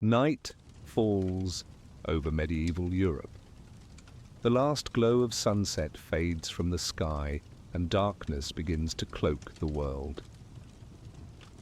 Night falls over medieval Europe. The last glow of sunset fades from the sky and darkness begins to cloak the world.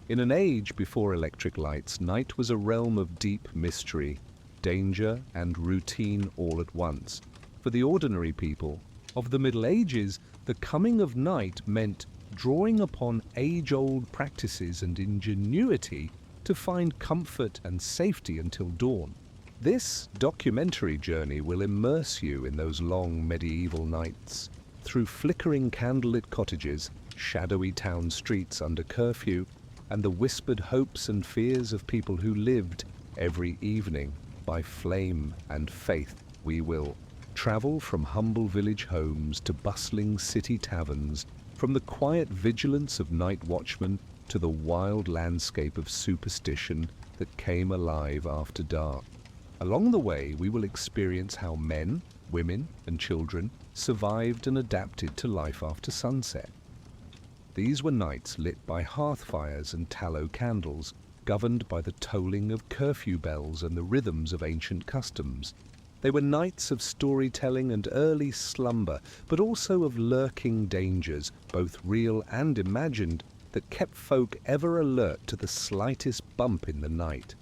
In an age before electric lights, night was a realm of deep mystery, danger, and routine all at once. For the ordinary people of the Middle Ages, the coming of night meant drawing upon age-old practices and ingenuity to find comfort and safety until dawn. This documentary journey will immerse you in those long medieval nights, through flickering candlelit cottages, shadowy town streets under curfew, and the whispered hopes and fears of people who lived every evening by flame and faith. We will travel from humble village homes to bustling city taverns, from the quiet vigilance of night watchmen to the wild landscape of superstition that came alive after dark. Along the way, we will experience how men, women, and children survived and adapted to life after sunset. These were nights lit by hearth fires and tallow candles, governed by the tolling of curfew bells and the rhythms of ancient customs. They were nights of storytelling and early slumber, but also of lurking dangers, both real and imagined, that kept folk ever alert to the slightest bump in the night.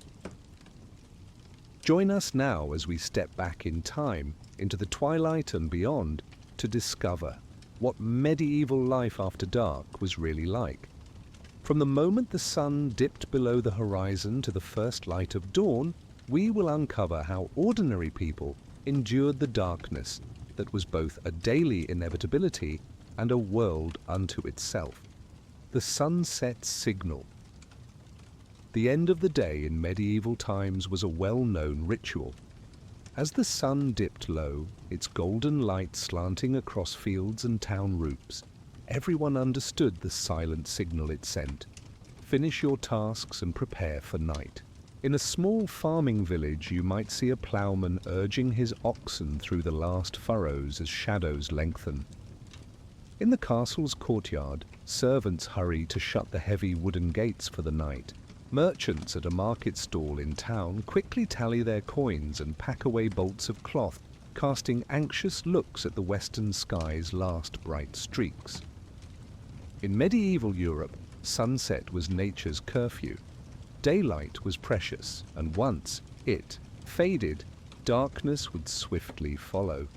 Join us now as we step back in time, into the twilight and beyond, to discover what medieval life after dark was really like. From the moment the sun dipped below the horizon to the first light of dawn, we will uncover how ordinary people endured the darkness that was both a daily inevitability and a world unto itself. The sunset signal. The end of the day in medieval times was a well-known ritual. As the sun dipped low, its golden light slanting across fields and town roofs, everyone understood the silent signal it sent. Finish your tasks and prepare for night. In a small farming village, you might see a ploughman urging his oxen through the last furrows as shadows lengthen. In the castle's courtyard, servants hurry to shut the heavy wooden gates for the night. Merchants at a market stall in town quickly tally their coins and pack away bolts of cloth, casting anxious looks at the western sky's last bright streaks. In medieval Europe, sunset was nature's curfew. Daylight was precious, and once it faded, darkness would swiftly follow.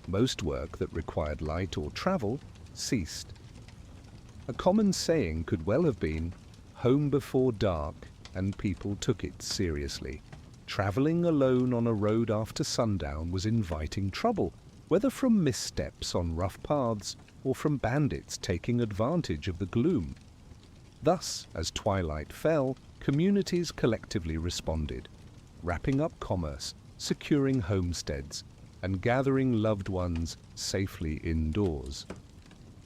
Most work that required light or travel ceased. A common saying could well have been, "Home before dark," and people took it seriously. Traveling alone on a road after sundown was inviting trouble, whether from missteps on rough paths or from bandits taking advantage of the gloom. Thus, as twilight fell, communities collectively responded, wrapping up commerce, securing homesteads, and gathering loved ones safely indoors.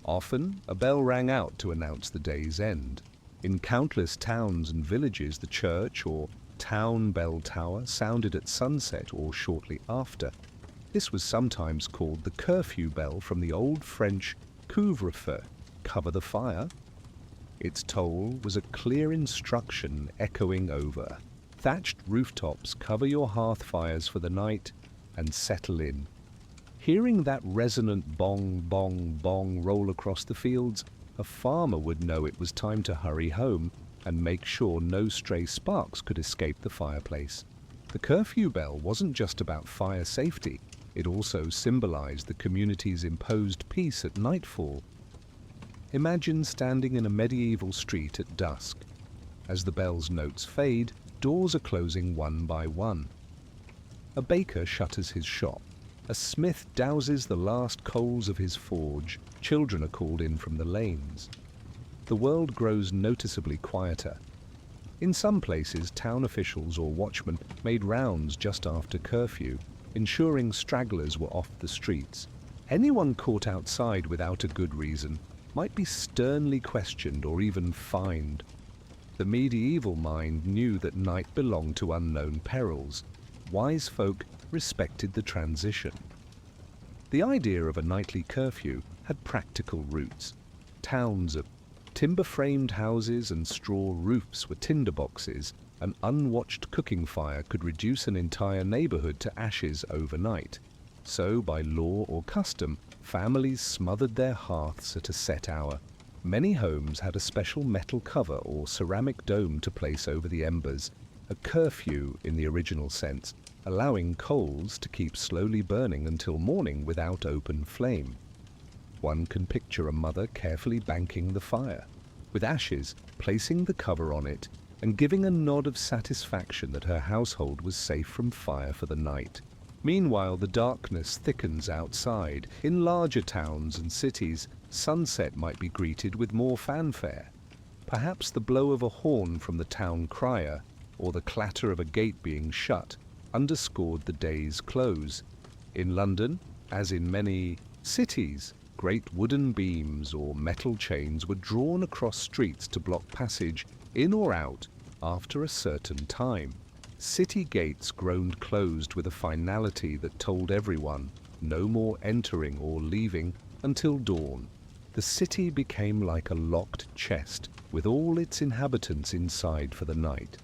Often, a bell rang out to announce the day's end. In countless towns and villages, the church or town bell tower sounded at sunset or shortly after. This was sometimes called the curfew bell, from the old French couvre-feu, cover the fire. Its toll was a clear instruction echoing over. Thatched rooftops, cover your hearth fires for the night and settle in. Hearing that resonant bong, bong, bong roll across the fields, a farmer would know it was time to hurry home and make sure no stray sparks could escape the fireplace. The curfew bell wasn't just about fire safety, it also symbolized the community's imposed peace at nightfall. Imagine standing in a medieval street at dusk. As the bell's notes fade, doors are closing one by one. A baker shutters his shop. A smith douses the last coals of his forge. Children are called in from the lanes. The world grows noticeably quieter. In some places, town officials or watchmen made rounds just after curfew, ensuring stragglers were off the streets. Anyone caught outside without a good reason might be sternly questioned or even fined. The medieval mind knew that night belonged to unknown perils. Wise folk respected the transition. The idea of a nightly curfew had practical roots. Towns of timber-framed houses and straw roofs were tinderboxes, an unwatched cooking fire could reduce an entire neighborhood to ashes overnight. So, by law or custom, families smothered their hearths at a set hour. Many homes had a special metal cover or ceramic dome to place over the embers, a curfew in the original sense, allowing coals to keep slowly burning until morning without open flame. One can picture a mother carefully banking the fire, with ashes, placing the cover on it, and giving a nod of satisfaction that her household was safe from fire for the night. Meanwhile, the darkness thickens outside. In larger towns and cities, sunset might be greeted with more fanfare. Perhaps the blow of a horn from the town crier, or the clatter of a gate being shut, underscored the day's close. In London, as in many cities, great wooden beams or metal chains were drawn across streets to block passage in or out after a certain time. City gates groaned closed with a finality that told everyone no more entering or leaving until dawn. The city became like a locked chest with all its inhabitants inside for the night.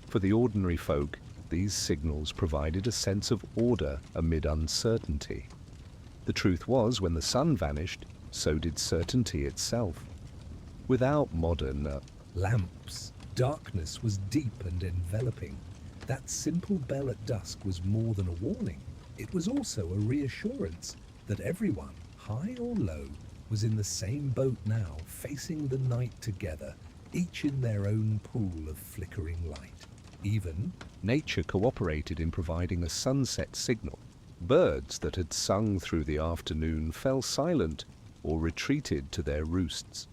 For the ordinary folk, these signals provided a sense of order amid uncertainty. The truth was, when the sun vanished, so did certainty itself. Without modern lamps, darkness was deep and enveloping. That simple bell at dusk was more than a warning. It was also a reassurance that everyone, high or low, was in the same boat now, facing the night together, each in their own pool of flickering light. Even nature cooperated in providing a sunset signal. Birds that had sung through the afternoon fell silent or retreated to their roosts.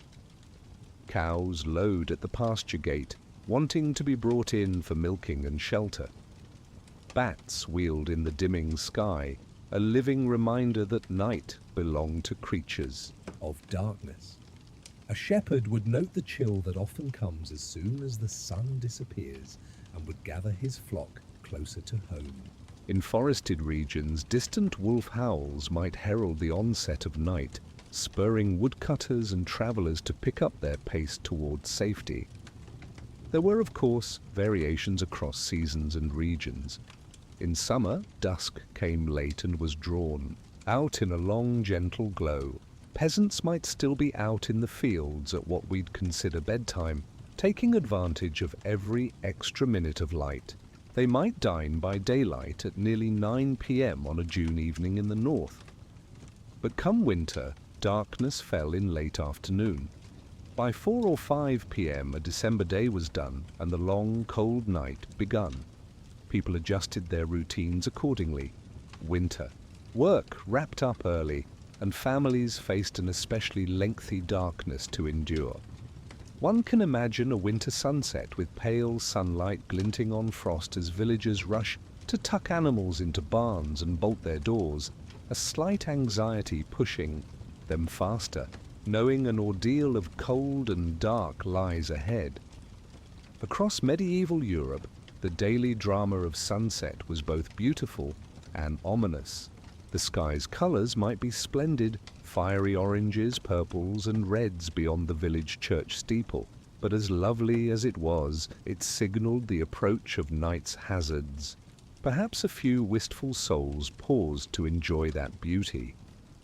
Cows lowed at the pasture gate, wanting to be brought in for milking and shelter. Bats wheeled in the dimming sky, a living reminder that night belonged to creatures of darkness. A shepherd would note the chill that often comes as soon as the sun disappears, and would gather his flock closer to home. In forested regions, distant wolf howls might herald the onset of night, spurring woodcutters and travelers to pick up their pace towards safety. There were, of course, variations across seasons and regions. In summer, dusk came late and was drawn out in a long, gentle glow. Peasants might still be out in the fields at what we'd consider bedtime, taking advantage of every extra minute of light. They might dine by daylight at nearly 9 p.m. on a June evening in the north. But come winter, darkness fell in late afternoon. By 4 or 5 p.m. a December day was done, and the long, cold night begun. People adjusted their routines accordingly. Winter. Work wrapped up early, and families faced an especially lengthy darkness to endure. One can imagine a winter sunset with pale sunlight glinting on frost as villagers rush to tuck animals into barns and bolt their doors, a slight anxiety pushing them faster, knowing an ordeal of cold and dark lies ahead. Across medieval Europe, the daily drama of sunset was both beautiful and ominous. The sky's colors might be splendid, fiery oranges, purples, and reds beyond the village church steeple, but as lovely as it was, it signaled the approach of night's hazards. Perhaps a few wistful souls paused to enjoy that beauty.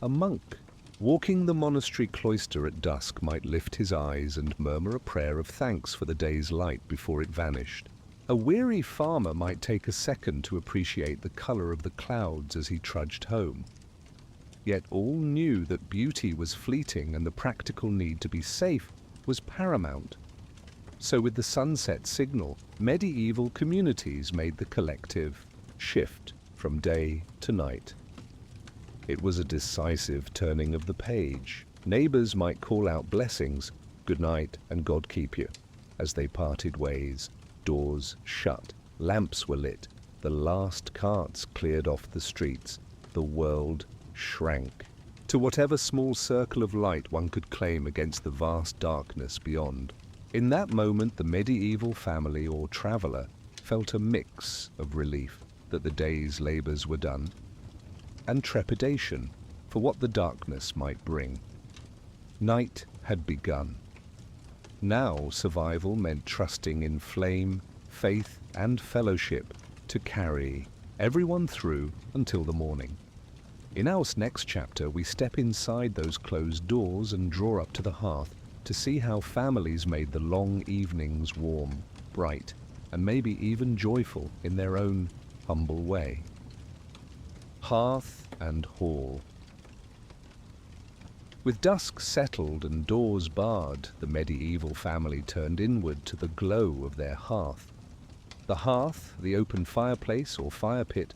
A monk walking the monastery cloister at dusk might lift his eyes and murmur a prayer of thanks for the day's light before it vanished. A weary farmer might take a second to appreciate the color of the clouds as he trudged home. Yet all knew that beauty was fleeting and the practical need to be safe was paramount. So with the sunset signal, medieval communities made the collective shift from day to night. It was a decisive turning of the page. Neighbors might call out blessings, good night and God keep you, as they parted ways. Doors shut, lamps were lit, the last carts cleared off the streets. The world shrank to whatever small circle of light one could claim against the vast darkness beyond. In that moment, the medieval family or traveler felt a mix of relief that the day's labors were done, and trepidation for what the darkness might bring. Night had begun. Now survival meant trusting in flame, faith, and fellowship to carry everyone through until the morning. In our next chapter, we step inside those closed doors and draw up to the hearth to see how families made the long evenings warm, bright, and maybe even joyful in their own humble way. Hearth and hall. With dusk settled and doors barred, the medieval family turned inward to the glow of their hearth. The hearth, the open fireplace or fire pit,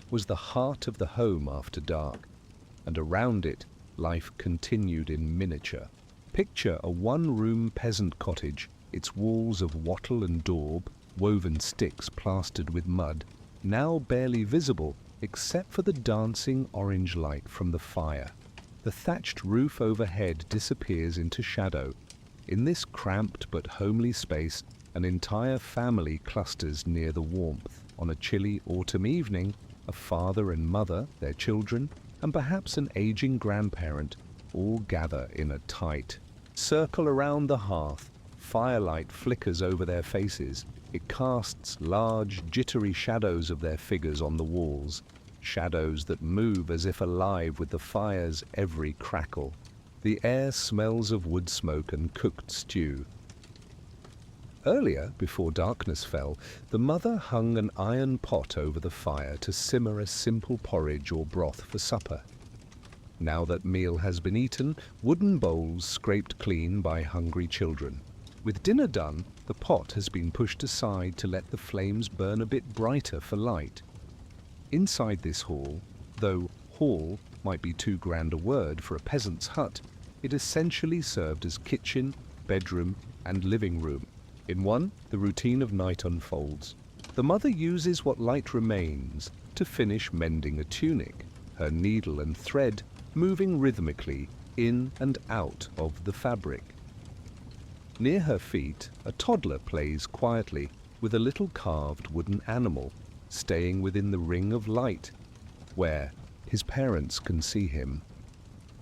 was the heart of the home after dark, and around it life continued in miniature. Picture a one-room peasant cottage, its walls of wattle and daub, woven sticks plastered with mud, now barely visible except for the dancing orange light from the fire. The thatched roof overhead disappears into shadow. In this cramped but homely space, an entire family clusters near the warmth. On a chilly autumn evening, a father and mother, their children, and perhaps an aging grandparent all gather in a tight circle around the hearth. Firelight flickers over their faces. It casts large, jittery shadows of their figures on the walls, shadows that move as if alive with the fire's every crackle. The air smells of wood smoke and cooked stew. Earlier, before darkness fell, the mother hung an iron pot over the fire to simmer a simple porridge or broth for supper. Now that meal has been eaten, wooden bowls scraped clean by hungry children. With dinner done, the pot has been pushed aside to let the flames burn a bit brighter for light. Inside this hall, though hall might be too grand a word for a peasant's hut, it essentially served as kitchen, bedroom, and living room. In one, the routine of night unfolds. The mother uses what light remains to finish mending a tunic, her needle and thread moving rhythmically in and out of the fabric. Near her feet, a toddler plays quietly with a little carved wooden animal, staying within the ring of light, where his parents can see him.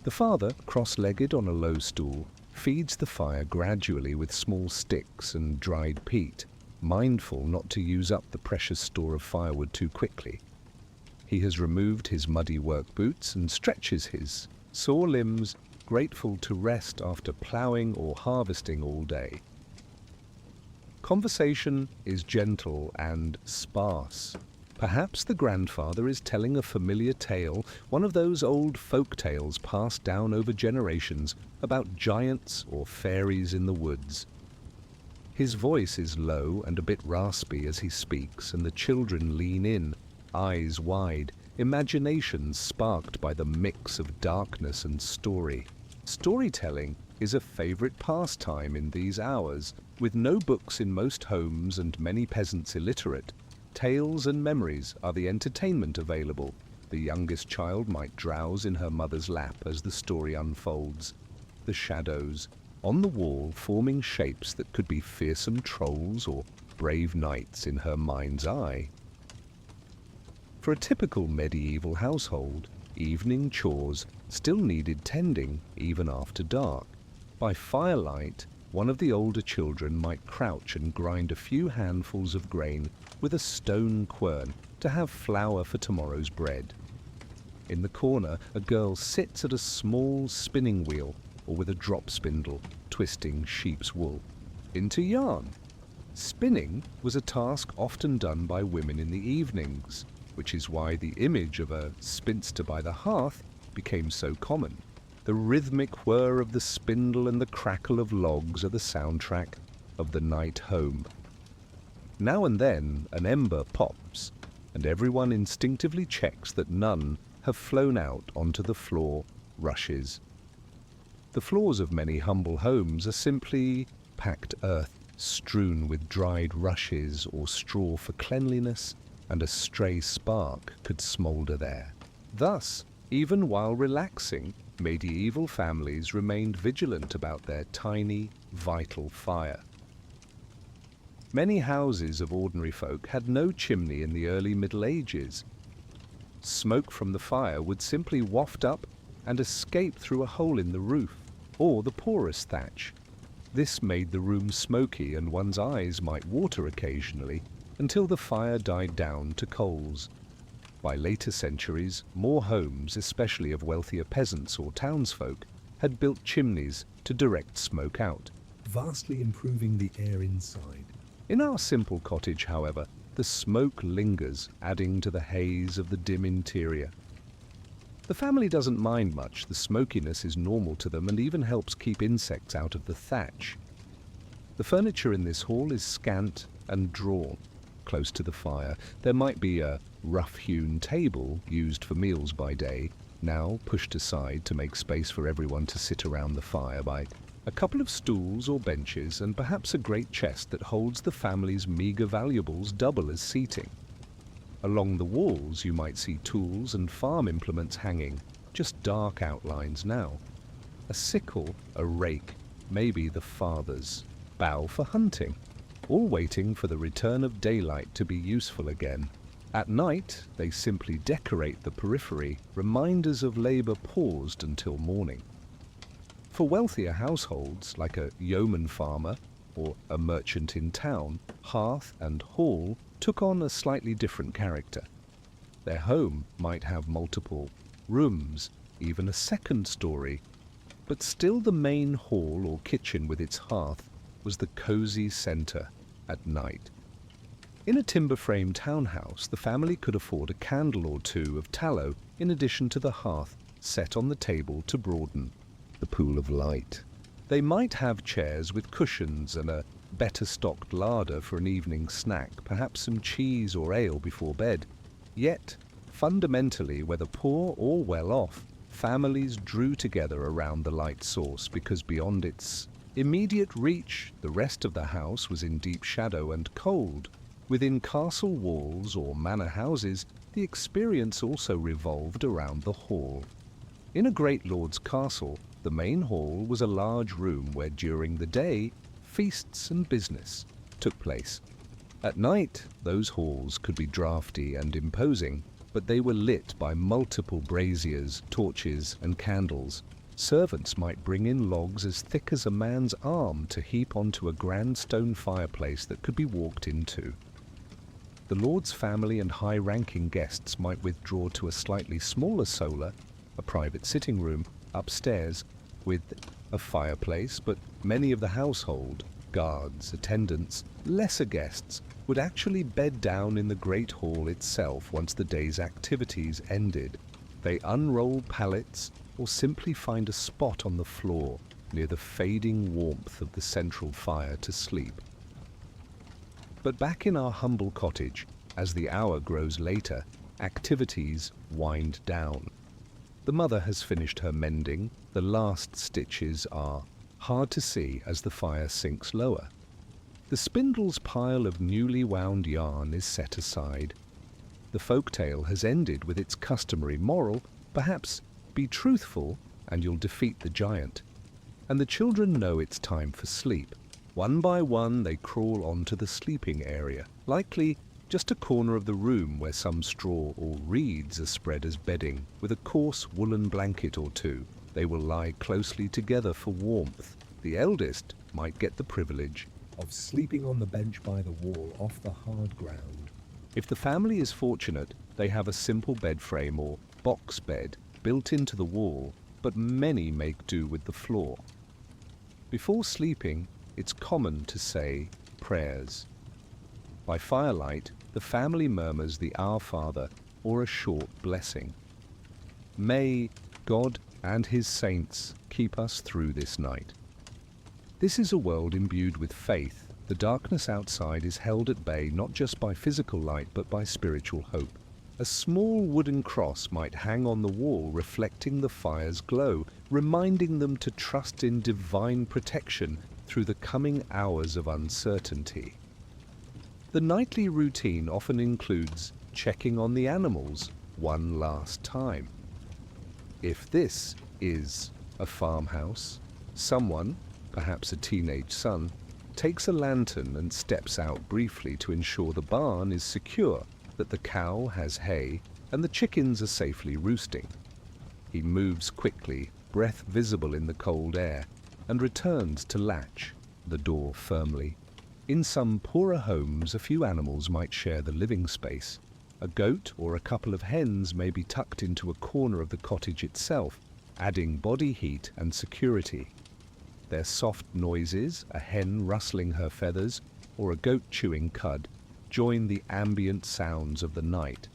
The father, cross-legged on a low stool, feeds the fire gradually with small sticks and dried peat, mindful not to use up the precious store of firewood too quickly. He has removed his muddy work boots and stretches his sore limbs, grateful to rest after ploughing or harvesting all day. Conversation is gentle and sparse. Perhaps the grandfather is telling a familiar tale, one of those old folk tales passed down over generations about giants or fairies in the woods. His voice is low and a bit raspy as he speaks, and the children lean in, eyes wide, imaginations sparked by the mix of darkness and story. Storytelling is a favorite pastime in these hours. With no books in most homes and many peasants illiterate, tales and memories are the entertainment available. The youngest child might drowse in her mother's lap as the story unfolds, the shadows on the wall forming shapes that could be fearsome trolls or brave knights in her mind's eye. For a typical medieval household, evening chores still needed tending even after dark. By firelight, one of the older children might crouch and grind a few handfuls of grain with a stone quern to have flour for tomorrow's bread. In the corner, a girl sits at a small spinning wheel or with a drop spindle, twisting sheep's wool into yarn. Spinning was a task often done by women in the evenings, which is why the image of a spinster by the hearth became so common. The rhythmic whir of the spindle and the crackle of logs are the soundtrack of the night home. Now and then an ember pops, and everyone instinctively checks that none have flown out onto the floor rushes. The floors of many humble homes are simply packed earth, strewn with dried rushes or straw for cleanliness, and a stray spark could smoulder there. Thus, even while relaxing, medieval families remained vigilant about their tiny, vital fire. Many houses of ordinary folk had no chimney in the early Middle Ages. Smoke from the fire would simply waft up and escape through a hole in the roof or the porous thatch. This made the room smoky, and one's eyes might water occasionally until the fire died down to coals. By later centuries, more homes, especially of wealthier peasants or townsfolk, had built chimneys to direct smoke out, vastly improving the air inside. In our simple cottage, however, the smoke lingers, adding to the haze of the dim interior. The family doesn't mind much. The smokiness is normal to them and even helps keep insects out of the thatch. The furniture in this hall is scant and drawn. Close to the fire, there might be a rough-hewn table used for meals by day, now pushed aside to make space for everyone to sit around the fire by a couple of stools or benches, and perhaps a great chest that holds the family's meagre valuables double as seating. Along the walls you might see tools and farm implements hanging, just dark outlines now. A sickle, a rake, maybe the father's, bow for hunting, all waiting for the return of daylight to be useful again. At night they simply decorate the periphery, reminders of labor paused until morning. For wealthier households, like a yeoman farmer or a merchant in town, hearth and hall took on a slightly different character. Their home might have multiple rooms, even a second story, but still the main hall or kitchen with its hearth was the cozy center at night. In a timber-frame townhouse, the family could afford a candle or two of tallow in addition to the hearth set on the table to broaden the pool of light. They might have chairs with cushions and a better-stocked larder for an evening snack, perhaps some cheese or ale before bed. Yet, fundamentally, whether poor or well-off, families drew together around the light source because beyond its immediate reach, the rest of the house was in deep shadow and cold. Within castle walls or manor houses, the experience also revolved around the hall. In a great lord's castle, the main hall was a large room where during the day, feasts and business took place. At night, those halls could be draughty and imposing, but they were lit by multiple braziers, torches, and candles. Servants might bring in logs as thick as a man's arm to heap onto a grand stone fireplace that could be walked into. The lord's family and high-ranking guests might withdraw to a slightly smaller solar, a private sitting room, upstairs, with a fireplace, but many of the household, guards, attendants, lesser guests, would actually bed down in the great hall itself once the day's activities ended. They unroll pallets or simply find a spot on the floor near the fading warmth of the central fire to sleep. But back in our humble cottage, as the hour grows later, activities wind down. The mother has finished her mending. The last stitches are hard to see as the fire sinks lower. The spindle's pile of newly wound yarn is set aside. The folktale has ended with its customary moral, perhaps be truthful and you'll defeat the giant. And the children know it's time for sleep. One by one they crawl onto the sleeping area, likely just a corner of the room where some straw or reeds are spread as bedding, with a coarse woolen blanket or two. They will lie closely together for warmth. The eldest might get the privilege of sleeping on the bench by the wall off the hard ground. If the family is fortunate, they have a simple bed frame or box bed built into the wall, but many make do with the floor. Before sleeping, it's common to say prayers. By firelight, the family murmurs the Our Father or a short blessing. May God and His saints keep us through this night. This is a world imbued with faith. The darkness outside is held at bay not just by physical light but by spiritual hope. A small wooden cross might hang on the wall reflecting the fire's glow, reminding them to trust in divine protection through the coming hours of uncertainty. The nightly routine often includes checking on the animals one last time. If this is a farmhouse, someone, perhaps a teenage son, takes a lantern and steps out briefly to ensure the barn is secure, that the cow has hay and the chickens are safely roosting. He moves quickly, breath visible in the cold air, and returns to latch, the door firmly. In some poorer homes, a few animals might share the living space. A goat or a couple of hens may be tucked into a corner of the cottage itself, adding body heat and security. Their soft noises, a hen rustling her feathers, or a goat chewing cud, join the ambient sounds of the night.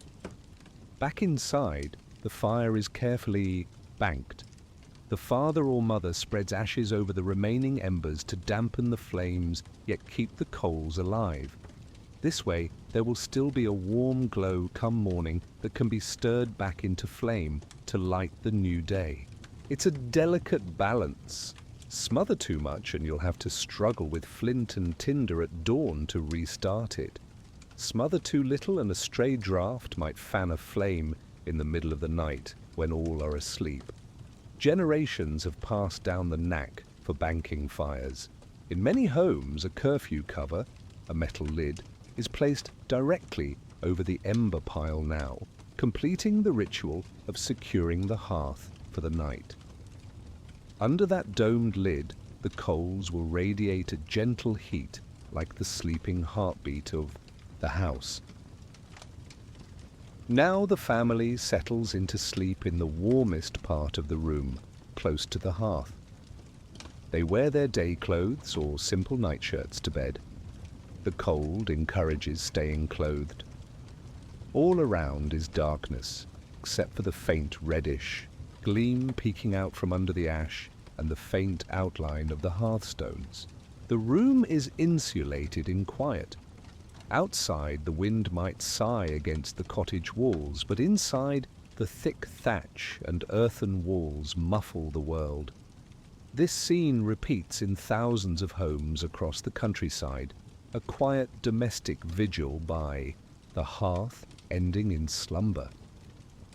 Back inside, the fire is carefully banked. The father or mother spreads ashes over the remaining embers to dampen the flames, yet keep the coals alive. This way, there will still be a warm glow come morning that can be stirred back into flame to light the new day. It's a delicate balance. Smother too much and you'll have to struggle with flint and tinder at dawn to restart it. Smother too little and a stray draught might fan a flame in the middle of the night when all are asleep. Generations have passed down the knack for banking fires. In many homes, a curfew cover, a metal lid, is placed directly over the ember pile now, completing the ritual of securing the hearth for the night. Under that domed lid, the coals will radiate a gentle heat like the sleeping heartbeat of the house. Now the family settles into sleep in the warmest part of the room, close to the hearth. They wear their day clothes or simple nightshirts to bed. The cold encourages staying clothed. All around is darkness, except for the faint reddish gleam peeking out from under the ash and the faint outline of the hearthstones. The room is insulated in quiet. Outside, the wind might sigh against the cottage walls, but inside, the thick thatch and earthen walls muffle the world. This scene repeats in thousands of homes across the countryside, a quiet domestic vigil by the hearth ending in slumber.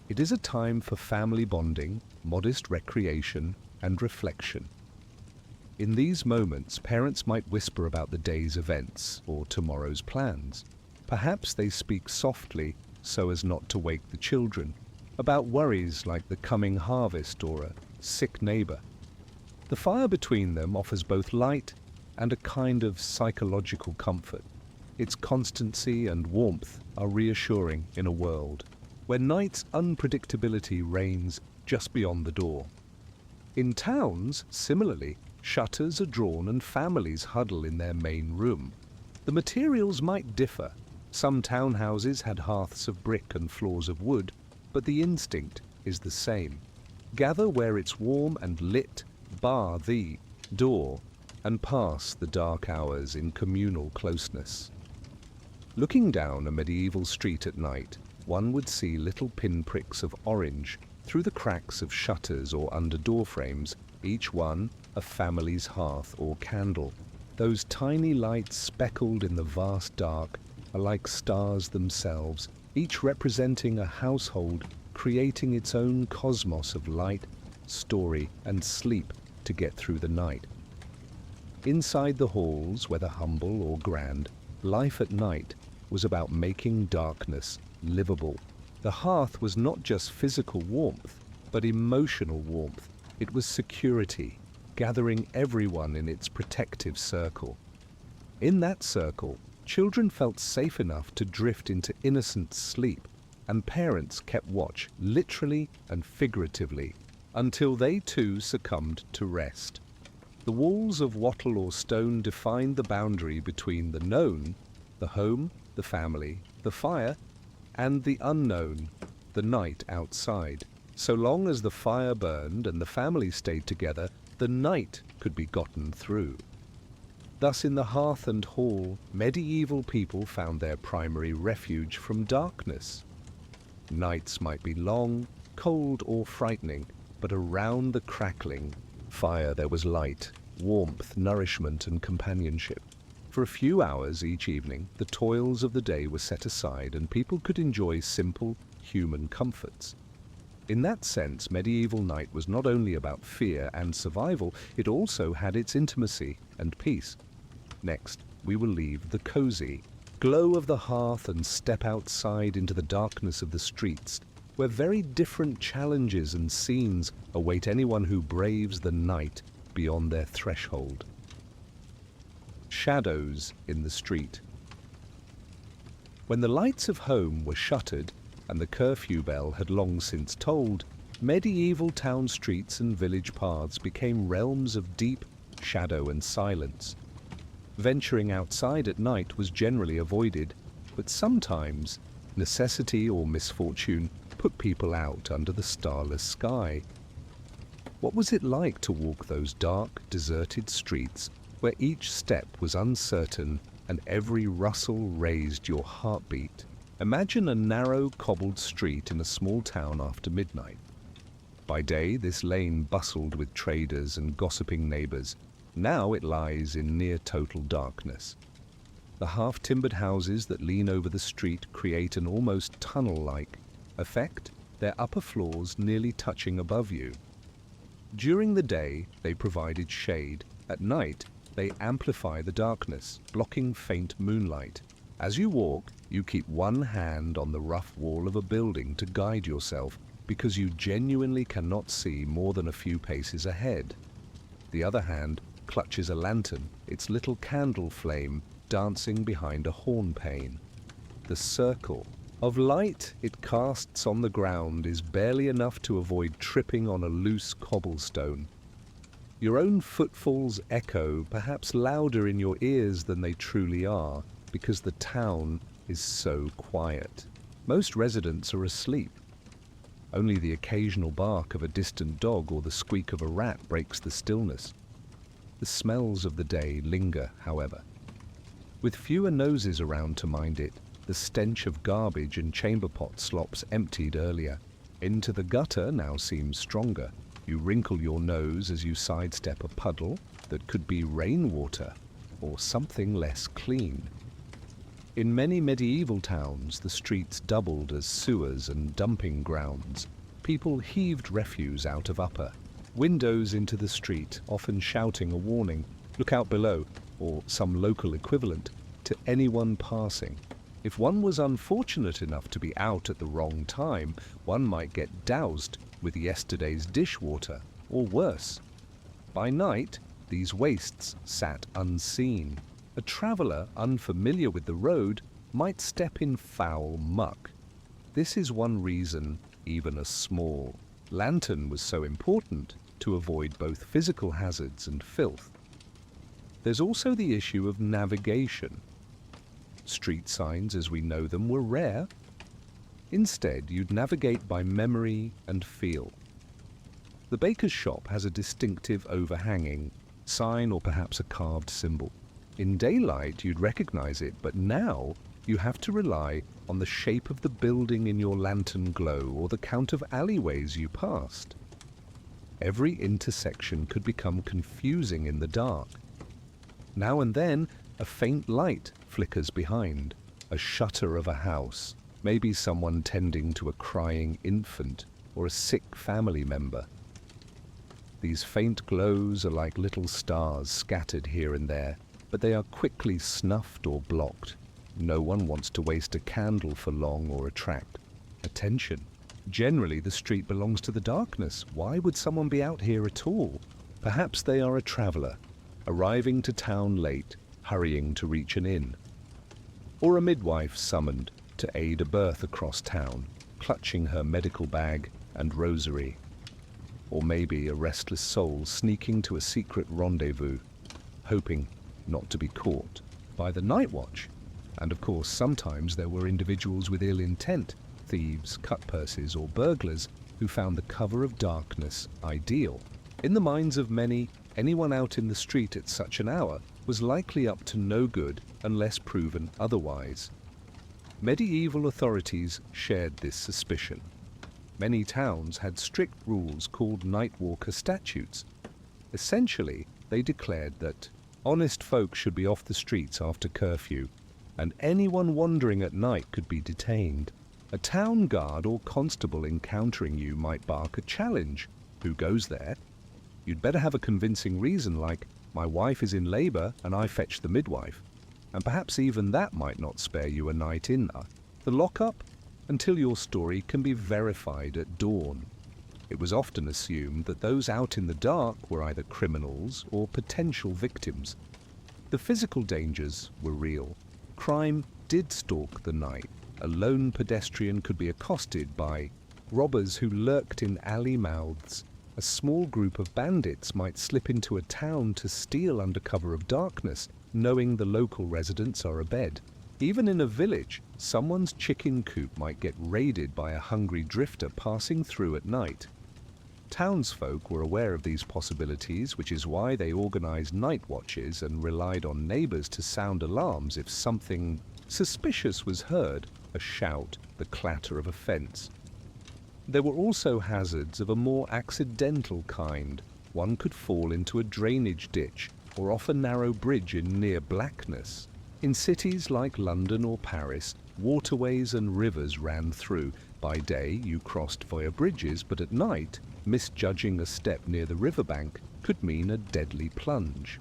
It is a time for family bonding, modest recreation, and reflection. In these moments, parents might whisper about the day's events or tomorrow's plans. Perhaps they speak softly so as not to wake the children, about worries like the coming harvest or a sick neighbor. The fire between them offers both light and a kind of psychological comfort. Its constancy and warmth are reassuring in a world where night's unpredictability reigns just beyond the door. In towns, similarly, shutters are drawn and families huddle in their main room. The materials might differ. Some townhouses had hearths of brick and floors of wood, but the instinct is the same. Gather where it's warm and lit, bar the door, and pass the dark hours in communal closeness. Looking down a medieval street at night, one would see little pinpricks of orange through the cracks of shutters or under door frames, each one a family's hearth or candle. Those tiny lights speckled in the vast dark are like stars themselves, each representing a household creating its own cosmos of light, story, and sleep to get through the night. Inside the halls, whether humble or grand, life at night was about making darkness livable. The hearth was not just physical warmth, but emotional warmth. It was security, gathering everyone in its protective circle. In that circle, children felt safe enough to drift into innocent sleep, and parents kept watch, literally and figuratively, until they too succumbed to rest. The walls of wattle or stone defined the boundary between the known, the home, the family, the fire, and the unknown, the night outside. So long as the fire burned and the family stayed together, the night could be gotten through. Thus in the hearth and hall, medieval people found their primary refuge from darkness. Nights might be long, cold or frightening, but around the crackling fire there was light, warmth, nourishment and companionship. For a few hours each evening, the toils of the day were set aside and people could enjoy simple human comforts. In that sense, medieval night was not only about fear and survival, it also had its intimacy and peace. Next, we will leave the cozy glow of the hearth and step outside into the darkness of the streets, where very different challenges and scenes await anyone who braves the night beyond their threshold. shadows in the street. When the lights of home were shuttered and the curfew bell had long since tolled, medieval town streets and village paths became realms of deep shadow and silence. Venturing outside at night was generally avoided, but sometimes necessity or misfortune put people out under the starless sky. What was it like to walk those dark, deserted streets where each step was uncertain and every rustle raised your heartbeat? Imagine a narrow, cobbled street in a small town after midnight. By day, this lane bustled with traders and gossiping neighbors. Now it lies in near total darkness. The half-timbered houses that lean over the street create an almost tunnel-like effect, their upper floors nearly touching above you. During the day, they provided shade. At night, they amplify the darkness, blocking faint moonlight. As you walk, you keep one hand on the rough wall of a building to guide yourself, because you genuinely cannot see more than a few paces ahead. The other hand clutches a lantern, its little candle flame dancing behind a horn pane. The circle of light it casts on the ground is barely enough to avoid tripping on a loose cobblestone. Your own footfalls echo, perhaps louder in your ears than they truly are, because the town is so quiet. Most residents are asleep. Only the occasional bark of a distant dog or the squeak of a rat breaks the stillness. The smells of the day linger, however. With fewer noses around to mind it, the stench of garbage and chamber pot slops emptied earlier. Into the gutter now seems stronger. You wrinkle your nose as you sidestep a puddle that could be rainwater or something less clean. In many medieval towns, the streets doubled as sewers and dumping grounds. People heaved refuse out of upper windows into the street, often shouting a warning, "Look out below," or some local equivalent, to anyone passing. If one was unfortunate enough to be out at the wrong time, one might get doused with yesterday's dishwater, or worse. By night, these wastes sat unseen. A traveller unfamiliar with the road might step in foul muck. This is one reason even a small lantern was so important, to avoid both physical hazards and filth. There's also the issue of navigation. Street signs as we know them were rare. Instead, you'd navigate by memory and feel. The baker's shop has a distinctive overhanging sign or perhaps a carved symbol. In daylight, you'd recognize it, but now you have to rely on the shape of the building in your lantern glow or the count of alleyways you passed. Every intersection could become confusing in the dark. Now and then, a faint light flickers behind, a shutter of a house, maybe someone tending to a crying infant or a sick family member. These faint glows are like little stars scattered here and there, but they are quickly snuffed or blocked. No one wants to waste a candle for long or attract attention. Generally, the street belongs to the darkness. Why would someone be out here at all? Perhaps they are a traveller, arriving to town late, hurrying to reach an inn. Or a midwife summoned to aid a birth across town, clutching her medical bag and rosary. Or maybe a restless soul sneaking to a secret rendezvous, hoping not to be caught by the night watch. And of course, sometimes there were individuals with ill intent, thieves, cutpurses, or burglars, who found the cover of darkness ideal. In the minds of many, anyone out in the street at such an hour was likely up to no good unless proven otherwise. Medieval authorities shared this suspicion. Many towns had strict rules called nightwalker statutes. Essentially, they declared that honest folk should be off the streets after curfew, and anyone wandering at night could be detained. A town guard or constable encountering you might bark a challenge. Who goes there? You'd better have a convincing reason like, "My wife is in labour and I fetched the midwife." And perhaps even that might not spare you a night in the lockup until your story can be verified at dawn. It was often assumed that those out in the dark were either criminals or potential victims. The physical dangers were real. Crime did stalk the night. A lone pedestrian could be accosted by robbers who lurked in alley mouths. A small group of bandits might slip into a town to steal under cover of darkness, knowing the local residents are abed. Even in a village, someone's chicken coop might get raided by a hungry drifter passing through at night. Townsfolk were aware of these possibilities, which is why they organized night watches and relied on neighbors to sound alarms if something suspicious was heard, a shout, the clatter of a fence. There were also hazards of a more accidental kind. One could fall into a drainage ditch or off a narrow bridge in near blackness. In cities like London or Paris, waterways and rivers ran through. By day you crossed via bridges, but at night, misjudging a step near the riverbank could mean a deadly plunge.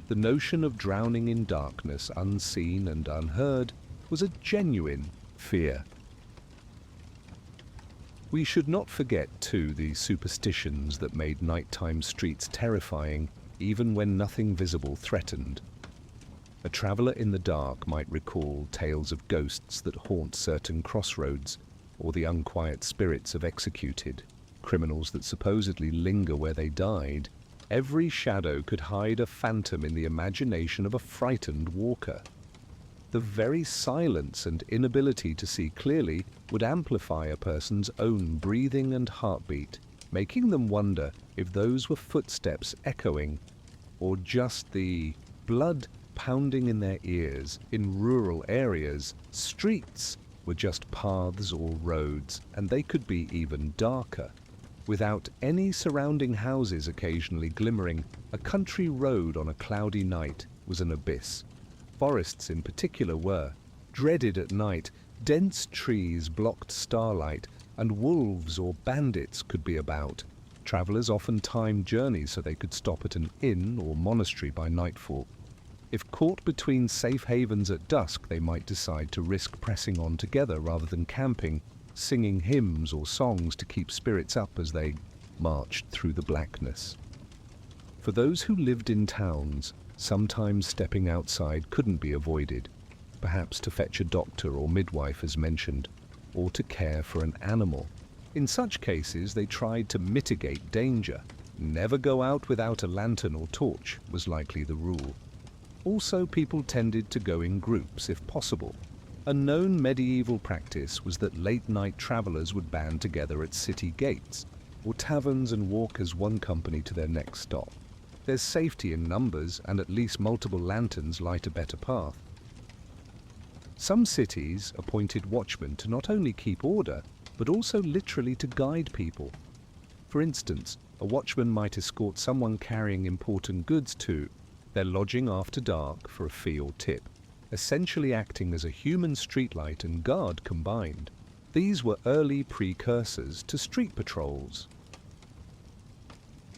The notion of drowning in darkness, unseen and unheard, was a genuine fear. We should not forget, too, the superstitions that made nighttime streets terrifying, even when nothing visible threatened. A traveller in the dark might recall tales of ghosts that haunt certain crossroads, or the unquiet spirits of executed criminals that supposedly linger where they died. Every shadow could hide a phantom in the imagination of a frightened walker. The very silence and inability to see clearly would amplify a person's own breathing and heartbeat, making them wonder if those were footsteps echoing, or just the blood pounding in their ears. In rural areas, streets were just paths or roads, and they could be even darker. Without any surrounding houses occasionally glimmering, a country road on a cloudy night was an abyss. Forests in particular were dreaded at night. Dense trees blocked starlight, and wolves or bandits could be about. Travelers often timed journeys so they could stop at an inn or monastery by nightfall. If caught between safe havens at dusk, they might decide to risk pressing on together rather than camping, singing hymns or songs to keep spirits up as they marched through the blackness. For those who lived in towns, sometimes stepping outside couldn't be avoided, perhaps to fetch a doctor or midwife as mentioned, or to care for an animal. In such cases they tried to mitigate danger. Never go out without a lantern or torch was likely the rule. Also, people tended to go in groups if possible. A known medieval practice was that late-night travelers would band together at city gates or taverns and walk as one company to their next stop. There's safety in numbers, and at least multiple lanterns light a better path. Some cities appointed watchmen to not only keep order, but also literally to guide people. For instance, a watchman might escort someone carrying important goods to their lodging after dark for a fee or tip, essentially acting as a human streetlight and guard combined. These were early precursors to street patrols.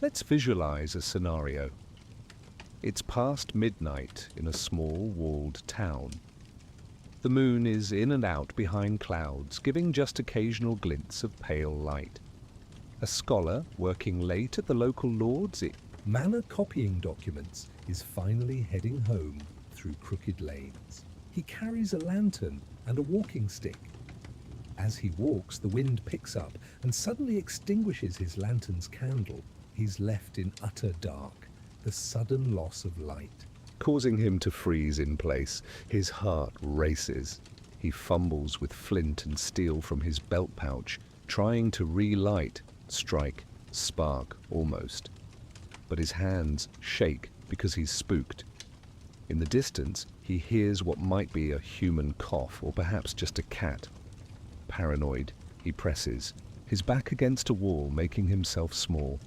Let's visualize a scenario. It's past midnight in a small walled town. The moon is in and out behind clouds, giving just occasional glints of pale light. A scholar working late at the local lord's manor copying documents is finally heading home through crooked lanes. He carries a lantern and a walking stick. As he walks, the wind picks up and suddenly extinguishes his lantern's candle. He's left in utter dark, the sudden loss of light, causing him to freeze in place. His heart races. He fumbles with flint and steel from his belt pouch, trying to relight, strike, spark almost. But his hands shake because he's spooked. In the distance, he hears what might be a human cough, or perhaps just a cat. Paranoid, he presses, his back against a wall, making himself small.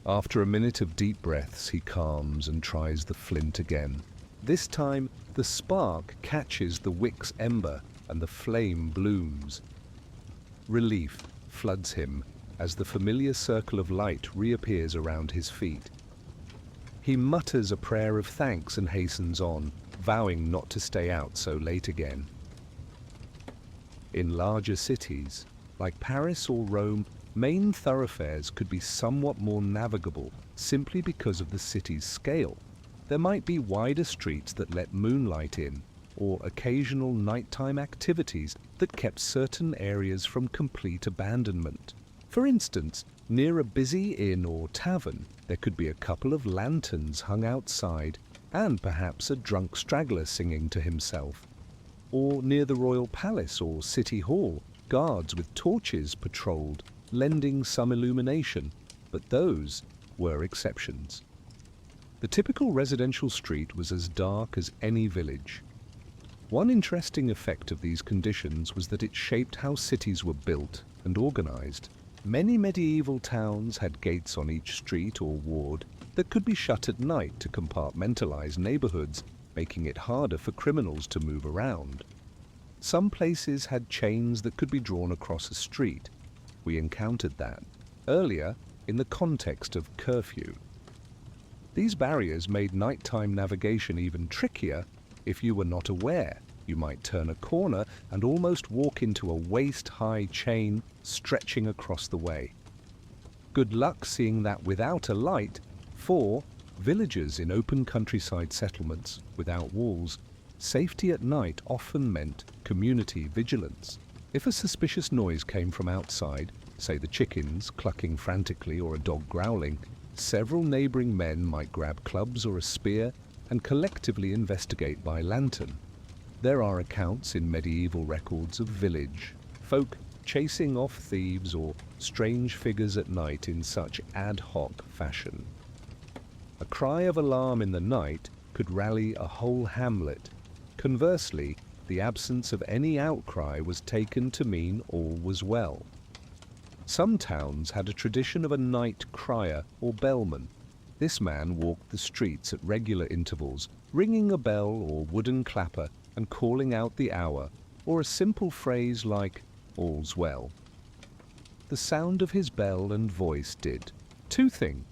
After a minute of deep breaths, he calms and tries the flint again. This time, the spark catches the wick's ember and the flame blooms. Relief floods him as the familiar circle of light reappears around his feet. He mutters a prayer of thanks and hastens on, vowing not to stay out so late again. In larger cities, like Paris or Rome, main thoroughfares could be somewhat more navigable simply because of the city's scale. There might be wider streets that let moonlight in, or occasional nighttime activities that kept certain areas from complete abandonment. For instance, near a busy inn or tavern, there could be a couple of lanterns hung outside and perhaps a drunk straggler singing to himself. Or near the royal palace or city hall, guards with torches patrolled, lending some illumination, but those were exceptions. The typical residential street was as dark as any village. One interesting effect of these conditions was that it shaped how cities were built and organized. Many medieval towns had gates on each street or ward that could be shut at night to compartmentalize neighborhoods, making it harder for criminals to move around. Some places had chains that could be drawn across a street. We encountered that earlier in the context of curfew. These barriers made nighttime navigation even trickier. If you were not aware, you might turn a corner and almost walk into a waist-high chain stretching across the way. Good luck seeing that without a light. For villagers in open countryside settlements without walls, safety at night often meant community vigilance. If a suspicious noise came from outside, say the chickens clucking frantically or a dog growling, several neighboring men might grab clubs or a spear and collectively investigate by lantern. There are accounts in medieval records of village folk chasing off thieves or strange figures at night in such ad hoc fashion. A cry of alarm in the night could rally a whole hamlet. Conversely, the absence of any outcry was taken to mean all was well. Some towns had a tradition of a night crier or bellman. This man walked the streets at regular intervals, ringing a bell or wooden clapper and calling out the hour, or a simple phrase like, "All's well." The sound of his bell and voice did two things.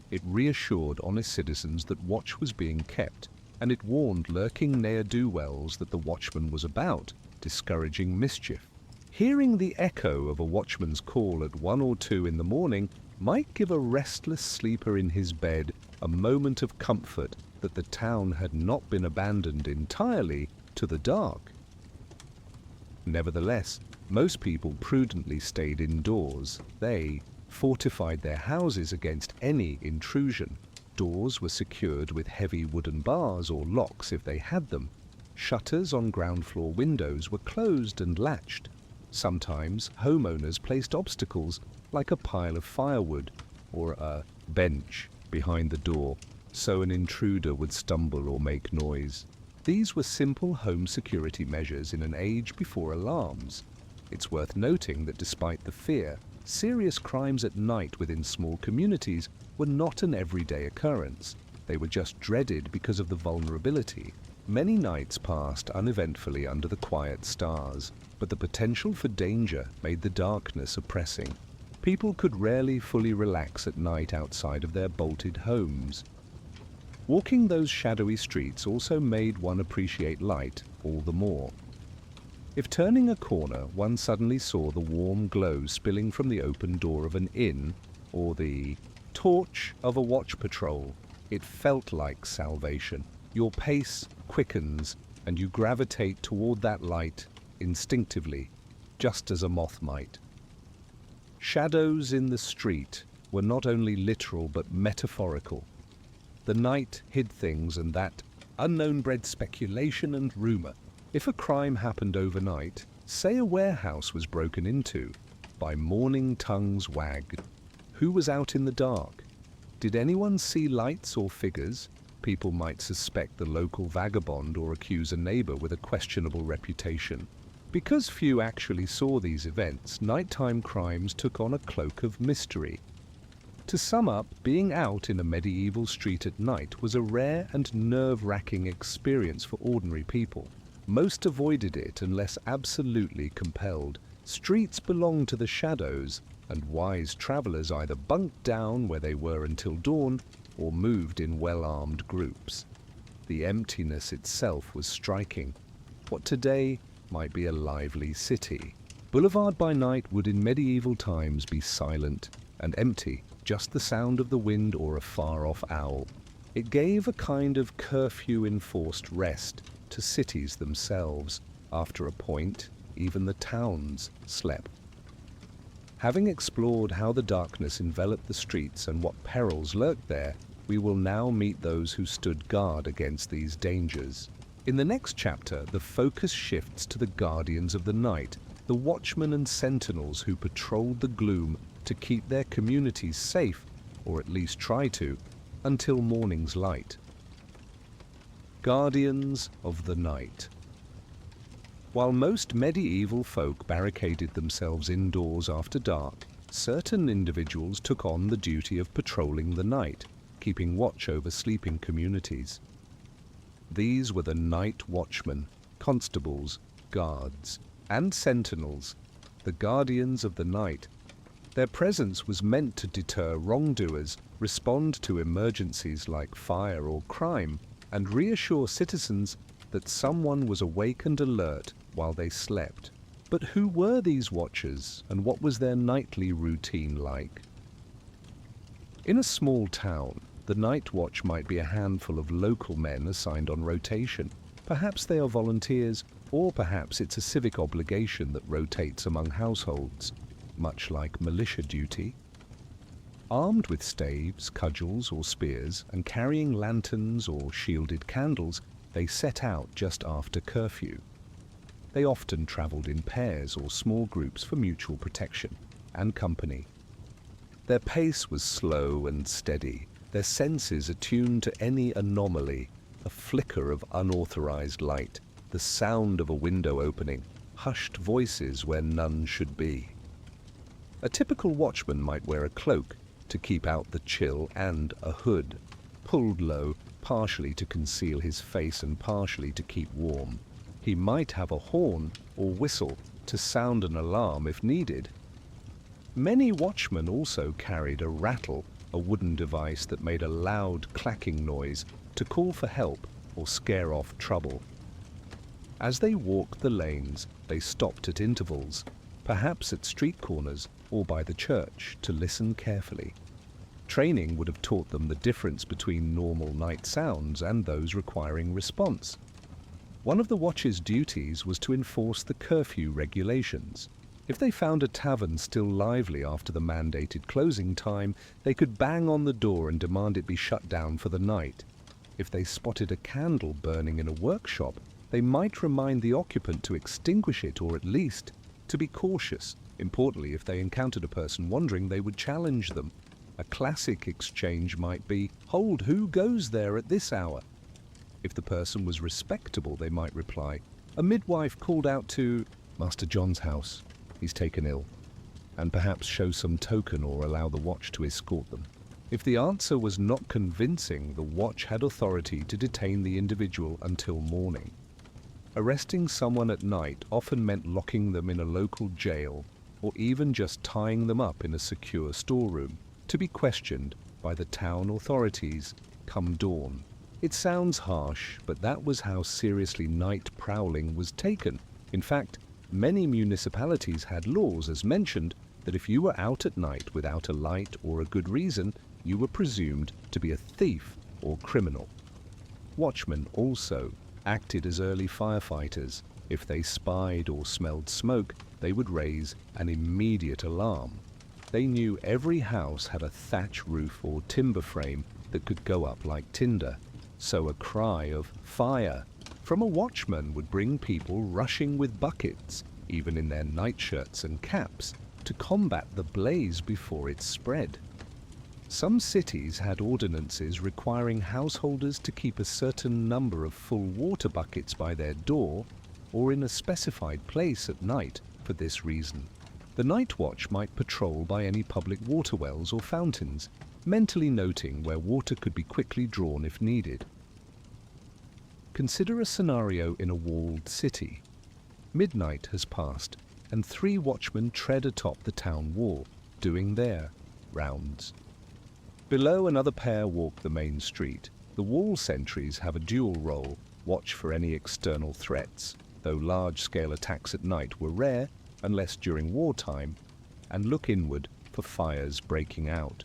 It reassured honest citizens that watch was being kept, and it warned lurking ne'er-do-wells that the watchman was about, discouraging mischief. Hearing the echo of a watchman's call at 1 or 2 in the morning might give a restless sleeper in his bed a moment of comfort that the town had not been abandoned entirely to the dark. Nevertheless, most people prudently stayed indoors. They fortified their houses against any intrusion. Doors were secured with heavy wooden bars or locks if they had them. Shutters on ground floor windows were closed and latched. Sometimes homeowners placed obstacles like a pile of firewood or a bench behind the door so an intruder would stumble or make noise. These were simple home security measures in an age before alarms. It's worth noting that despite the fear, serious crimes at night within small communities were not an everyday occurrence. They were just dreaded because of the vulnerability. Many nights passed uneventfully under the quiet stars, but the potential for danger made the darkness oppressing. People could rarely fully relax at night outside of their bolted homes. Walking those shadowy streets also made one appreciate light all the more. If turning a corner, one suddenly saw the warm glow spilling from the open door of an inn or the torch of a watch patrol, it felt like salvation. Your pace quickens and you gravitate toward that light instinctively, just as a moth might. Shadows in the street were not only literal but metaphorical. The night hid things, and that unknown bred speculation and rumor. If a crime happened overnight, say a warehouse was broken into, by morning tongues wagged. Who was out in the dark? Did anyone see lights or figures? People might suspect the local vagabond or accuse a neighbor with a questionable reputation. Because few actually saw these events, nighttime crimes took on a cloak of mystery. To sum up, being out in a medieval street at night was a rare and nerve-wracking experience for ordinary people. Most avoided it unless absolutely compelled. Streets belonged to the shadows, and wise travelers either bunked down where they were until dawn or moved in well-armed groups. The emptiness itself was striking. What today might be a lively city. Boulevard by night would in medieval times be silent and empty, just the sound of the wind or a far-off owl. It gave a kind of curfew-enforced rest to cities themselves. After a point, even the towns slept. Having explored how the darkness enveloped the streets and what perils lurked there, we will now meet those who stood guard against these dangers. In the next chapter, the focus shifts to the guardians of the night, the watchmen and sentinels who patrolled the gloom to keep their communities safe, or at least try to, until morning's light. Guardians of the night. While most medieval folk barricaded themselves indoors after dark, certain individuals took on the duty of patrolling the night, keeping watch over sleeping communities. These were the night watchmen, constables, guards, and sentinels, the guardians of the night. Their presence was meant to deter wrongdoers, respond to emergencies like fire or crime, and reassure citizens that someone was awake and alert while they slept. But who were these watchers, and what was their nightly routine like? In a small town, the night watch might be a handful of local men assigned on rotation. Perhaps they are volunteers, or perhaps it's a civic obligation that rotates among households, much like militia duty. Armed with staves, cudgels, or spears, and carrying lanterns or shielded candles, they set out just after curfew. They often travelled in pairs or small groups for mutual protection and company. Their pace was slow and steady, their senses attuned to any anomaly, a flicker of unauthorized light, the sound of a window opening, hushed voices where none should be. A typical watchman might wear a cloak to keep out the chill and a hood, pulled low, partially to conceal his face and partially to keep warm. He might have a horn or whistle to sound an alarm if needed. Many watchmen also carried a rattle, a wooden device that made a loud clacking noise to call for help or scare off trouble. As they walked the lanes, they stopped at intervals, perhaps at street corners or by the church, to listen carefully. Training would have taught them the difference between normal night sounds and those requiring response. One of the watch's duties was to enforce the curfew regulations. If they found a tavern still lively after the mandated closing time, they could bang on the door and demand it be shut down for the night. If they spotted a candle burning in a workshop, they might remind the occupant to extinguish it, or at least to be cautious. Importantly, if they encountered a person wandering, they would challenge them. A classic exchange might be, "Hold, who goes there at this hour?" If the person was respectable, they might reply, "A midwife called out to Master John's house. He's taken ill," and perhaps show some token or allow the watch to escort them. If the answer was not convincing, the watch had authority to detain the individual until morning. Arresting someone at night often meant locking them in a local jail, or even just tying them up in a secure storeroom, to be questioned by the town authorities come dawn. It sounds harsh, but that was how seriously night prowling was taken. In fact, many municipalities had laws, as mentioned, that if you were out at night without a light or a good reason, you were presumed to be a thief or criminal. Watchmen also acted as early firefighters. If they spied or smelled smoke, they would raise an immediate alarm. They knew every house had a thatch roof or timber frame that could go up like tinder, so a cry of "fire" from a watchman would bring people rushing with buckets, even in their nightshirts and caps, to combat the blaze before it spread. Some cities had ordinances requiring householders to keep a certain number of full water buckets by their door or in a specified place at night for this reason. The night watch might patrol by any public water wells or fountains, mentally noting where water could be quickly drawn if needed. Consider a scenario in a walled city. Midnight has passed, and 3 watchmen tread atop the town wall, doing their rounds. Below, another pair walk the main street. The wall sentries have a dual role, watch for any external threats, though large-scale attacks at night were rare, unless during wartime, and look inward for fires breaking out.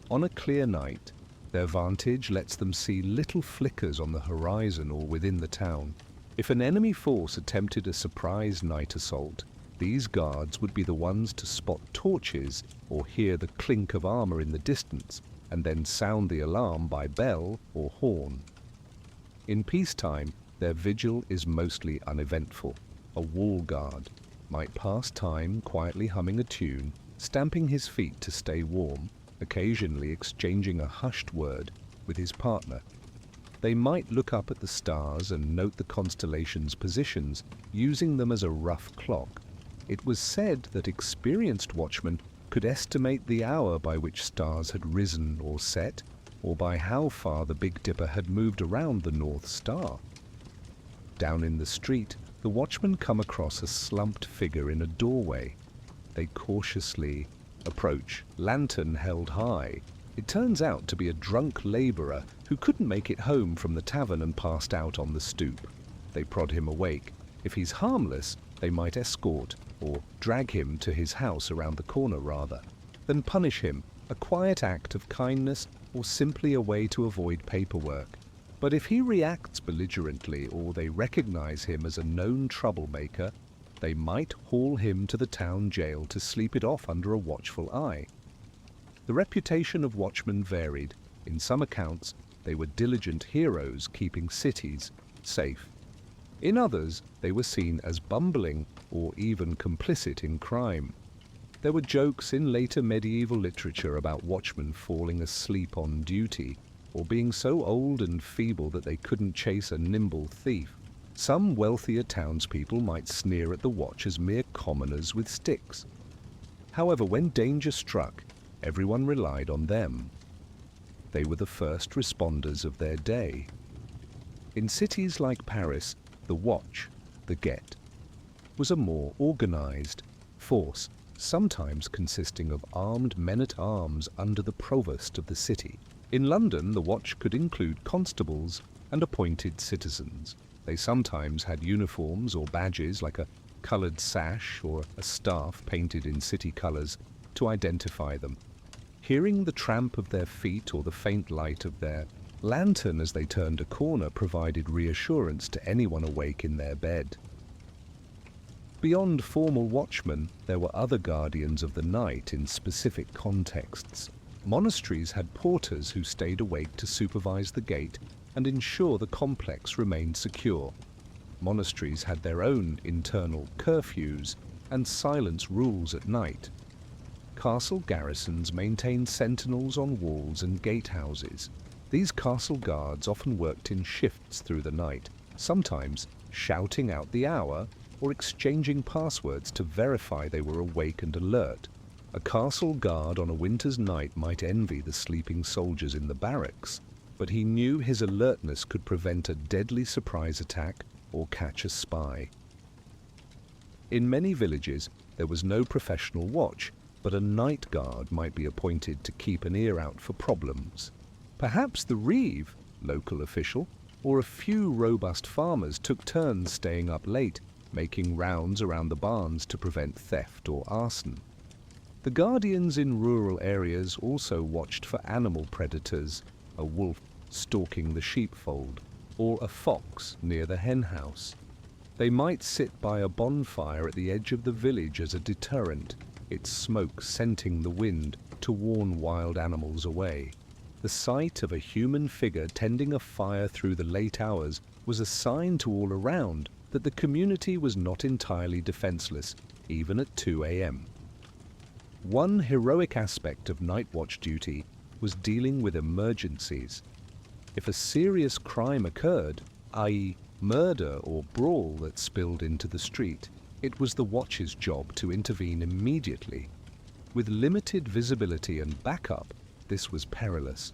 On a clear night, Their vantage lets them see little flickers on the horizon or within the town. If an enemy force attempted a surprise night assault, these guards would be the ones to spot torches or hear the clink of armor in the distance, and then sound the alarm by bell or horn. In peacetime, their vigil is mostly uneventful. A wall guard might pass time quietly humming a tune, stamping his feet to stay warm, occasionally exchanging a hushed word with his partner. They might look up at the stars and note the constellations' positions, using them as a rough clock. It was said that experienced watchmen could estimate the hour by which stars had risen or set, or by how far the Big Dipper had moved around the North Star. Down in the street, the watchmen come across a slumped figure in a doorway. They cautiously approach, lantern held high. It turns out to be a drunk laborer who couldn't make it home from the tavern and passed out on the stoop. They prod him awake. If he's harmless, they might escort or drag him to his house around the corner rather than punish him, a quiet act of kindness or simply a way to avoid paperwork. But if he reacts belligerently or they recognize him as a known troublemaker, they might haul him to the town jail to sleep it off under a watchful eye. The reputation of watchmen varied. In some accounts, they were diligent heroes keeping cities safe. In others, they were seen as bumbling or even complicit in crime. There were jokes in later medieval literature about watchmen falling asleep on duty, or being so old and feeble that they couldn't chase a nimble thief. Some wealthier townspeople might sneer at the watch as mere commoners with sticks. However, when danger struck, everyone relied on them. They were the first responders of their day. In cities like Paris, the watch, the Get, was a more organized force, sometimes consisting of armed men-at-arms under the provost of the city. In London, the watch could include constables and appointed citizens. They sometimes had uniforms or badges like a coloured sash or a staff painted in city colours to identify them. Hearing the tramp of their feet or the faint light of their lantern as they turned a corner provided reassurance to anyone awake in their bed. Beyond formal watchmen, there were other guardians of the night in specific contexts. Monasteries had porters who stayed awake to supervise the gate and ensure the complex remained secure. Monasteries had their own internal curfews and silence rules at night. Castle garrisons maintained sentinels on walls and gatehouses. These castle guards often worked in shifts through the night, sometimes shouting out the hour or exchanging passwords to verify they were awake and alert. A castle guard on a winter's night might envy the sleeping soldiers in the barracks, but he knew his alertness could prevent a deadly surprise attack or catch a spy. In many villages, there was no professional watch, but a night guard might be appointed to keep an ear out for problems. Perhaps the reeve, local official, or a few robust farmers took turns staying up late, making rounds around the barns to prevent theft or arson. The guardians in rural areas also watched for animal predators, a wolf stalking the sheepfold, or a fox near the henhouse. They might sit by a bonfire at the edge of the village as a deterrent, its smoke scenting the wind to warn wild animals away. The sight of a human figure tending a fire through the late hours was a sign to all around that the community was not entirely defenseless, even at 2 a.m. One heroic aspect of night watch duty was dealing with emergencies. If a serious crime occurred, i.e., murder or brawl that spilled into the street, it was the watch's job to intervene immediately. With limited visibility and backup, this was perilous.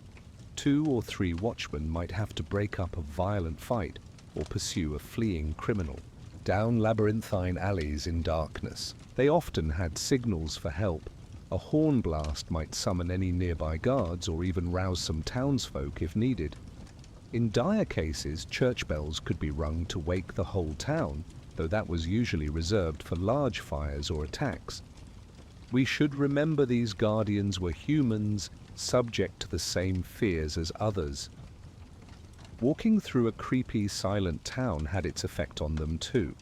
2 or 3 watchmen might have to break up a violent fight or pursue a fleeing criminal down labyrinthine alleys in darkness. They often had signals for help. A horn blast might summon any nearby guards or even rouse some townsfolk if needed. In dire cases, church bells could be rung to wake the whole town, though that was usually reserved for large fires or attacks. We should remember these guardians were humans, subject to the same fears as others. Walking through a creepy, silent town had its effect on them too.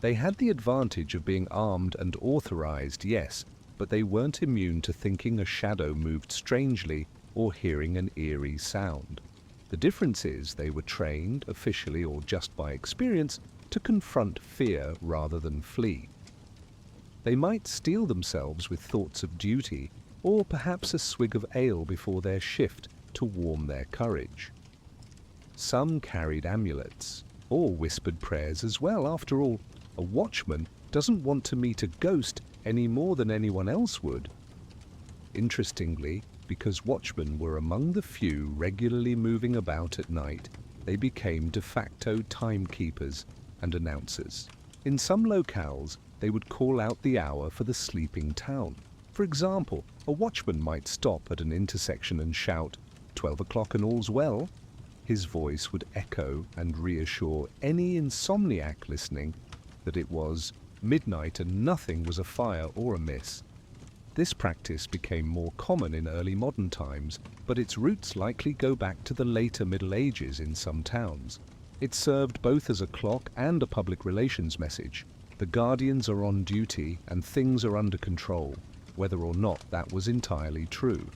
They had the advantage of being armed and authorized, yes, but they weren't immune to thinking a shadow moved strangely or hearing an eerie sound. The difference is they were trained, officially or just by experience, to confront fear rather than flee. They might steel themselves with thoughts of duty, or perhaps a swig of ale before their shift to warm their courage. Some carried amulets, or whispered prayers as well. After all, a watchman doesn't want to meet a ghost any more than anyone else would. Interestingly, because watchmen were among the few regularly moving about at night, they became de facto timekeepers and announcers. In some locales, they would call out the hour for the sleeping town. For example, a watchman might stop at an intersection and shout, "12 o'clock and all's well." His voice would echo and reassure any insomniac listening that it was midnight and nothing was afire or amiss. This practice became more common in early modern times, but its roots likely go back to the later Middle Ages in some towns. It served both as a clock and a public relations message. The guardians are on duty and things are under control, whether or not that was entirely true.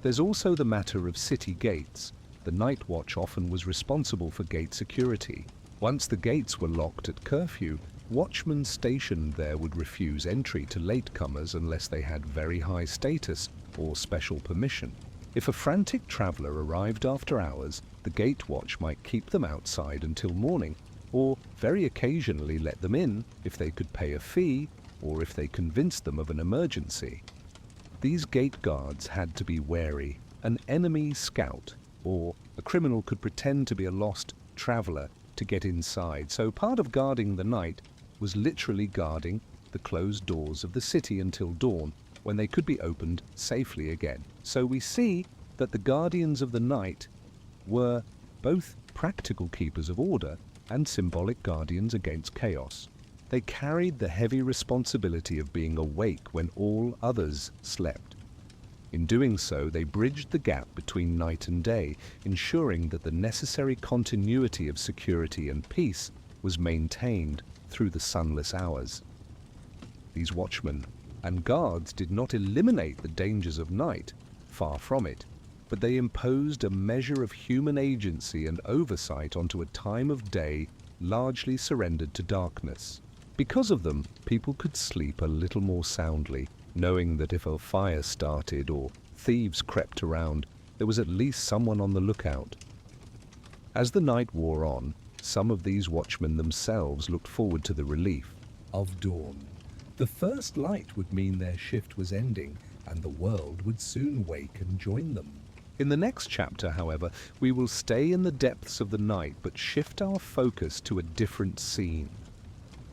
There's also the matter of city gates. The night watch often was responsible for gate security. Once the gates were locked at curfew, watchmen stationed there would refuse entry to latecomers unless they had very high status or special permission. If a frantic traveller arrived after hours, the gate watch might keep them outside until morning, or very occasionally let them in if they could pay a fee or if they convinced them of an emergency. These gate guards had to be wary. An enemy scout or a criminal could pretend to be a lost traveller to get inside, so part of guarding the night was literally guarding the closed doors of the city until dawn, when they could be opened safely again. So we see that the guardians of the night were both practical keepers of order and symbolic guardians against chaos. They carried the heavy responsibility of being awake when all others slept. In doing so, they bridged the gap between night and day, ensuring that the necessary continuity of security and peace was maintained through the sunless hours. These watchmen and guards did not eliminate the dangers of night, far from it, but they imposed a measure of human agency and oversight onto a time of day largely surrendered to darkness. Because of them, people could sleep a little more soundly, knowing that if a fire started or thieves crept around, there was at least someone on the lookout. As the night wore on, some of these watchmen themselves looked forward to the relief of dawn. The first light would mean their shift was ending, and the world would soon wake and join them. In the next chapter, however, we will stay in the depths of the night but shift our focus to a different scene.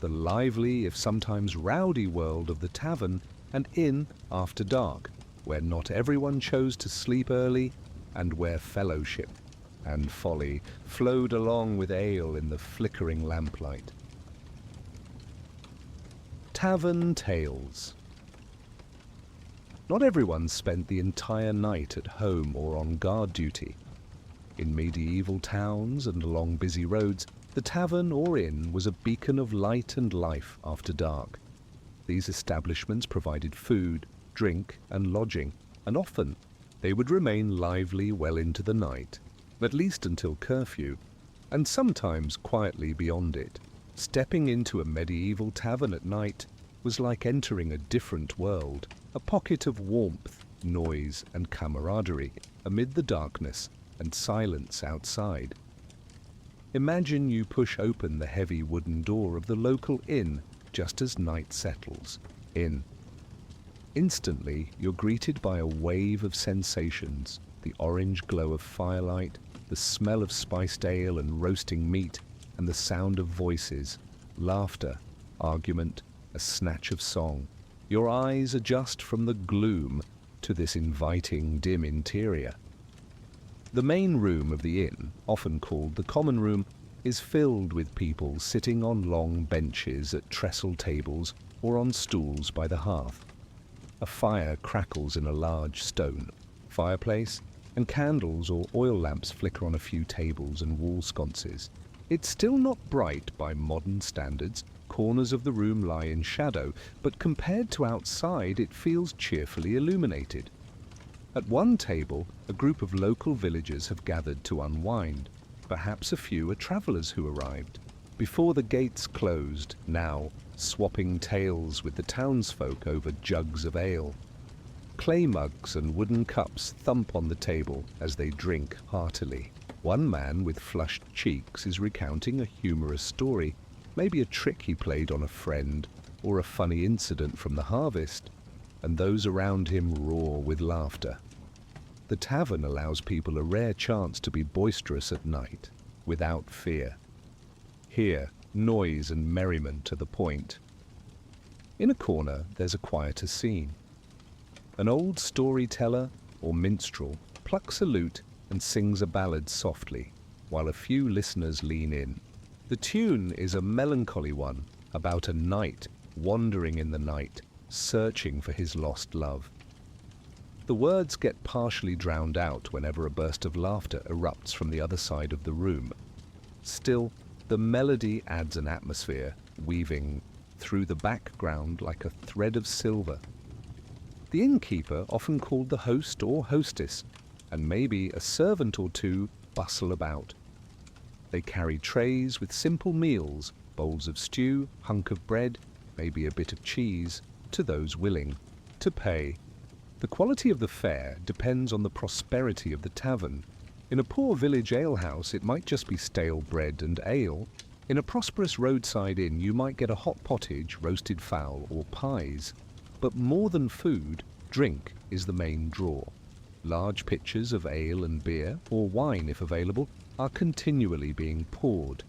The lively, if sometimes rowdy world of the tavern and inn after dark, where not everyone chose to sleep early and where fellowship and folly flowed along with ale in the flickering lamplight. Tavern Tales. Not everyone spent the entire night at home or on guard duty. In medieval towns and along busy roads, the tavern or inn was a beacon of light and life after dark. These establishments provided food, drink, and lodging, and often they would remain lively well into the night, at least until curfew, and sometimes quietly beyond it. Stepping into a medieval tavern at night was like entering a different world, a pocket of warmth, noise, and camaraderie amid the darkness and silence outside. Imagine you push open the heavy wooden door of the local inn just as night settles in. Instantly, you're greeted by a wave of sensations: the orange glow of firelight, the smell of spiced ale and roasting meat, and the sound of voices, laughter, argument, a snatch of song. Your eyes adjust from the gloom to this inviting, dim interior. The main room of the inn, often called the common room, is filled with people sitting on long benches at trestle tables or on stools by the hearth. A fire crackles in a large stone fireplace, and candles or oil lamps flicker on a few tables and wall sconces. It's still not bright by modern standards. Corners of the room lie in shadow, but compared to outside it feels cheerfully illuminated. At one table, a group of local villagers have gathered to unwind. Perhaps a few are travellers who arrived before the gates closed, now swapping tales with the townsfolk over jugs of ale. Clay mugs and wooden cups thump on the table as they drink heartily. One man with flushed cheeks is recounting a humorous story, maybe a trick he played on a friend or a funny incident from the harvest, and those around him roar with laughter. The tavern allows people a rare chance to be boisterous at night, without fear. Here, noise and merriment are the point. In a corner, there's a quieter scene. An old storyteller or minstrel plucks a lute and sings a ballad softly, while a few listeners lean in. The tune is a melancholy one about a knight wandering in the night, searching for his lost love. The words get partially drowned out whenever a burst of laughter erupts from the other side of the room. Still, the melody adds an atmosphere, weaving through the background like a thread of silver. The innkeeper, often called the host or hostess, and maybe a servant or two, bustle about. They carry trays with simple meals, bowls of stew, hunk of bread, maybe a bit of cheese, to those willing to pay. The quality of the fare depends on the prosperity of the tavern. In a poor village alehouse, it might just be stale bread and ale. In a prosperous roadside inn, you might get a hot pottage, roasted fowl, or pies. But more than food, drink is the main draw. Large pitchers of ale and beer, or wine if available, are continually being poured.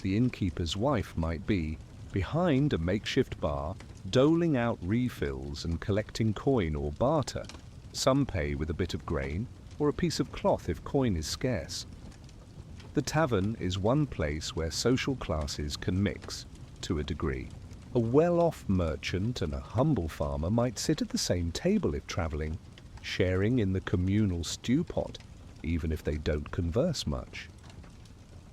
The innkeeper's wife might be behind a makeshift bar, doling out refills and collecting coin or barter. Some pay with a bit of grain or a piece of cloth if coin is scarce. The tavern is one place where social classes can mix, to a degree. A well-off merchant and a humble farmer might sit at the same table if travelling, sharing in the communal stew pot, even if they don't converse much.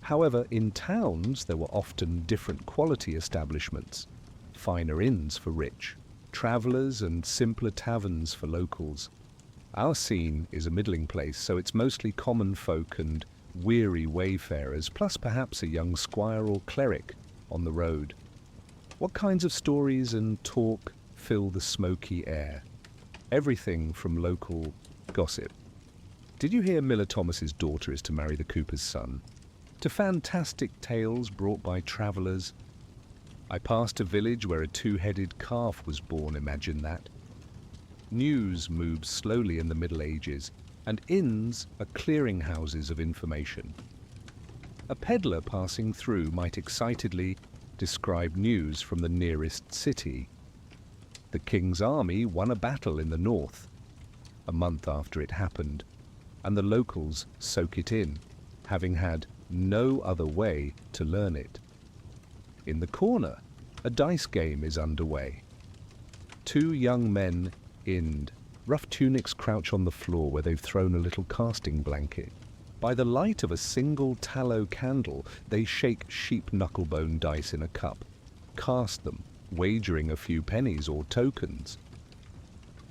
However, in towns there were often different quality establishments, finer inns for rich, travellers and simpler taverns for locals. Our scene is a middling place, so it's mostly common folk and weary wayfarers, plus perhaps a young squire or cleric on the road. What kinds of stories and talk fill the smoky air? Everything from local gossip. Did you hear Miller Thomas's daughter is to marry the cooper's son? To fantastic tales brought by travellers. I passed a village where a two-headed calf was born, imagine that. News moves slowly in the Middle Ages, and inns are clearinghouses of information. A peddler passing through might excitedly describe news from the nearest city. The king's army won a battle in the north, a month after it happened, and the locals soak it in, having had no other way to learn it. In the corner, a dice game is underway. Two young men inned. Rough tunics crouch on the floor where they've thrown a little casting blanket. By the light of a single tallow candle, they shake sheep knucklebone dice in a cup, cast them, wagering a few pennies or tokens.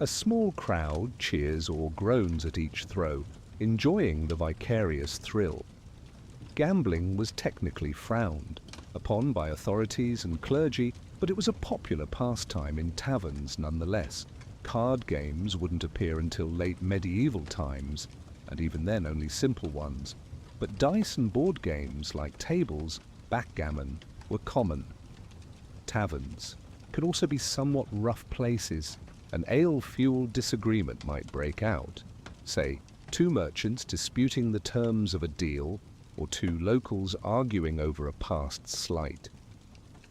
A small crowd cheers or groans at each throw, enjoying the vicarious thrill. Gambling was technically frowned upon by authorities and clergy, but it was a popular pastime in taverns nonetheless. Card games wouldn't appear until late medieval times, and even then only simple ones. But dice and board games like tables, backgammon, were common. Taverns could also be somewhat rough places. An ale-fueled disagreement might break out. Say, two merchants disputing the terms of a deal, or two locals arguing over a past slight.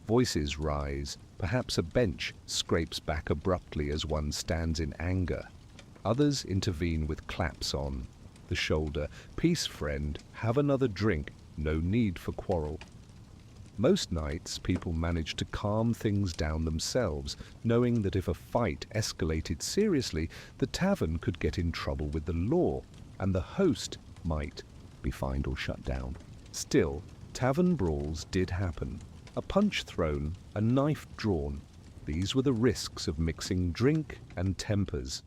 Voices rise. Perhaps a bench scrapes back abruptly as one stands in anger. Others intervene with claps on the shoulder. Peace, friend, have another drink. no need for quarrel. Most nights, people managed to calm things down themselves, knowing that if a fight escalated seriously, the tavern could get in trouble with the law, and the host might be fined or shut down. Still, tavern brawls did happen. A punch thrown, a knife drawn. These were the risks of mixing drink and tempers.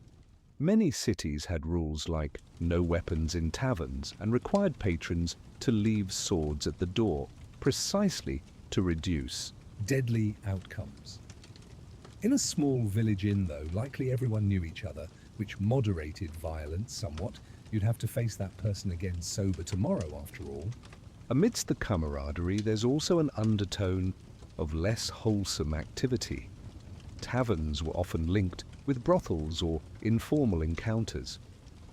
Many cities had rules like no weapons in taverns and required patrons to leave swords at the door, precisely to reduce deadly outcomes. In a small village inn, though, likely everyone knew each other, which moderated violence somewhat. You'd have to face that person again sober tomorrow, after all. Amidst the camaraderie, there's also an undertone of less wholesome activity. Taverns were often linked with brothels or informal encounters.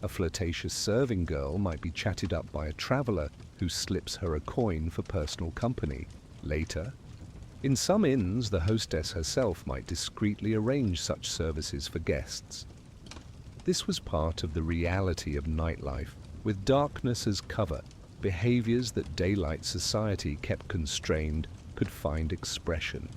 A flirtatious serving girl might be chatted up by a traveller who slips her a coin for personal company. Later, in some inns, the hostess herself might discreetly arrange such services for guests. This was part of the reality of nightlife, with darkness as cover. Behaviours that daylight society kept constrained could find expression.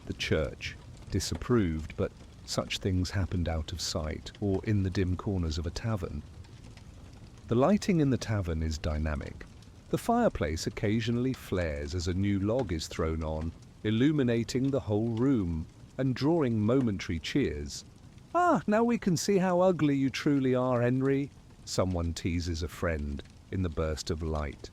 The church disapproved, but such things happened out of sight or in the dim corners of a tavern. The lighting in the tavern is dynamic. The fireplace occasionally flares as a new log is thrown on, illuminating the whole room and drawing momentary cheers. "Ah, now we can see how ugly you truly are, Henry," someone teases a friend in the burst of light.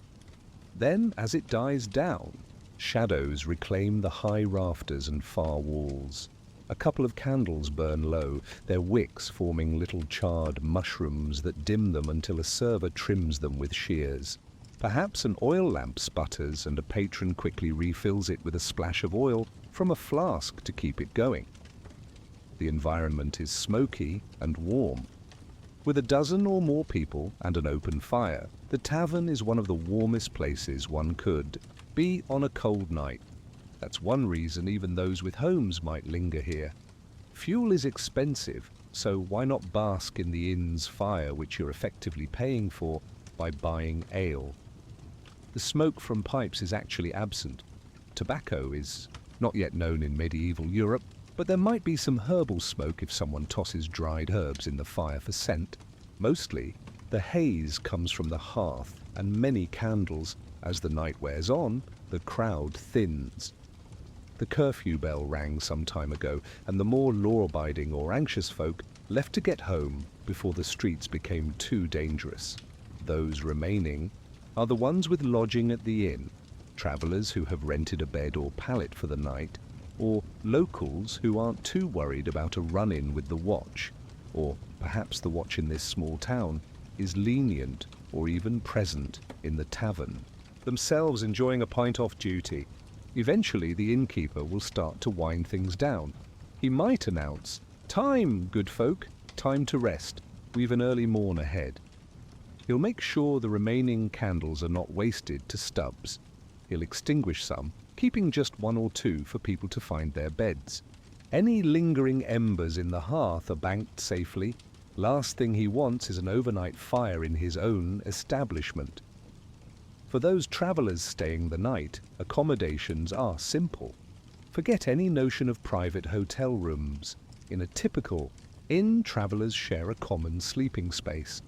Then, as it dies down, shadows reclaim the high rafters and far walls. A couple of candles burn low, their wicks forming little charred mushrooms that dim them until a server trims them with shears. Perhaps an oil lamp sputters and a patron quickly refills it with a splash of oil from a flask to keep it going. The environment is smoky and warm. With a dozen or more people and an open fire, the tavern is one of the warmest places one could be on a cold night. That's one reason even those with homes might linger here. Fuel is expensive, so why not bask in the inn's fire, which you're effectively paying for by buying ale? The smoke from pipes is actually absent. Tobacco is not yet known in medieval Europe, but there might be some herbal smoke if someone tosses dried herbs in the fire for scent. Mostly, the haze comes from the hearth and many candles. As the night wears on, the crowd thins. The curfew bell rang some time ago, and the more law-abiding or anxious folk left to get home before the streets became too dangerous. Those remaining are the ones with lodging at the inn, travellers who have rented a bed or pallet for the night, or locals who aren't too worried about a run-in with the watch, or perhaps the watch in this small town is lenient or even present in the tavern, themselves enjoying a pint off duty. Eventually the innkeeper will start to wind things down. He might announce, "Time, good folk, time to rest. We've an early morn ahead." He'll make sure the remaining candles are not wasted to stubs. He'll extinguish some, keeping just one or two for people to find their beds. Any lingering embers in the hearth are banked safely. Last thing he wants is an overnight fire in his own establishment. For those travellers staying the night, accommodations are simple. Forget any notion of private hotel rooms. In a typical inn, travellers share a common sleeping space.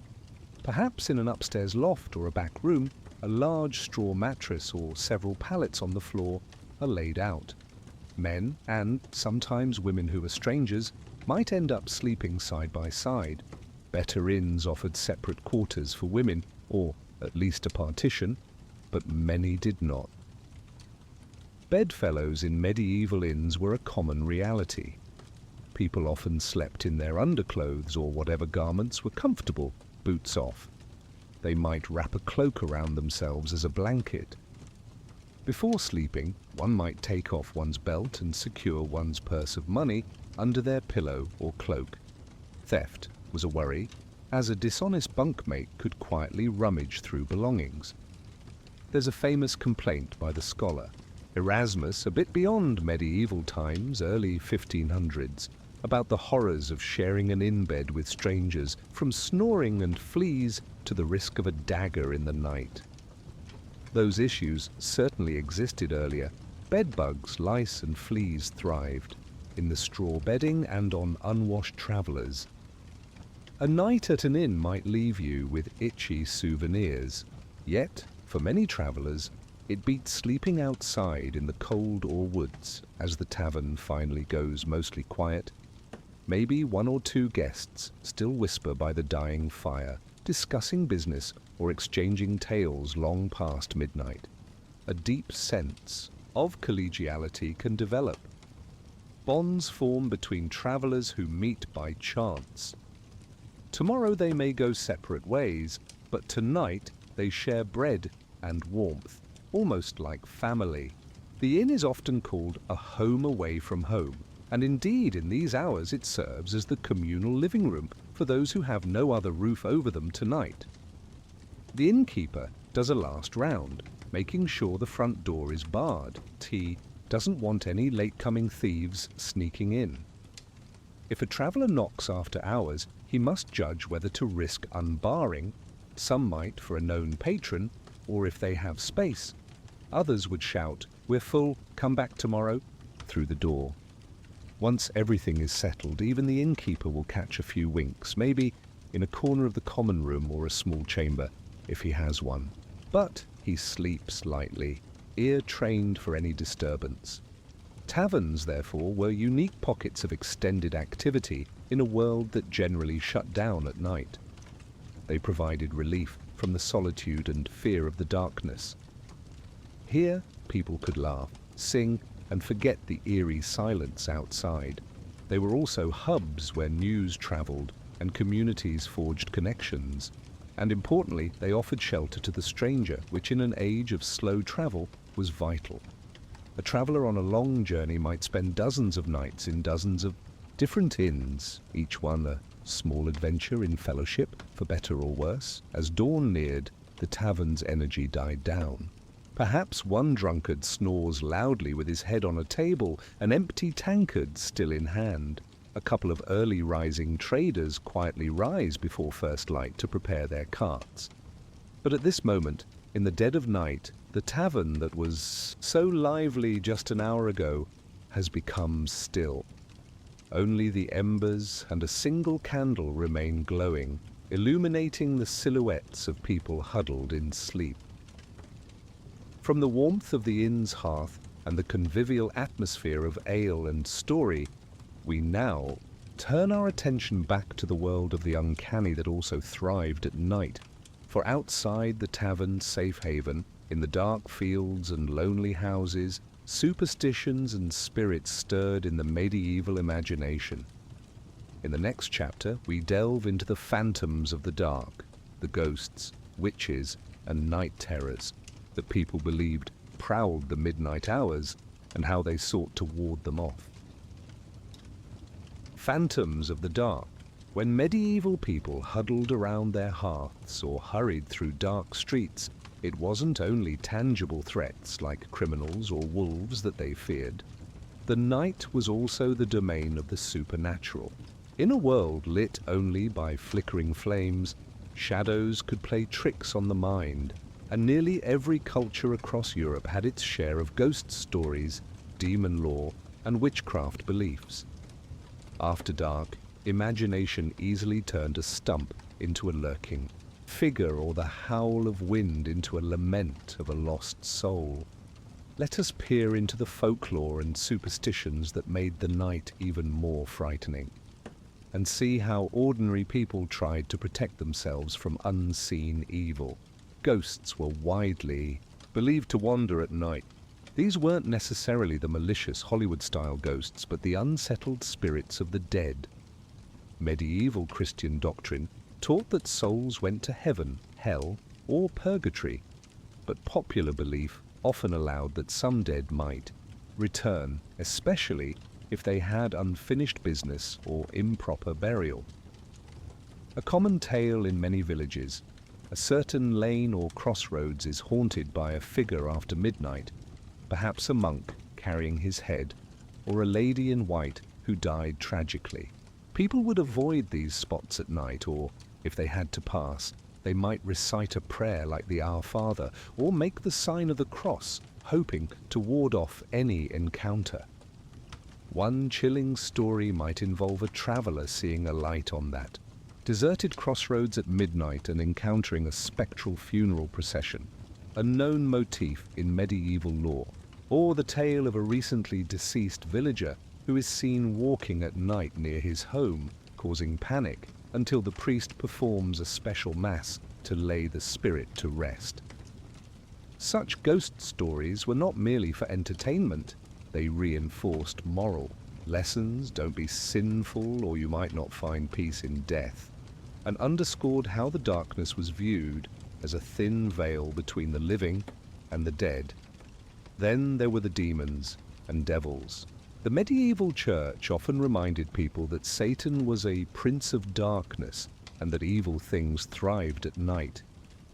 Perhaps in an upstairs loft or a back room, a large straw mattress or several pallets on the floor are laid out. Men, and sometimes women who are strangers, might end up sleeping side by side. Better inns offered separate quarters for women, or at least a partition, but many did not. Bedfellows in medieval inns were a common reality. People often slept in their underclothes or whatever garments were comfortable, boots off. They might wrap a cloak around themselves as a blanket. Before sleeping, one might take off one's belt and secure one's purse of money under their pillow or cloak. Theft was a worry, as a dishonest bunkmate could quietly rummage through belongings. There's a famous complaint by the scholar Erasmus, a bit beyond medieval times, early 1500s, about the horrors of sharing an inn bed with strangers, from snoring and fleas to the risk of a dagger in the night. Those issues certainly existed earlier. Bedbugs, lice and fleas thrived in the straw bedding and on unwashed travellers. A night at an inn might leave you with itchy souvenirs, yet, for many travellers, it beats sleeping outside in the cold or woods as the tavern finally goes mostly quiet. Maybe one or two guests still whisper by the dying fire, discussing business or exchanging tales long past midnight. A deep sense of collegiality can develop. Bonds form between travellers who meet by chance. Tomorrow they may go separate ways, but tonight they share bread and warmth, almost like family. The inn is often called a home away from home, and indeed in these hours it serves as the communal living room for those who have no other roof over them tonight. The innkeeper does a last round, making sure the front door is barred. He doesn't want any late-coming thieves sneaking in. If a traveller knocks after hours, he must judge whether to risk unbarring. Some might for a known patron, or if they have space. Others would shout, "We're full, come back tomorrow," through the door. Once everything is settled, even the innkeeper will catch a few winks, maybe in a corner of the common room or a small chamber, if he has one. But he sleeps lightly, ear-trained for any disturbance. Taverns, therefore, were unique pockets of extended activity in a world that generally shut down at night. They provided relief from the solitude and fear of the darkness. Here, people could laugh, sing, and forget the eerie silence outside. They were also hubs where news travelled and communities forged connections. And importantly, they offered shelter to the stranger, which in an age of slow travel was vital. A traveller on a long journey might spend dozens of nights in dozens of different inns, each one a small adventure in fellowship, for better or worse. As dawn neared, the tavern's energy died down. Perhaps one drunkard snores loudly with his head on a table, an empty tankard still in hand. A couple of early rising traders quietly rise before first light to prepare their carts. But at this moment, in the dead of night, the tavern that was so lively just an hour ago has become still. Only the embers and a single candle remain glowing, illuminating the silhouettes of people huddled in sleep. From the warmth of the inn's hearth and the convivial atmosphere of ale and story, we now turn our attention back to the world of the uncanny that also thrived at night. For outside the tavern's safe haven, in the dark fields and lonely houses, superstitions and spirits stirred in the medieval imagination. In the next chapter, we delve into the phantoms of the dark, the ghosts, witches, and night terrors that people believed prowled the midnight hours, and how they sought to ward them off. Phantoms of the dark. When medieval people huddled around their hearths or hurried through dark streets, it wasn't only tangible threats like criminals or wolves that they feared. The night was also the domain of the supernatural. In a world lit only by flickering flames, shadows could play tricks on the mind, and nearly every culture across Europe had its share of ghost stories, demon lore, and witchcraft beliefs. After dark, imagination easily turned a stump into a lurking figure or the howl of wind into a lament of a lost soul. Let us peer into the folklore and superstitions that made the night even more frightening, and see how ordinary people tried to protect themselves from unseen evil. Ghosts were widely believed to wander at night. These weren't necessarily the malicious Hollywood-style ghosts, but the unsettled spirits of the dead. Medieval Christian doctrine taught that souls went to heaven, hell, or purgatory, but popular belief often allowed that some dead might return, especially if they had unfinished business or improper burial. A common tale in many villages, a certain lane or crossroads is haunted by a figure after midnight, perhaps a monk carrying his head, or a lady in white who died tragically. People would avoid these spots at night, or, if they had to pass, They might recite a prayer like the Our Father, or make the sign of the cross, hoping to ward off any encounter. One chilling story might involve a traveller seeing a light on that deserted crossroads at midnight and encountering a spectral funeral procession, a known motif in medieval lore, or the tale of a recently deceased villager who is seen walking at night near his home, causing panic until the priest performs a special mass to lay the spirit to rest. Such ghost stories were not merely for entertainment, they reinforced moral lessons: don't be sinful or you might not find peace in death, and underscored how the darkness was viewed as a thin veil between the living and the dead. Then there were the demons and devils. The medieval church often reminded people that Satan was a prince of darkness and that evil things thrived at night.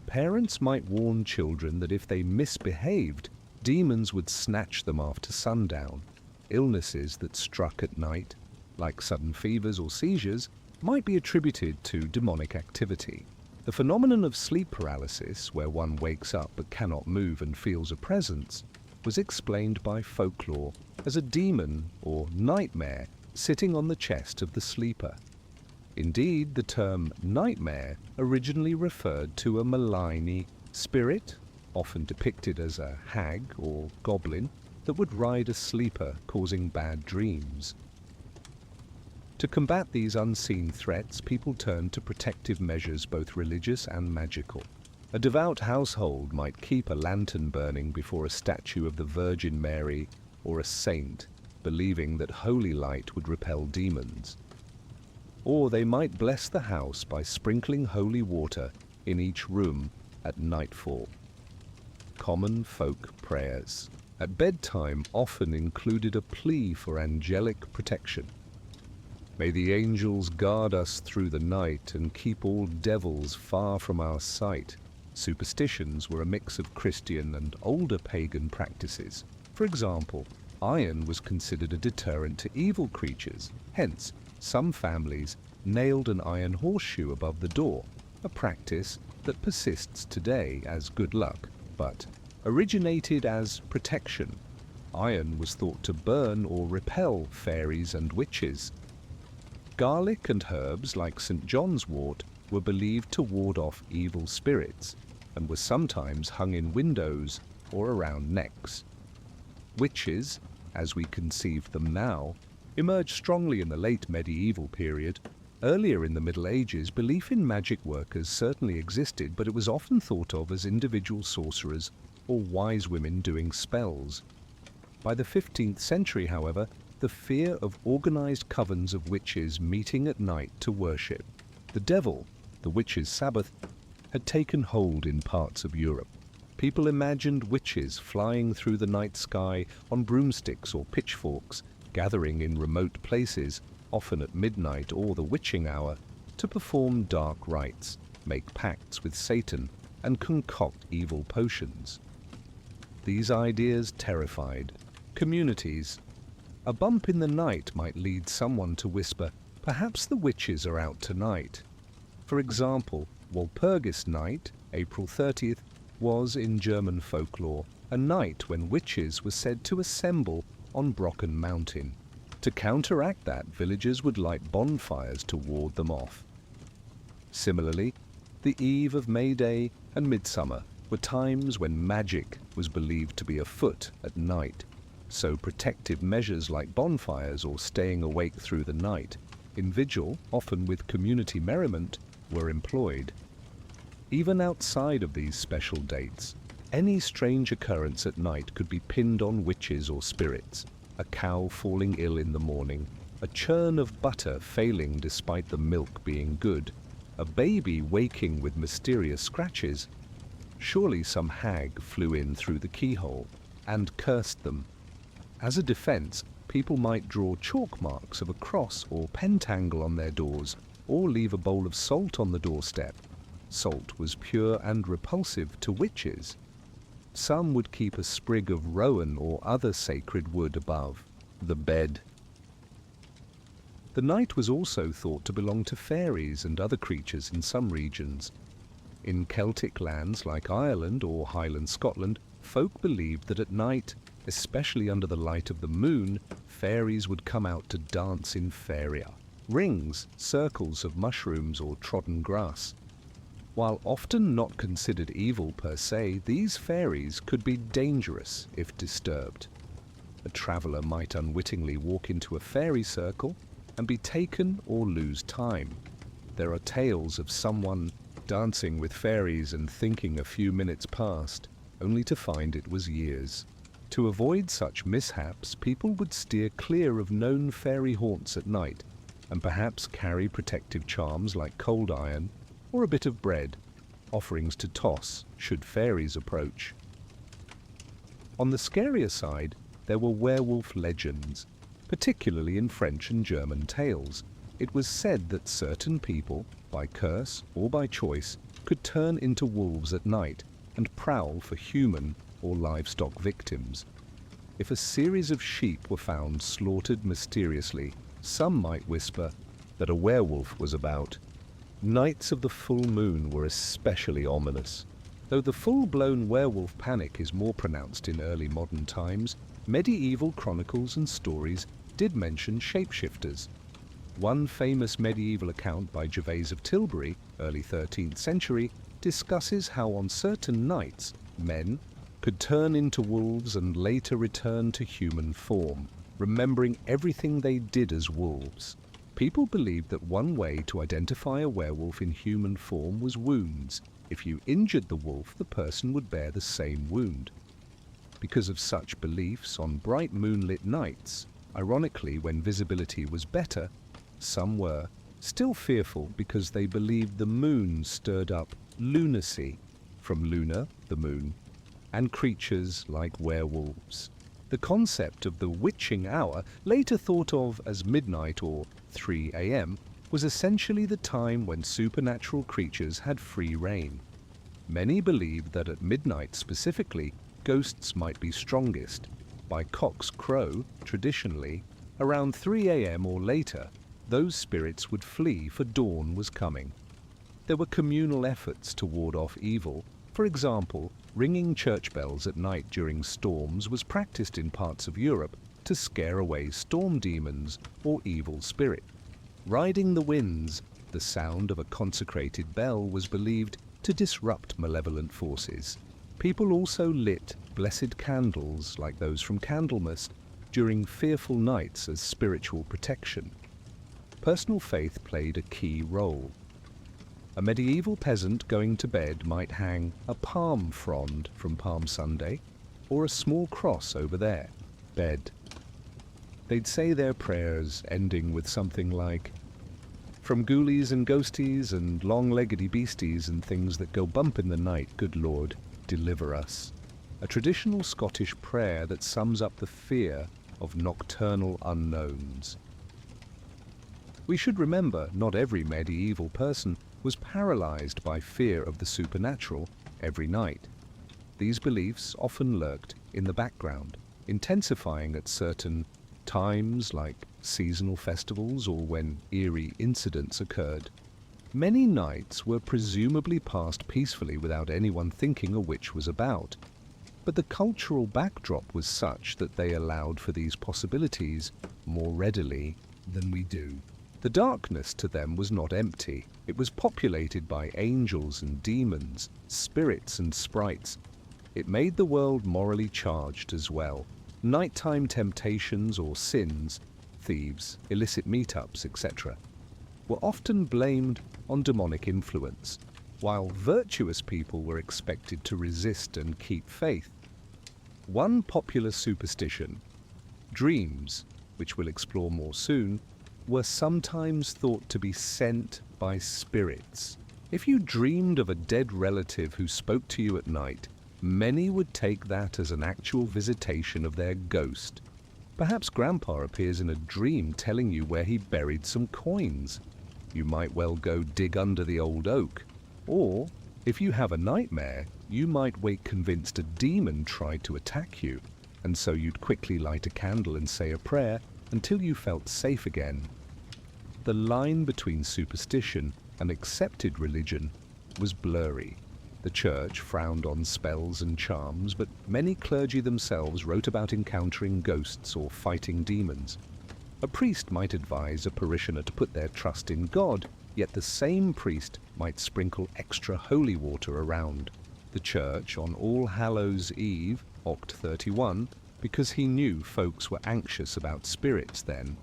Parents might warn children that if they misbehaved, demons would snatch them after sundown. Illnesses that struck at night, like sudden fevers or seizures, might be attributed to demonic activity. The phenomenon of sleep paralysis, where one wakes up but cannot move and feels a presence, was explained by folklore as a demon or nightmare sitting on the chest of the sleeper. Indeed, the term nightmare originally referred to a malign spirit, often depicted as a hag or goblin, that would ride a sleeper, causing bad dreams. To combat these unseen threats, people turned to protective measures, both religious and magical. A devout household might keep a lantern burning before a statue of the Virgin Mary or a saint, believing that holy light would repel demons. Or they might bless the house by sprinkling holy water in each room at nightfall. Common folk prayers at bedtime often included a plea for angelic protection. May the angels guard us through the night and keep all devils far from our sight. Superstitions were a mix of Christian and older pagan practices. For example, iron was considered a deterrent to evil creatures. Hence, some families nailed an iron horseshoe above the door, a practice that persists today as good luck, but originated as protection. Iron was thought to burn or repel fairies and witches. Garlic and herbs like St. John's wort were believed to ward off evil spirits and were sometimes hung in windows or around necks. Witches, as we conceive them now, emerged strongly in the late medieval period. Earlier in the Middle Ages, belief in magic workers certainly existed, but it was often thought of as individual sorcerers or wise women doing spells. By the 15th century, however, the fear of organized covens of witches meeting at night to worship the devil, the witches' Sabbath, had taken hold in parts of Europe. People imagined witches flying through the night sky on broomsticks or pitchforks, gathering in remote places, often at midnight or the witching hour, to perform dark rites, make pacts with Satan, and concoct evil potions. These ideas terrified communities. A bump in the night might lead someone to whisper, "Perhaps the witches are out tonight." For example, Walpurgis Night, April 30th, was, in German folklore, a night when witches were said to assemble on Brocken Mountain. To counteract that, villagers would light bonfires to ward them off. Similarly, the eve of May Day and Midsummer were times when magic was believed to be afoot at night, so protective measures like bonfires or staying awake through the night, in vigil, often with community merriment, were employed. Even outside of these special dates, any strange occurrence at night could be pinned on witches or spirits. A cow falling ill in the morning, a churn of butter failing despite the milk being good, a baby waking with mysterious scratches. Surely some hag flew in through the keyhole and cursed them. As a defense, people might draw chalk marks of a cross or pentangle on their doors, or leave a bowl of salt on the doorstep. Salt was pure and repulsive to witches. Some would keep a sprig of rowan or other sacred wood above the bed. The night was also thought to belong to fairies and other creatures in some regions. In Celtic lands like Ireland or Highland Scotland, folk believed that at night, especially under the light of the moon, fairies would come out to dance in fairia, rings, circles of mushrooms or trodden grass. While often not considered evil per se, these fairies could be dangerous if disturbed. A traveller might unwittingly walk into a fairy circle and be taken or lose time. There are tales of someone dancing with fairies and thinking a few minutes passed, only to find it was years. To avoid such mishaps, people would steer clear of known fairy haunts at night, and perhaps carry protective charms like cold iron or a bit of bread, offerings to toss should fairies approach. On the scarier side, there were werewolf legends, particularly in French and German tales. It was said that certain people, by curse or by choice, could turn into wolves at night and prowl for human or livestock victims. If a series of sheep were found slaughtered mysteriously, some might whisper that a werewolf was about. Nights of the full moon were especially ominous. Though the full-blown werewolf panic is more pronounced in early modern times, medieval chronicles and stories did mention shapeshifters. One famous medieval account by Gervase of Tilbury, early 13th century, discusses how on certain nights men could turn into wolves and later return to human form, remembering everything they did as wolves. People believed that one way to identify a werewolf in human form was wounds. If you injured the wolf, the person would bear the same wound. Because of such beliefs, on bright moonlit nights, ironically when visibility was better, some were still fearful because they believed the moon stirred up lunacy, from luna, the moon, and creatures like werewolves. The concept of the witching hour, later thought of as midnight or 3 a.m., was essentially the time when supernatural creatures had free rein. Many believed that at midnight specifically, ghosts might be strongest. By cock's crow, traditionally, around 3 a.m. or later, those spirits would flee for dawn was coming. There were communal efforts to ward off evil. For example, ringing church bells at night during storms was practiced in parts of Europe to scare away storm demons or evil spirit. Riding the winds, the sound of a consecrated bell was believed to disrupt malevolent forces. People also lit blessed candles like those from Candlemas during fearful nights as spiritual protection. Personal faith played a key role. A medieval peasant going to bed might hang a palm frond from Palm Sunday or a small cross over their bed. They'd say their prayers, ending with something like, "From ghoulies and ghosties and long-leggedy beasties and things that go bump in the night, good Lord, deliver us." A traditional Scottish prayer that sums up the fear of nocturnal unknowns. We should remember not every medieval person was paralyzed by fear of the supernatural every night. These beliefs often lurked in the background, intensifying at certain times like seasonal festivals or when eerie incidents occurred. Many nights were presumably passed peacefully without anyone thinking a witch was about, but the cultural backdrop was such that they allowed for these possibilities more readily than we do. The darkness to them was not empty. It was populated by angels and demons, spirits and sprites. It made the world morally charged as well. Nighttime temptations or sins, thieves, illicit meetups, etc., were often blamed on demonic influence, while virtuous people were expected to resist and keep faith. One popular superstition, dreams, which we'll explore more soon, were sometimes thought to be sent by spirits. If you dreamed of a dead relative who spoke to you at night, many would take that as an actual visitation of their ghost. Perhaps Grandpa appears in a dream telling you where he buried some coins. You might well go dig under the old oak. Or, if you have a nightmare, you might wake convinced a demon tried to attack you, and so you'd quickly light a candle and say a prayer until you felt safe again. The line between superstition and accepted religion was blurry. The church frowned on spells and charms, but many clergy themselves wrote about encountering ghosts or fighting demons. A priest might advise a parishioner to put their trust in God, yet the same priest might sprinkle extra holy water around the church on All Hallows' Eve, Oct 31, because he knew folks were anxious about spirits then.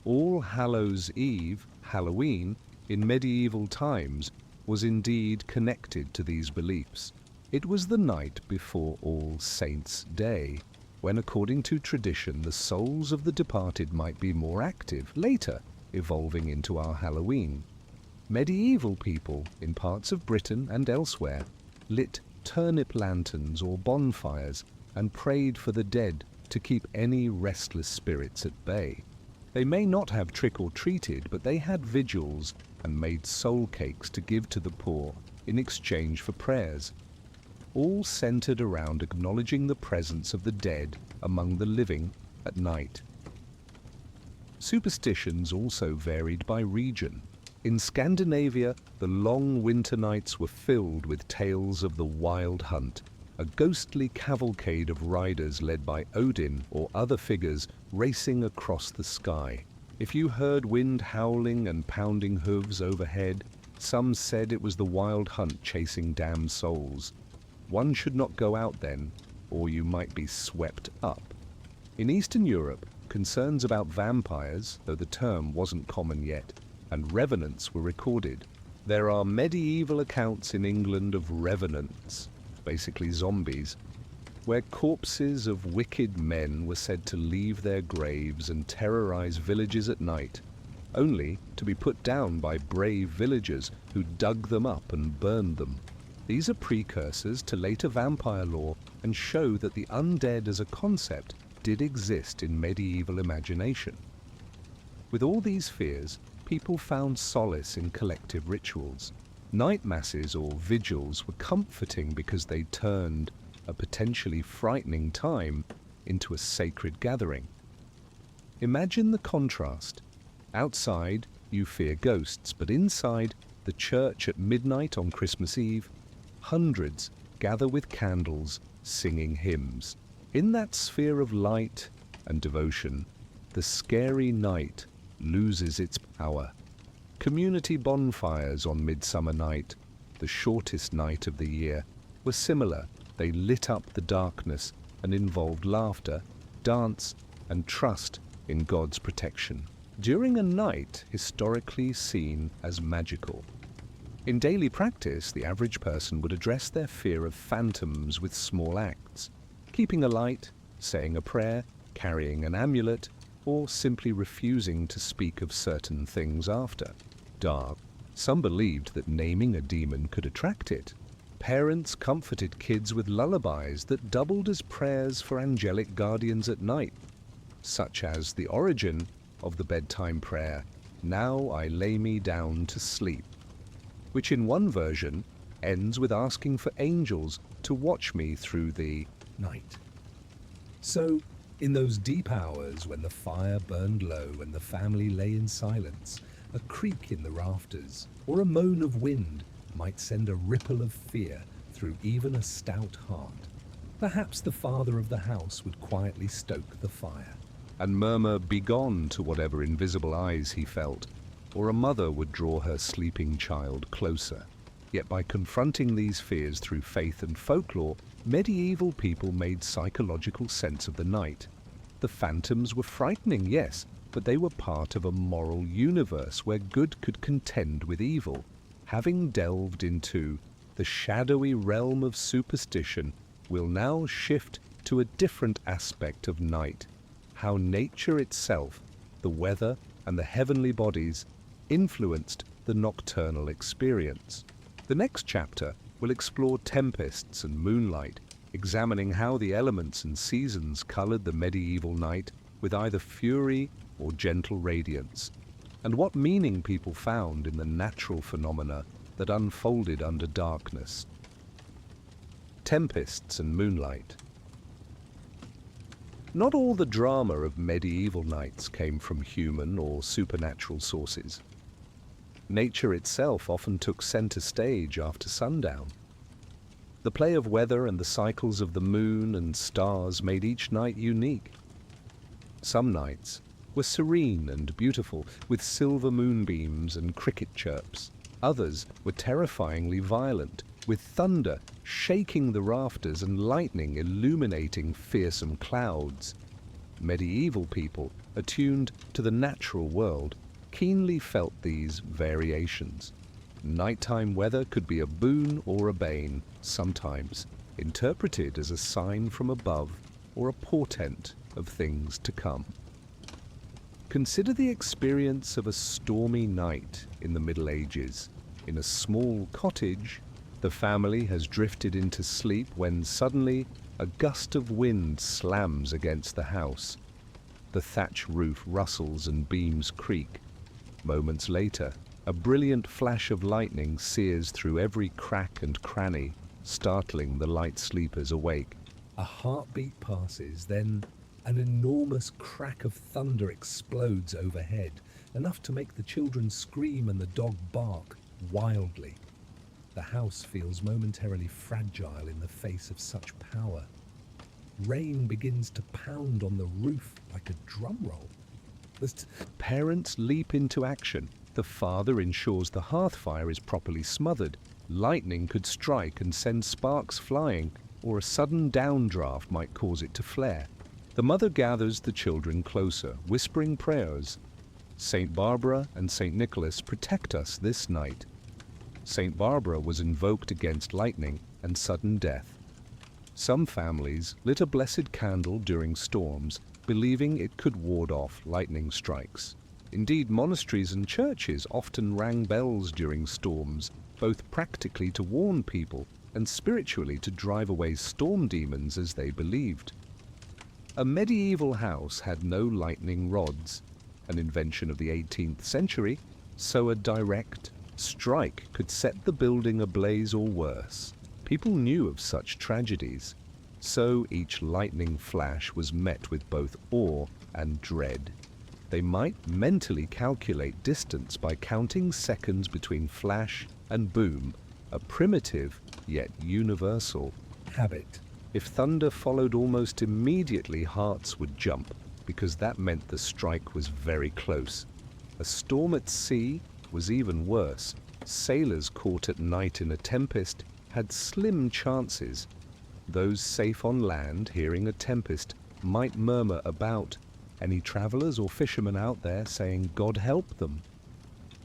All Hallows' Eve, Halloween, in medieval times, was indeed connected to these beliefs. It was the night before All Saints' Day, when according to tradition the souls of the departed might be more active, later evolving into our Halloween. Medieval people in parts of Britain and elsewhere lit turnip lanterns or bonfires and prayed for the dead to keep any restless spirits at bay. They may not have trick-or-treated, but they had vigils and made soul cakes to give to the poor in exchange for prayers, all centered around acknowledging the presence of the dead among the living at night. Superstitions also varied by region. In Scandinavia, the long winter nights were filled with tales of the wild hunt, a ghostly cavalcade of riders led by Odin or other figures racing across the sky. If you heard wind howling and pounding hooves overhead, some said it was the wild hunt chasing damned souls. One should not go out then, or you might be swept up. In Eastern Europe, concerns about vampires, though the term wasn't common yet, and revenants were recorded. There are medieval accounts in England of revenants, basically zombies, where corpses of wicked men were said to leave their graves and terrorize villages at night, only to be put down by brave villagers who dug them up and burned them. These are precursors to later vampire lore and show that the undead as a concept did exist in medieval imagination. With all these fears, people found solace in collective rituals. Night masses or vigils were comforting because they turned a potentially frightening time into a sacred gathering. Imagine the contrast. Outside, you fear ghosts, but inside the church at midnight on Christmas Eve, hundreds gather with candles, singing hymns. In that sphere of light and devotion, the scary night loses its power. Community bonfires on Midsummer Night, the shortest night of the year, were similar. They lit up the darkness and involved laughter, dance, and trust in God's protection. During a night historically seen as magical. In daily practice, the average person would address their fear of phantoms with small acts, keeping a light, saying a prayer, carrying an amulet, or simply refusing to speak of certain things after dark. Some believed that naming a demon could attract it. Parents comforted kids with lullabies that doubled as prayers for angelic guardians at night, such as the origin of the bedtime prayer, "Now I lay me down to sleep," which in one version ends with asking for angels to watch me through the night. So, in those deep hours when the fire burned low and the family lay in silence, a creak in the rafters or a moan of wind might send a ripple of fear through even a stout heart. Perhaps the father of the house would quietly stoke the fire and murmur "begone" to whatever invisible eyes he felt, or a mother would draw her sleeping child closer. Yet by confronting these fears through faith and folklore, medieval people made psychological sense of the night. The phantoms were frightening, yes, but they were part of a moral universe where good could contend with evil. Having delved into the shadowy realm of superstition, we'll now shift to a different aspect of night, how nature itself, the weather and the heavenly bodies, influenced the nocturnal experience. The next chapter will explore tempests and moonlight, examining how the elements and seasons colored the medieval night with either fury or gentle radiance, and what meaning people found in the natural phenomena that unfolded under darkness. Tempests and moonlight. Not all the drama of medieval nights came from human or supernatural sources. Nature itself often took center stage after sundown. The play of weather and the cycles of the moon and stars made each night unique. Some nights were serene and beautiful, with silver moonbeams and cricket chirps. Others were terrifyingly violent, with thunder shaking the rafters and lightning illuminating fearsome clouds. Medieval people, attuned to the natural world, keenly felt these variations. Nighttime weather could be a boon or a bane, sometimes interpreted as a sign from above or a portent of things to come. Consider the experience of a stormy night in the Middle Ages. In a small cottage, the family has drifted into sleep when suddenly a gust of wind slams against the house. The thatch roof rustles and beams creak. Moments later, a brilliant flash of lightning sears through every crack and cranny, startling the light sleepers awake. A heartbeat passes, then an enormous crack of thunder explodes overhead, enough to make the children scream and the dog bark wildly. The house feels momentarily fragile in the face of such power. Rain begins to pound on the roof like a drum roll. Parents leap into action. The father ensures the hearth fire is properly smothered. Lightning could strike and send sparks flying, or a sudden downdraft might cause it to flare. The mother gathers the children closer, whispering prayers. Saint Barbara and Saint Nicholas protect us this night. Saint Barbara was invoked against lightning and sudden death. Some families lit a blessed candle during storms, believing it could ward off lightning strikes. Indeed, monasteries and churches often rang bells during storms, both practically to warn people and spiritually to drive away storm demons as they believed. A medieval house had no lightning rods, an invention of the 18th century, so a direct strike could set the building ablaze or worse. People knew of such tragedies, so each lightning flash was met with both awe and dread. They might mentally calculate distance by counting seconds between flash and boom, a primitive yet universal Habit. If thunder followed almost immediately, hearts would jump, because that meant the strike was very close. A storm at sea was even worse. Sailors caught at night in a tempest had slim chances. Those safe on land, hearing a tempest, might murmur about any travelers or fishermen out there saying, "God help them."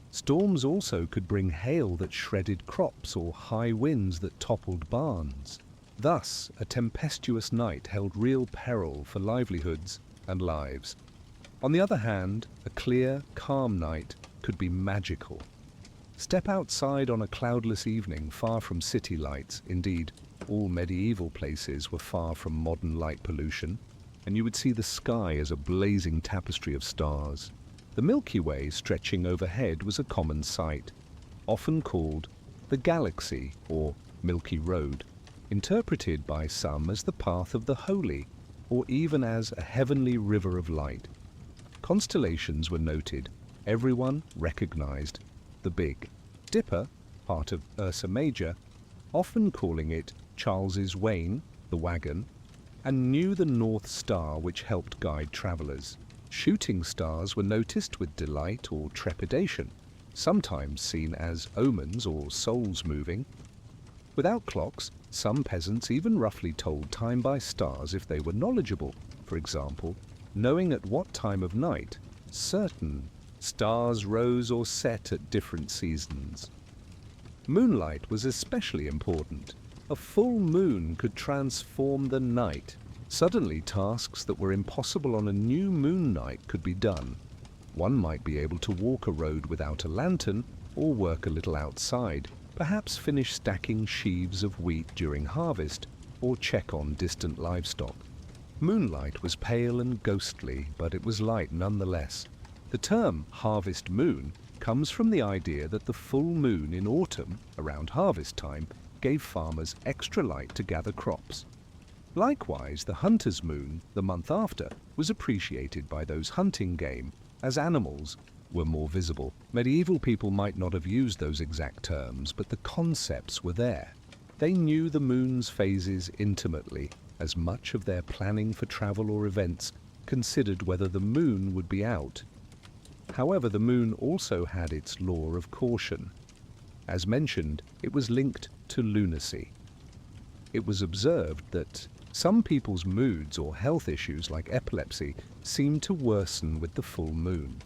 Storms also could bring hail that shredded crops or high winds that toppled barns. Thus, a tempestuous night held real peril for livelihoods and lives. On the other hand, a clear, calm night could be magical. Step outside on a cloudless evening far from city lights. Indeed, all medieval places were far from modern light pollution, and you would see the sky as a blazing tapestry of stars. The Milky Way stretching overhead was a common sight, often called the Galaxy or Milky Road, interpreted by some as the path of the holy, or even as a heavenly river of light. Constellations were noted. Everyone recognized the Big Dipper, part of Ursa Major, often calling it Charles's Wain, the wagon, and knew the North Star, which helped guide travelers. Shooting stars were noticed with delight or trepidation, sometimes seen as omens or souls moving. Without clocks, some peasants even roughly told time by stars if they were knowledgeable. For example, knowing at what time of night certain stars rose or set at different seasons. Moonlight was especially important. A full moon could transform the night. Suddenly, tasks that were impossible on a new moon night could be done. One might be able to walk a road without a lantern, or work a little outside, perhaps finish stacking sheaves of wheat during harvest, or check on distant livestock. Moonlight was pale and ghostly, but it was light nonetheless. The term harvest moon comes from the idea that the full moon in autumn, around harvest time, gave farmers extra light to gather crops. Likewise, the hunter's moon, the month after, was appreciated by those hunting game, as animals were more visible. Medieval people might not have used those exact terms, but the concepts were there. They knew the moon's phases intimately, as much of their planning for travel or events considered whether the moon would be out. However, the moon also had its law of caution. As mentioned, it was linked to lunacy. It was observed that some people's moods or health issues like epilepsy seemed to worsen with the full moon.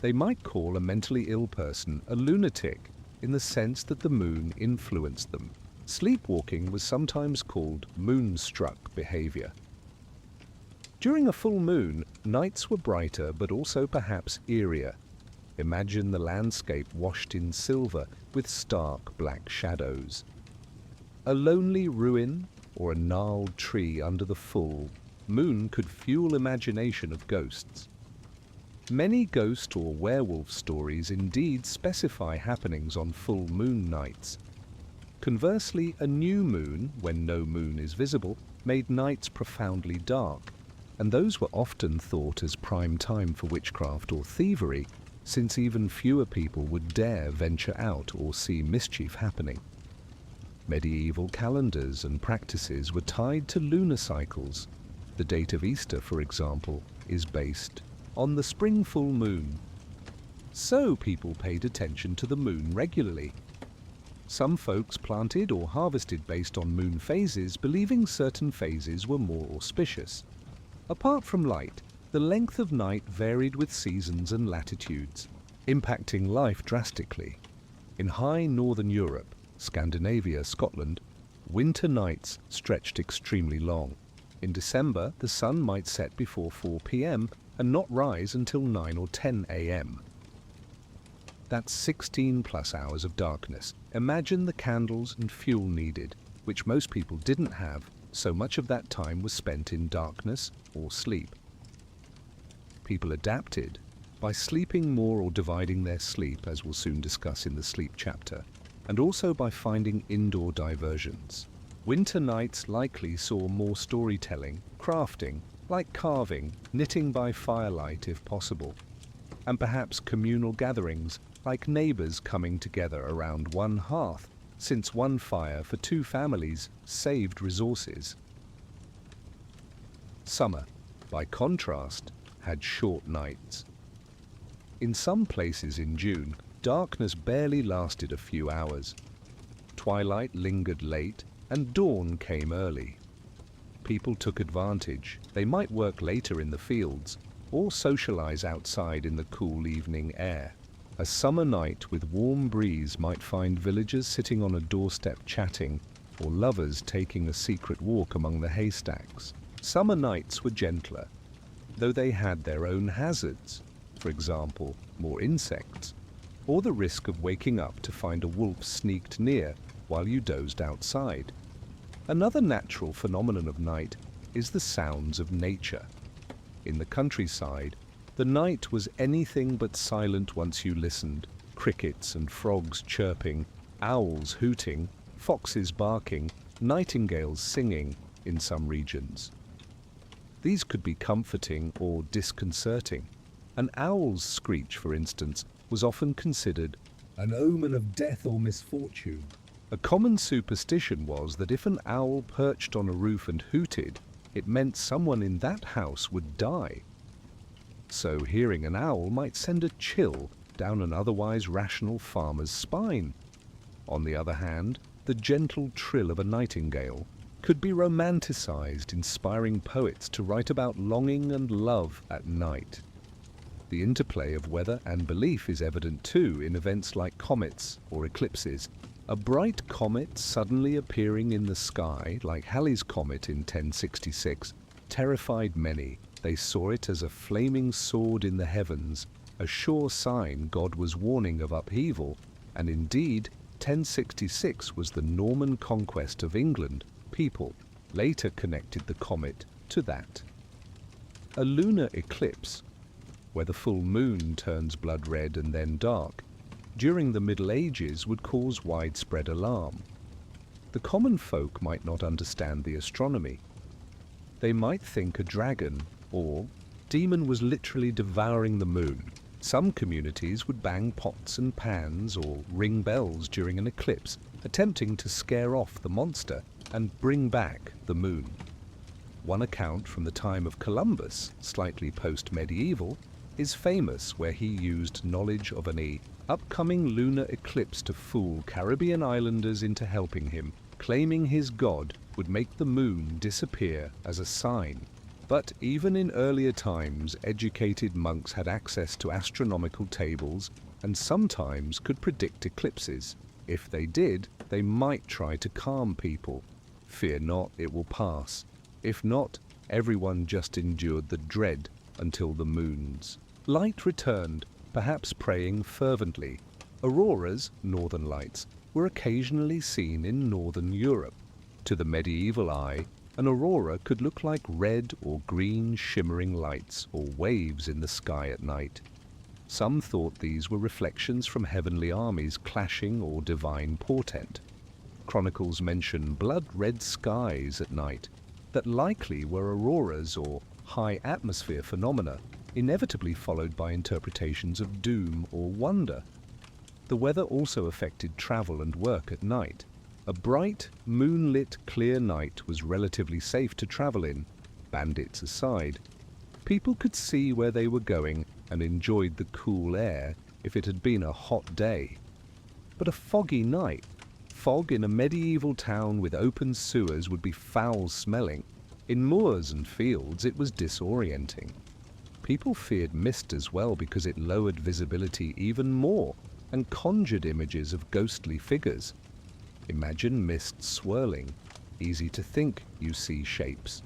They might call a mentally ill person a lunatic in the sense that the moon influenced them. Sleepwalking was sometimes called moonstruck behavior. During a full moon, nights were brighter but also perhaps eerier. Imagine the landscape washed in silver with stark black shadows. A lonely ruin or a gnarled tree under the full moon could fuel imagination of ghosts. Many ghost or werewolf stories indeed specify happenings on full moon nights. Conversely, a new moon, when no moon is visible, made nights profoundly dark, and those were often thought as prime time for witchcraft or thievery, since even fewer people would dare venture out or see mischief happening. Medieval calendars and practices were tied to lunar cycles. The date of Easter, for example, is based on the spring full moon. So people paid attention to the moon regularly. Some folks planted or harvested based on moon phases, believing certain phases were more auspicious. Apart from light, the length of night varied with seasons and latitudes, impacting life drastically. In high northern Europe, Scandinavia, Scotland, winter nights stretched extremely long. In December, the sun might set before 4 p.m. and not rise until 9 or 10 a.m. That's 16 plus hours of darkness. Imagine the candles and fuel needed, which most people didn't have, so much of that time was spent in darkness or sleep. People adapted by sleeping more or dividing their sleep, as we'll soon discuss in the sleep chapter, and also by finding indoor diversions. Winter nights likely saw more storytelling, crafting, like carving, knitting by firelight if possible, and perhaps communal gatherings like neighbors coming together around one hearth, since one fire for two families saved resources. Summer, by contrast, had short nights. In some places in June, darkness barely lasted a few hours. Twilight lingered late and dawn came early. People took advantage. They might work later in the fields or socialize outside in the cool evening air. A summer night with warm breeze might find villagers sitting on a doorstep chatting, or lovers taking a secret walk among the haystacks. Summer nights were gentler, though they had their own hazards, for example, more insects, or the risk of waking up to find a wolf sneaked near while you dozed outside. Another natural phenomenon of night is the sounds of nature. In the countryside, the night was anything but silent once you listened. Crickets and frogs chirping, owls hooting, foxes barking, nightingales singing in some regions. These could be comforting or disconcerting. An owl's screech, for instance, was often considered an omen of death or misfortune. A common superstition was that if an owl perched on a roof and hooted, it meant someone in that house would die. So hearing an owl might send a chill down an otherwise rational farmer's spine. On the other hand, the gentle trill of a nightingale could be romanticized, inspiring poets to write about longing and love at night. The interplay of weather and belief is evident too in events like comets or eclipses. A bright comet suddenly appearing in the sky, like Halley's Comet in 1066, terrified many. They saw it as a flaming sword in the heavens, a sure sign God was warning of upheaval, and indeed, 1066 was the Norman conquest of England. People later connected the comet to that. A lunar eclipse, where the full moon turns blood red and then dark, during the Middle Ages would cause widespread alarm. The common folk might not understand the astronomy. They might think a dragon or demon was literally devouring the moon, Some communities would bang pots and pans or ring bells during an eclipse, attempting to scare off the monster and bring back the moon. One account from the time of Columbus, slightly post-medieval, is famous, where he used knowledge of an upcoming lunar eclipse to fool Caribbean islanders into helping him, claiming his god would make the moon disappear as a sign. But even in earlier times, educated monks had access to astronomical tables and sometimes could predict eclipses. If they did, they might try to calm people. Fear not, it will pass. If not, everyone just endured the dread until the moons. Light returned, perhaps praying fervently. Auroras, northern lights, were occasionally seen in northern Europe. To the medieval eye, an aurora could look like red or green shimmering lights or waves in the sky at night. Some thought these were reflections from heavenly armies clashing or divine portent. Chronicles mention blood-red skies at night that likely were auroras or high atmosphere phenomena, inevitably followed by interpretations of doom or wonder. The weather also affected travel and work at night. A bright, moonlit, clear night was relatively safe to travel in, bandits aside. People could see where they were going and enjoyed the cool air if it had been a hot day. But a foggy night, fog in a medieval town with open sewers, would be foul-smelling. In moors and fields it was disorienting. People feared mist as well because it lowered visibility even more and conjured images of ghostly figures. Imagine mist swirling. Easy to think you see shapes.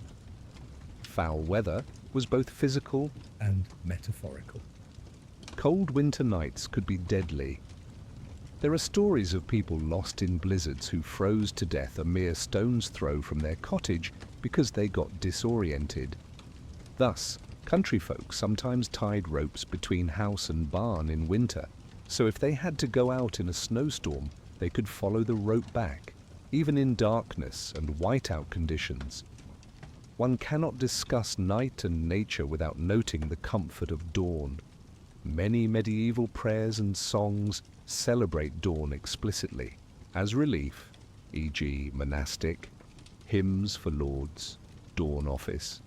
Foul weather was both physical and metaphorical. Cold winter nights could be deadly. There are stories of people lost in blizzards who froze to death a mere stone's throw from their cottage because they got disoriented. Thus, country folk sometimes tied ropes between house and barn in winter, so if they had to go out in a snowstorm, they could follow the rope back, even in darkness and whiteout conditions. One cannot discuss night and nature without noting the comfort of dawn. Many medieval prayers and songs celebrate dawn explicitly, as relief, e.g. monastic, hymns for lords, dawn office,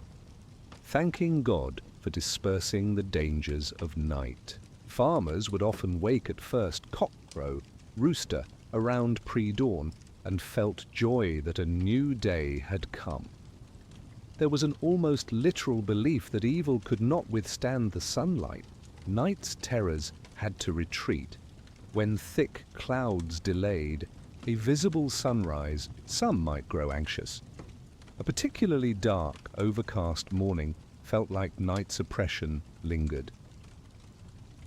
thanking God for dispersing the dangers of night. Farmers would often wake at first cockcrow, rooster, around pre-dawn, and felt joy that a new day had come. There was an almost literal belief that evil could not withstand the sunlight. Night's terrors had to retreat. When thick clouds delayed a visible sunrise, some might grow anxious. A particularly dark, overcast morning felt like night's oppression lingered.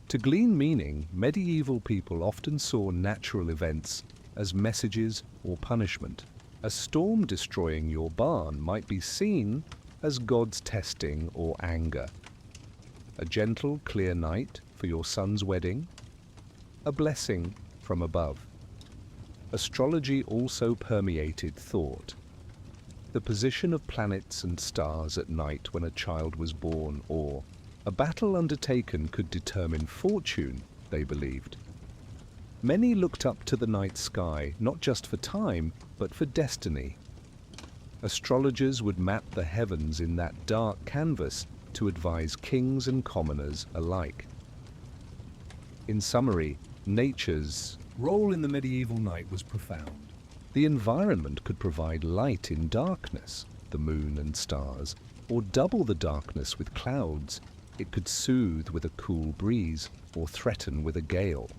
To glean meaning, medieval people often saw natural events as messages or punishment. A storm destroying your barn might be seen as God's testing or anger. A gentle, clear night for your son's wedding, a blessing from above. Astrology also permeated thought. The position of planets and stars at night when a child was born, or a battle undertaken, could determine fortune, they believed. Many looked up to the night sky, not just for time, but for destiny. Astrologers would map the heavens in that dark canvas to advise kings and commoners alike. In summary, nature's role in the medieval night was profound. The environment could provide light in darkness, the moon and stars, or double the darkness with clouds. It could soothe with a cool breeze or threaten with a gale.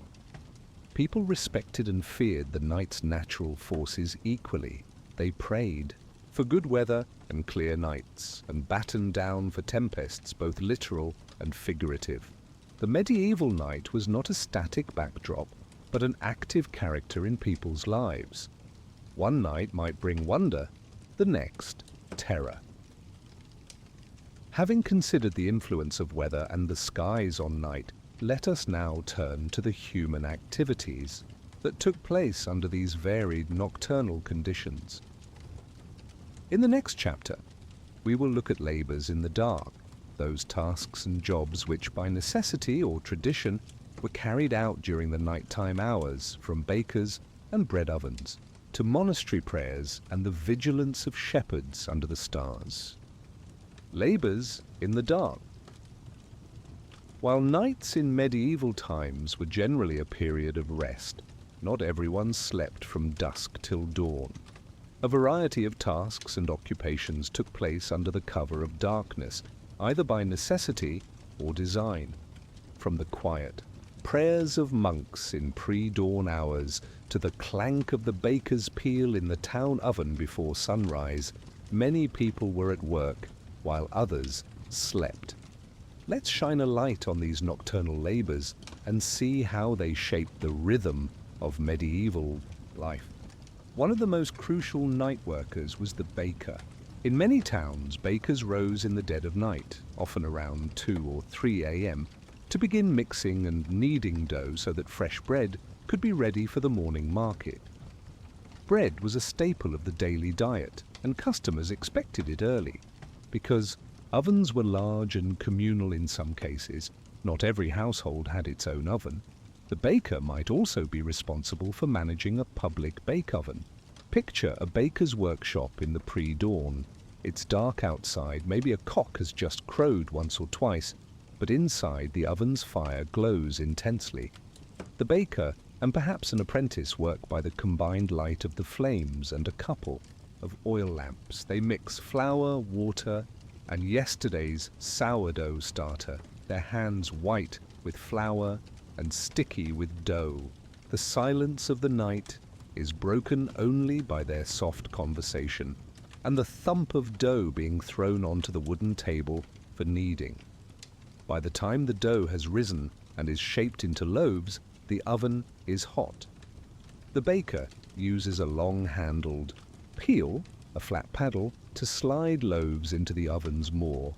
People respected and feared the night's natural forces equally. They prayed for good weather and clear nights, and battened down for tempests, both literal and figurative. The medieval night was not a static backdrop, but an active character in people's lives. One night might bring wonder, the next, terror. Having considered the influence of weather and the skies on night, let us now turn to the human activities that took place under these varied nocturnal conditions. In the next chapter, we will look at labours in the dark, those tasks and jobs which, by necessity or tradition, were carried out during the nighttime hours, from bakers and bread ovens to monastery prayers and the vigilance of shepherds under the stars. Labours in the dark. While nights in medieval times were generally a period of rest, not everyone slept from dusk till dawn. A variety of tasks and occupations took place under the cover of darkness, either by necessity or design. From the quiet prayers of monks in pre-dawn hours to the clank of the baker's peal in the town oven before sunrise, many people were at work while others slept. Let's shine a light on these nocturnal labours and see how they shaped the rhythm of medieval life. One of the most crucial night workers was the baker. In many towns, bakers rose in the dead of night, often around 2 or 3 a.m., to begin mixing and kneading dough so that fresh bread could be ready for the morning market. Bread was a staple of the daily diet, and customers expected it early. Because ovens were large and communal in some cases, not every household had its own oven. The baker might also be responsible for managing a public bake oven. Picture a baker's workshop in the pre-dawn. It's dark outside, maybe a cock has just crowed once or twice, but inside the oven's fire glows intensely. The baker and perhaps an apprentice work by the combined light of the flames and a couple of oil lamps. They mix flour, water, and yesterday's sourdough starter, their hands white with flour and sticky with dough. The silence of the night is broken only by their soft conversation and the thump of dough being thrown onto the wooden table for kneading. By the time the dough has risen and is shaped into loaves, the oven is hot. The baker uses a long-handled peel, a flat paddle, to slide loaves into the oven's maw.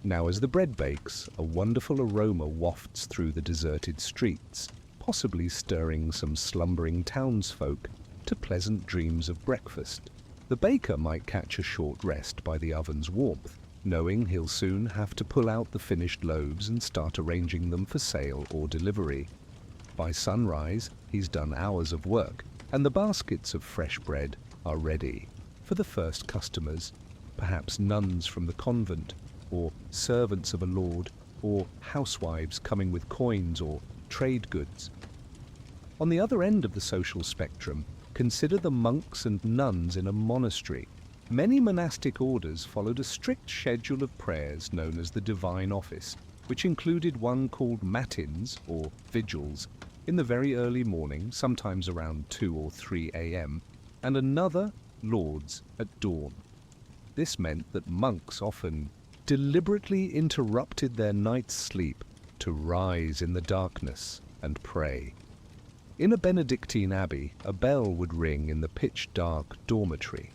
Now as the bread bakes, a wonderful aroma wafts through the deserted streets, possibly stirring some slumbering townsfolk to pleasant dreams of breakfast. The baker might catch a short rest by the oven's warmth, knowing he'll soon have to pull out the finished loaves and start arranging them for sale or delivery. By sunrise, he's done hours of work, and the baskets of fresh bread are ready for the first customers, perhaps nuns from the convent, or servants of a lord, or housewives coming with coins or trade goods. On the other end of the social spectrum, consider the monks and nuns in a monastery. Many monastic orders followed a strict schedule of prayers known as the Divine Office, which included one called matins, or vigils, in the very early morning, sometimes around 2 or 3 a.m., and another, lauds, at dawn. This meant that monks often deliberately interrupted their night's sleep to rise in the darkness and pray. In a Benedictine abbey, a bell would ring in the pitch-dark dormitory.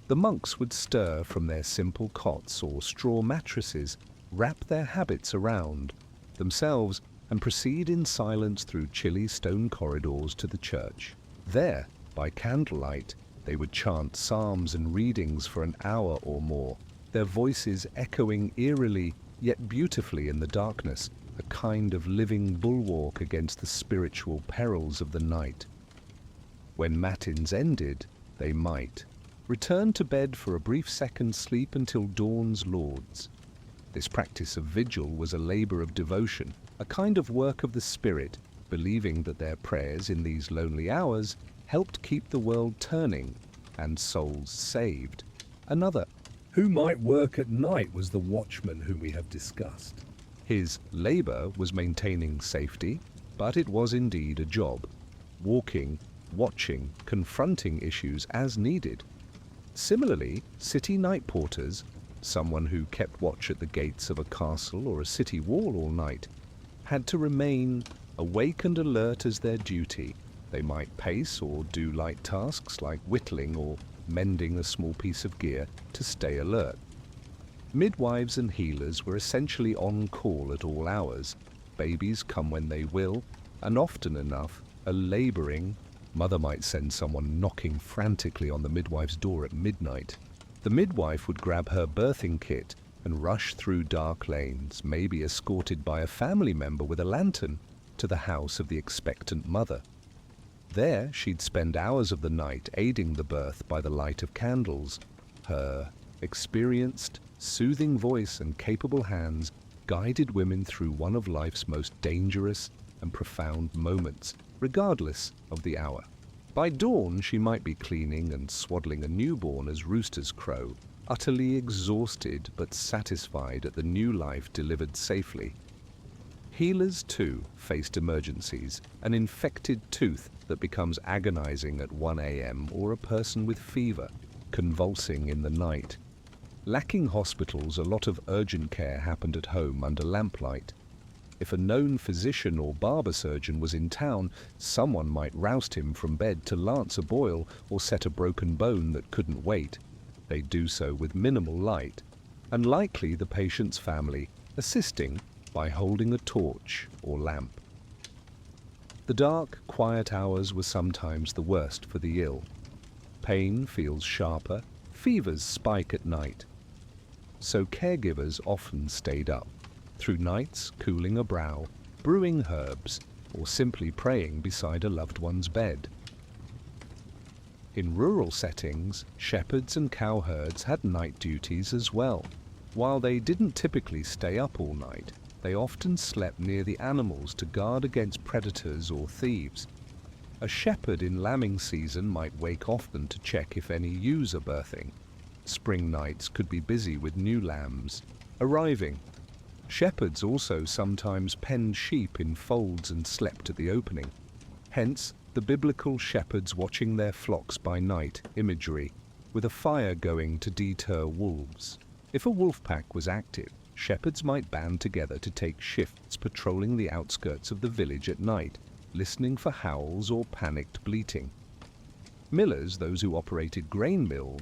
The monks would stir from their simple cots or straw mattresses, wrap their habits around themselves, and proceed in silence through chilly stone corridors to the church. There, by candlelight, they would chant psalms and readings for an hour or more, their voices echoing eerily yet beautifully in the darkness, a kind of living bulwark against the spiritual perils of the night. When matins ended, they might return to bed for a brief second sleep until dawn's lauds. This practice of vigil was a labour of devotion, a kind of work of the spirit, believing that their prayers in these lonely hours helped keep the world turning and souls saved. Another Who might work at night was the watchman whom we have discussed. His labour was maintaining safety, but it was indeed a job, walking, watching, confronting issues as needed. Similarly, city night porters, someone who kept watch at the gates of a castle or a city wall all night, had to remain awake and alert as their duty. They might pace or do light tasks like whittling or mending a small piece of gear to stay alert. Midwives and healers were essentially on call at all hours. Babies come when they will, and often enough, a labouring mother might send someone knocking frantically on the midwife's door at midnight. The midwife would grab her birthing kit and rush through dark lanes, maybe escorted by a family member with a lantern, to the house of the expectant mother. There she'd spend hours of the night aiding the birth by the light of candles. Her experienced, soothing voice and capable hands guided women through one of life's most dangerous and profound moments, regardless of the hour. By dawn, she might be cleaning and swaddling a newborn as roosters crow, utterly exhausted but satisfied at the new life delivered safely. Healers, too, faced emergencies, an infected tooth that becomes agonizing at 1 a.m. or a person with fever, convulsing in the night. Lacking hospitals, a lot of urgent care happened at home under lamplight. If a known physician or barber surgeon was in town, someone might roust him from bed to lance a boil or set a broken bone that couldn't wait. They'd do so with minimal light, and likely the patient's family, assisting by holding a torch or lamp. The dark, quiet hours were sometimes the worst for the ill. Pain feels sharper, fevers spike at night. So caregivers often stayed up, through nights cooling a brow, brewing herbs, or simply praying beside a loved one's bed. In rural settings, shepherds and cowherds had night duties as well. While they didn't typically stay up all night, they often slept near the animals to guard against predators or thieves. A shepherd in lambing season might wake often to check if any ewes are birthing. Spring nights could be busy with new lambs arriving. Shepherds also sometimes penned sheep in folds and slept at the opening. Hence, the biblical shepherds watching their flocks by night imagery, with a fire going to deter wolves. If a wolf pack was active, shepherds might band together to take shifts patrolling the outskirts of the village at night, listening for howls or panicked bleating. Millers, those who operated grain mill,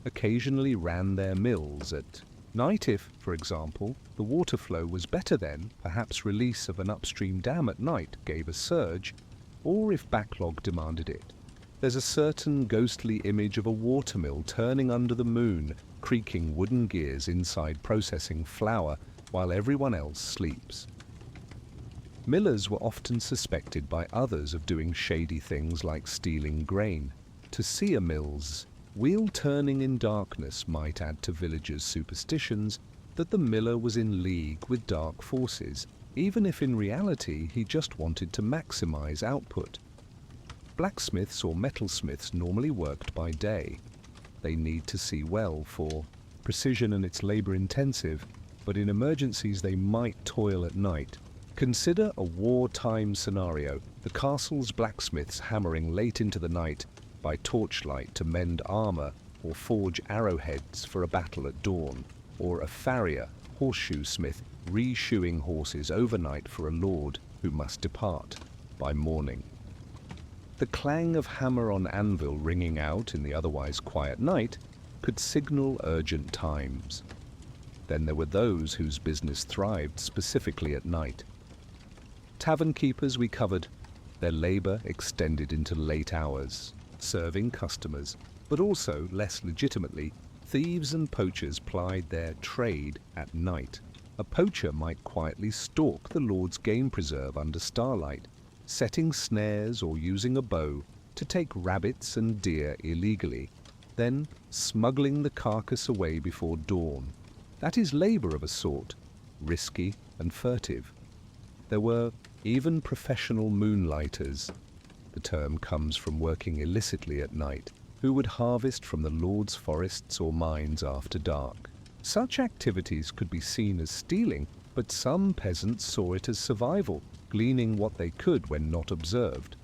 occasionally ran their mills at night if, for example, the water flow was better then, perhaps release of an upstream dam at night gave a surge, or if backlog demanded it. There's a certain ghostly image of a watermill turning under the moon, creaking wooden gears inside processing flour while everyone else sleeps. Millers were often suspected by others of doing shady things like stealing grain. To see a mill's wheel turning in darkness might add to villagers' superstitions that the miller was in league with dark forces, even if in reality he just wanted to maximize output. Blacksmiths or metalsmiths normally worked by day. They need to see well for precision, and it's labor-intensive, but in emergencies they might toil at night. Consider a wartime scenario, the castle's blacksmiths hammering late into the night by torchlight to mend armor or forge arrowheads for a battle at dawn, or a farrier, horseshoe smith, reshoeing horses overnight for a lord who must depart by morning. The clang of hammer on anvil ringing out in the otherwise quiet night could signal urgent times. Then there were those whose business thrived specifically at night. Tavern keepers we covered, their labor extended into late hours, serving customers, but also, less legitimately, thieves and poachers plied their trade at night. A poacher might quietly stalk the Lord's game preserve under starlight, setting snares or using a bow to take rabbits and deer illegally, then smuggling the carcass away before dawn. That is labor of a sort, risky and furtive. There were even professional moonlighters, the term comes from working illicitly at night, who would harvest from the Lord's forests or mines after dark. Such activities could be seen as stealing, but some peasants saw it as survival, gleaning what they could when not observed.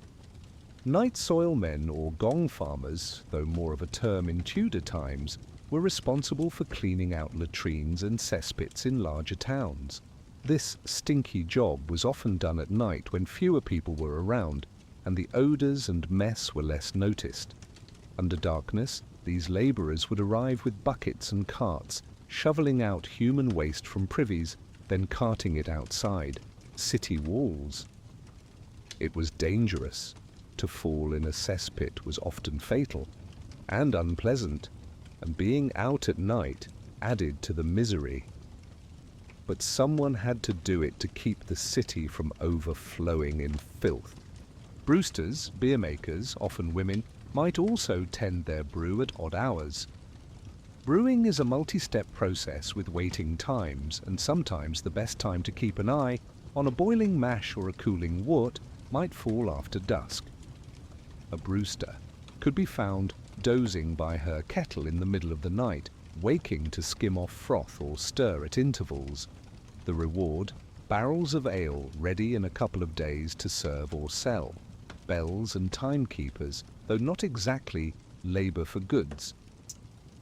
Night soil men or gong farmers, though more of a term in Tudor times, were responsible for cleaning out latrines and cesspits in larger towns. This stinky job was often done at night when fewer people were around, and the odours and mess were less noticed. Under darkness, these labourers would arrive with buckets and carts, shoveling out human waste from privies, then carting it outside city walls. It was dangerous. To fall in a cesspit was often fatal and unpleasant, and being out at night added to the misery. but someone had to do it to keep the city from overflowing in filth. Brewsters, beer makers, often women, might also tend their brew at odd hours. Brewing is a multi-step process with waiting times, and sometimes the best time to keep an eye on a boiling mash or a cooling wort might fall after dusk. A brewster could be found dozing by her kettle in the middle of the night, waking to skim off froth or stir at intervals. The reward: barrels of ale ready in a couple of days to serve or sell. Bells and timekeepers, though not exactly labour for goods.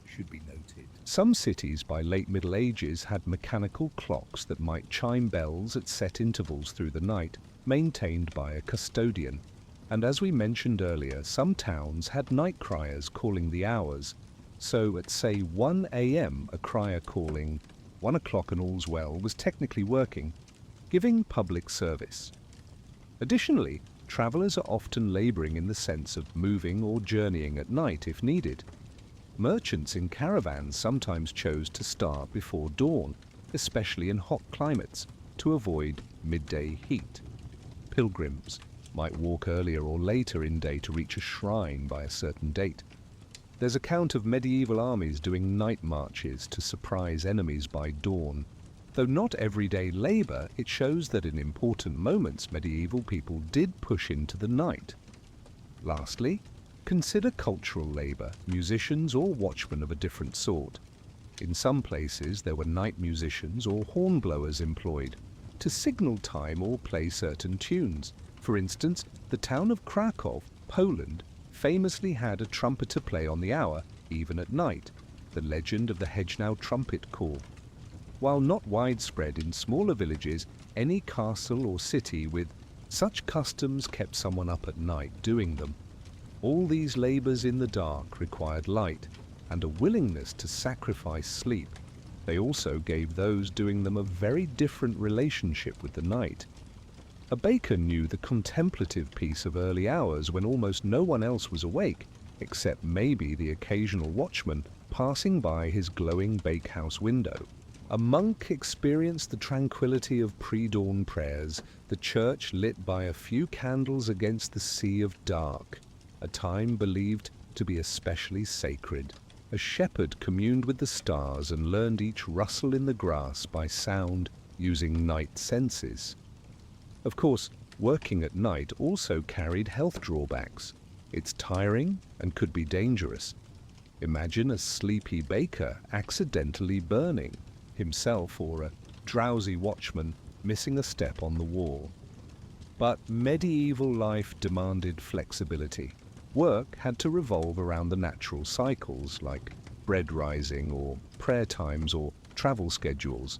Should be noted. Some cities by late Middle Ages had mechanical clocks that might chime bells at set intervals through the night, maintained by a custodian. And as we mentioned earlier, some towns had night criers calling the hours. So at, say, 1 a.m., a crier calling 1 o'clock and all's well was technically working, giving public service. Additionally, travellers are often labouring in the sense of moving or journeying at night if needed. Merchants in caravans sometimes chose to start before dawn, especially in hot climates, to avoid midday heat. Pilgrims might walk earlier or later in day to reach a shrine by a certain date. There's account of medieval armies doing night marches to surprise enemies by dawn. Though not everyday labour, it shows that in important moments medieval people did push into the night. Lastly, consider cultural labour, musicians or watchmen of a different sort. In some places there were night musicians or hornblowers employed to signal time or play certain tunes. For instance, the town of Krakow, Poland, famously had a trumpeter play on the hour, even at night, the legend of the Hedgenow trumpet call. While not widespread in smaller villages, any castle or city with such customs kept someone up at night doing them. All these labours in the dark required light and a willingness to sacrifice sleep. They also gave those doing them a very different relationship with the night. A baker knew the contemplative peace of early hours when almost no one else was awake, except maybe the occasional watchman passing by his glowing bakehouse window. A monk experienced the tranquility of pre-dawn prayers, the church lit by a few candles against the sea of dark, a time believed to be especially sacred. A shepherd communed with the stars and learned each rustle in the grass by sound using night senses. Of course, working at night also carried health drawbacks. It's tiring and could be dangerous. Imagine a sleepy baker accidentally burning himself or a drowsy watchman missing a step on the wall. But medieval life demanded flexibility. Work had to revolve around the natural cycles like bread rising or prayer times or travel schedules.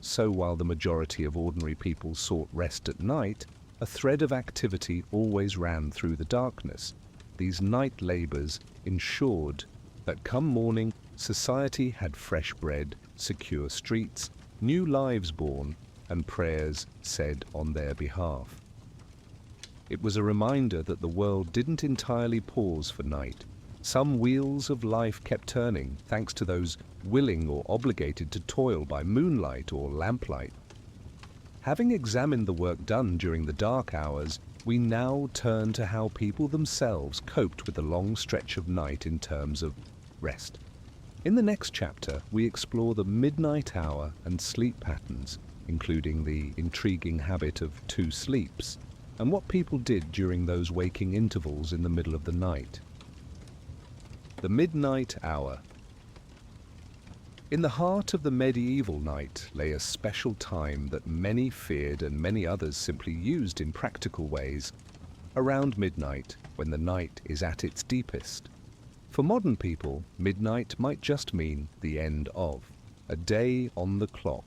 So while the majority of ordinary people sought rest at night, a thread of activity always ran through the darkness. These night labours ensured that come morning, society had fresh bread, secure streets, new lives born, and prayers said on their behalf. It was a reminder that the world didn't entirely pause for night. Some wheels of life kept turning, thanks to those willing or obligated to toil by moonlight or lamplight. Having examined the work done during the dark hours, we now turn to how people themselves coped with the long stretch of night in terms of rest. In the next chapter, we explore the midnight hour and sleep patterns, including the intriguing habit of 2 sleeps, and what people did during those waking intervals in the middle of the night. The midnight hour. In the heart of the medieval night lay a special time that many feared and many others simply used in practical ways. Around midnight, when the night is at its deepest. For modern people, midnight might just mean the end of, a day on the clock.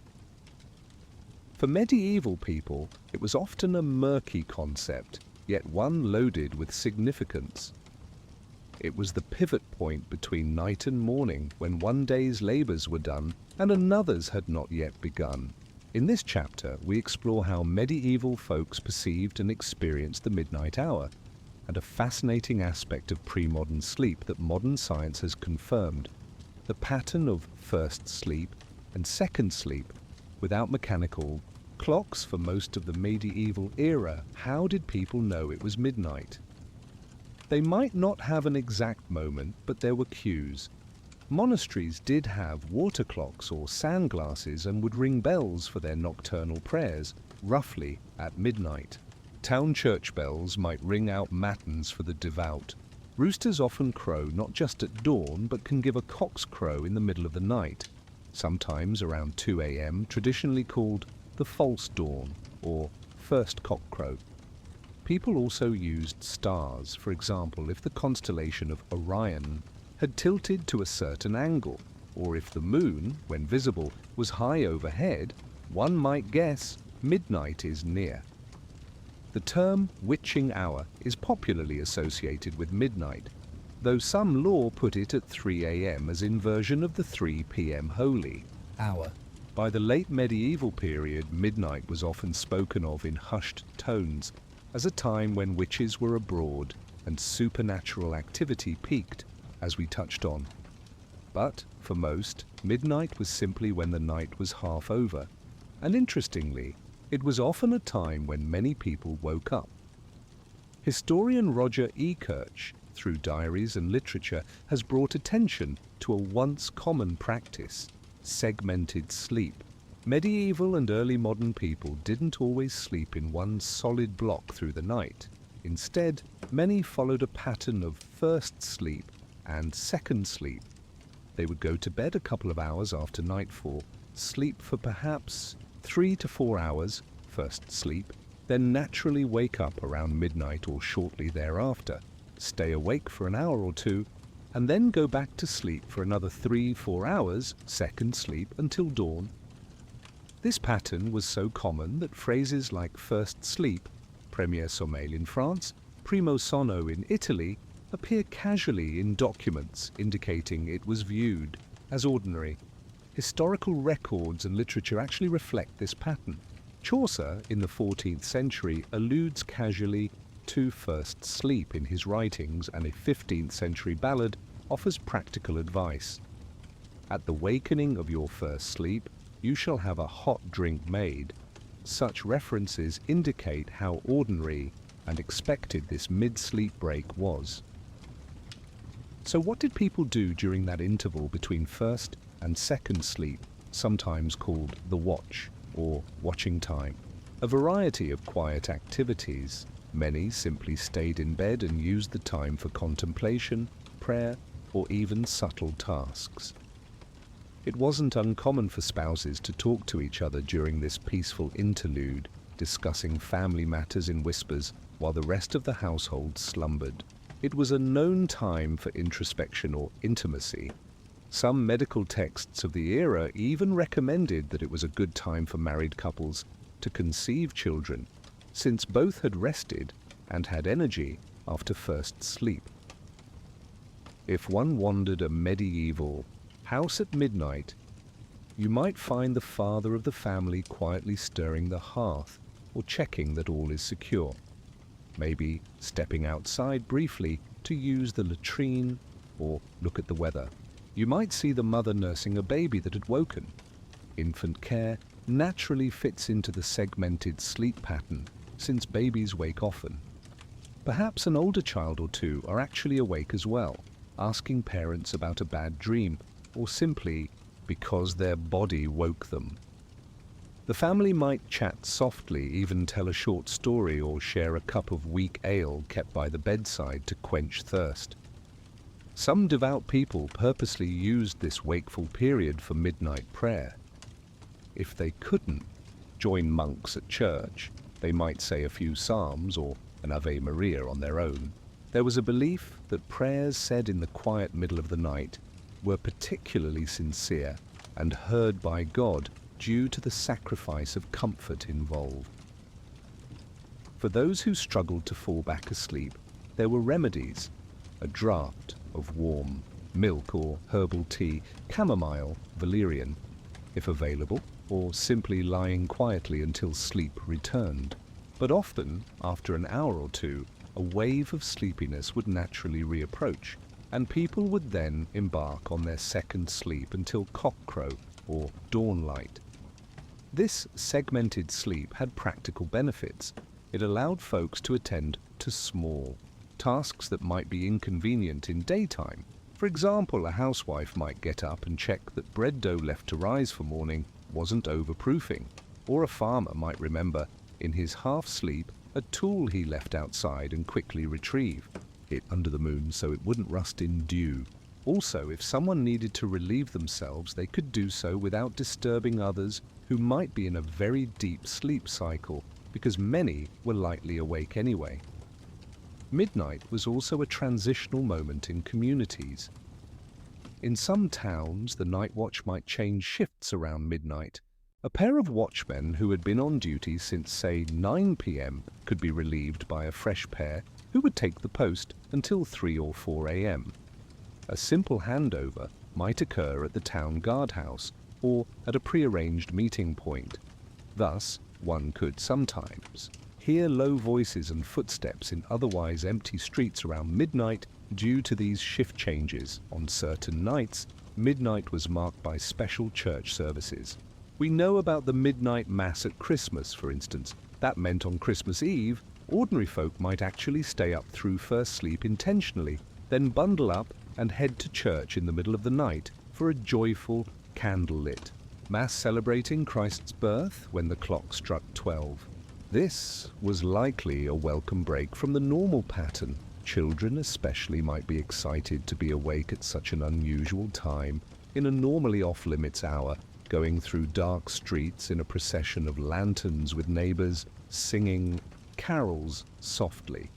For medieval people, it was often a murky concept, yet one loaded with significance. It was the pivot point between night and morning when one day's labours were done and another's had not yet begun. In this chapter, we explore how medieval folks perceived and experienced the midnight hour, and a fascinating aspect of pre-modern sleep that modern science has confirmed. The pattern of first sleep and second sleep Without mechanical clocks for most of the medieval era, how did people know it was midnight? They might not have an exact moment, but there were cues. Monasteries did have water clocks or sand glasses and would ring bells for their nocturnal prayers, roughly at midnight. Town church bells might ring out matins for the devout. Roosters often crow not just at dawn, but can give a cock's crow in the middle of the night, sometimes around 2 a.m., traditionally called the false dawn or first cock crow. People also used stars, for example, if the constellation of Orion had tilted to a certain angle, or if the moon, when visible, was high overhead, one might guess midnight is near. The term witching hour is popularly associated with midnight, though some lore put it at 3 a.m. as inversion of the 3 p.m. holy hour. By the late medieval period, midnight was often spoken of in hushed tones as a time when witches were abroad and supernatural activity peaked, as we touched on. But, for most, midnight was simply when the night was half over, and interestingly, it was often a time when many people woke up. Historian Roger E. Kirch, through diaries and literature, has brought attention to a once common practice: segmented sleep. Medieval and early modern people didn't always sleep in one solid block through the night. Instead, many followed a pattern of first sleep and second sleep. They would go to bed a couple of hours after nightfall, sleep for perhaps 3 to 4 hours, first sleep, then naturally wake up around midnight or shortly thereafter, stay awake for an hour or two, and then go back to sleep for another 3-4 hours, second sleep, until dawn. This pattern was so common that phrases like first sleep, premier sommeil in France, primo sonno in Italy, appear casually in documents indicating it was viewed as ordinary. Historical records and literature actually reflect this pattern. Chaucer, in the 14th century, alludes casually to first sleep in his writings, and a 15th century ballad offers practical advice. At the wakening of your first sleep, you shall have a hot drink made. Such references indicate how ordinary and expected this mid-sleep break was. So what did people do during that interval between first and second sleep, sometimes called the watch or watching time? A variety of quiet activities. Many simply stayed in bed and used the time for contemplation, prayer, or even subtle tasks. It wasn't uncommon for spouses to talk to each other during this peaceful interlude, discussing family matters in whispers while the rest of the household slumbered. It was a known time for introspection or intimacy. Some medical texts of the era even recommended that it was a good time for married couples to conceive children, since both had rested and had energy after first sleep. If one wandered a medieval house at midnight, you might find the father of the family quietly stirring the hearth or checking that all is secure, maybe stepping outside briefly to use the latrine or look at the weather. You might see the mother nursing a baby that had woken. Infant care naturally fits into the segmented sleep pattern, since babies wake often. Perhaps an older child or two are actually awake as well, asking parents about a bad dream, or simply because their body woke them. The family might chat softly, even tell a short story or share a cup of weak ale kept by the bedside to quench thirst. Some devout people purposely used this wakeful period for midnight prayer. If they couldn't join monks at church, they might say a few psalms or an Ave Maria on their own. There was a belief that prayers said in the quiet middle of the night were particularly sincere and heard by God due to the sacrifice of comfort involved. For those who struggled to fall back asleep, there were remedies: a draught of warm milk or herbal tea, chamomile, valerian, if available, or simply lying quietly until sleep returned. But often, after an hour or two, a wave of sleepiness would naturally reapproach, and people would then embark on their second sleep until cockcrow or dawn light. This segmented sleep had practical benefits. It allowed folks to attend to small tasks that might be inconvenient in daytime. For example, a housewife might get up and check that bread dough left to rise for morning wasn't overproofing, or a farmer might remember, in his half-sleep, a tool he left outside and quickly retrieve it under the moon so it wouldn't rust in dew. Also, if someone needed to relieve themselves, they could do so without disturbing others who might be in a very deep sleep cycle, because many were lightly awake anyway. Midnight was also a transitional moment in communities. In some towns, the night watch might change shifts around midnight. A pair of watchmen who had been on duty since, say, 9 p.m. could be relieved by a fresh pair who would take the post until 3 or 4 a.m. A simple handover might occur at the town guardhouse or at a prearranged meeting point. Thus, one could sometimes hear low voices and footsteps in otherwise empty streets around midnight due to these shift changes. On certain nights, midnight was marked by special church services. We know about the midnight mass at Christmas, for instance. That meant on Christmas Eve, ordinary folk might actually stay up through first sleep intentionally, then bundle up and head to church in the middle of the night for a joyful candlelit mass celebrating Christ's birth when the clock struck 12. This was likely a welcome break from the normal pattern. Children especially might be excited to be awake at such an unusual time in a normally off-limits hour, going through dark streets in a procession of lanterns with neighbors singing carols softly.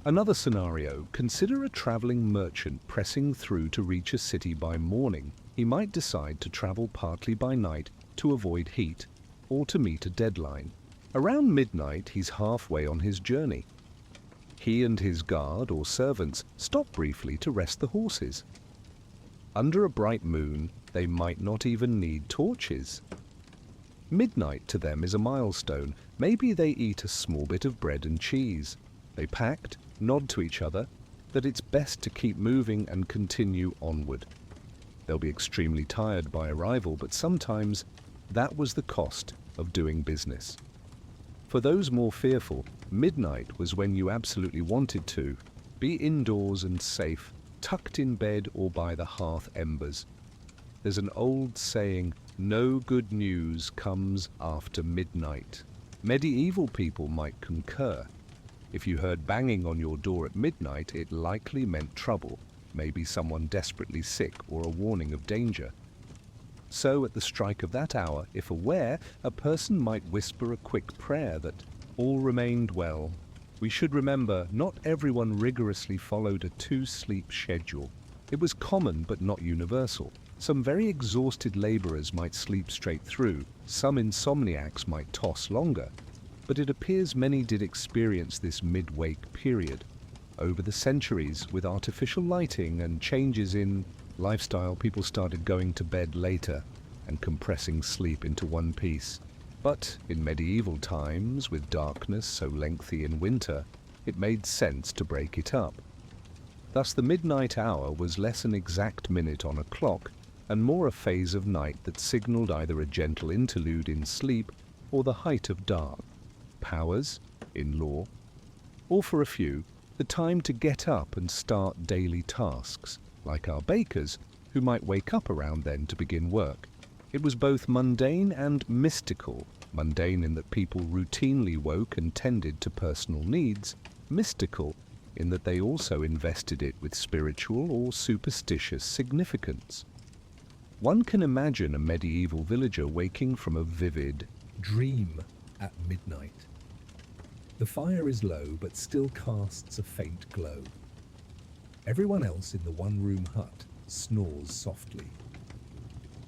Another scenario, consider a traveling merchant pressing through to reach a city by morning. He might decide to travel partly by night to avoid heat or to meet a deadline. Around midnight, he's halfway on his journey. He and his guard or servants stop briefly to rest the horses. Under a bright moon, they might not even need torches. Midnight to them is a milestone. Maybe they eat a small bit of bread and cheese. They pact, nod to each other, that it's best to keep moving and continue onward. They'll be extremely tired by arrival, but sometimes that was the cost of doing business. For those more fearful, midnight was when you absolutely wanted to be indoors and safe, tucked in bed or by the hearth embers. There's an old saying, no good news comes after midnight. Medieval people might concur. If you heard banging on your door at midnight, it likely meant trouble, maybe someone desperately sick or a warning of danger. So at the strike of that hour, if aware, a person might whisper a quick prayer that all remained well. We should remember, not everyone rigorously followed a 2-sleep schedule. It was common but not universal. Some very exhausted laborers might sleep straight through, some insomniacs might toss longer, but it appears many did experience this mid-wake period. Over the centuries, with artificial lighting and changes in lifestyle, people started going to bed later and compressing sleep into one piece. But in medieval times, with darkness so lengthy in winter, it made sense to break it up. Thus the midnight hour was less an exact minute on a clock and more a phase of night that signaled either a gentle interlude in sleep or the height of dark. Powers, in law, or for a few, the time to get up and start daily tasks, like our bakers, who might wake up around then to begin work. It was both mundane and mystical, mundane in that people routinely woke and tended to personal needs, mystical in that they also invested it with spiritual or superstitious significance. One can imagine a medieval villager waking from a vivid dream at midnight. The fire is low but still casts a faint glow. Everyone else in the one-room hut snores softly.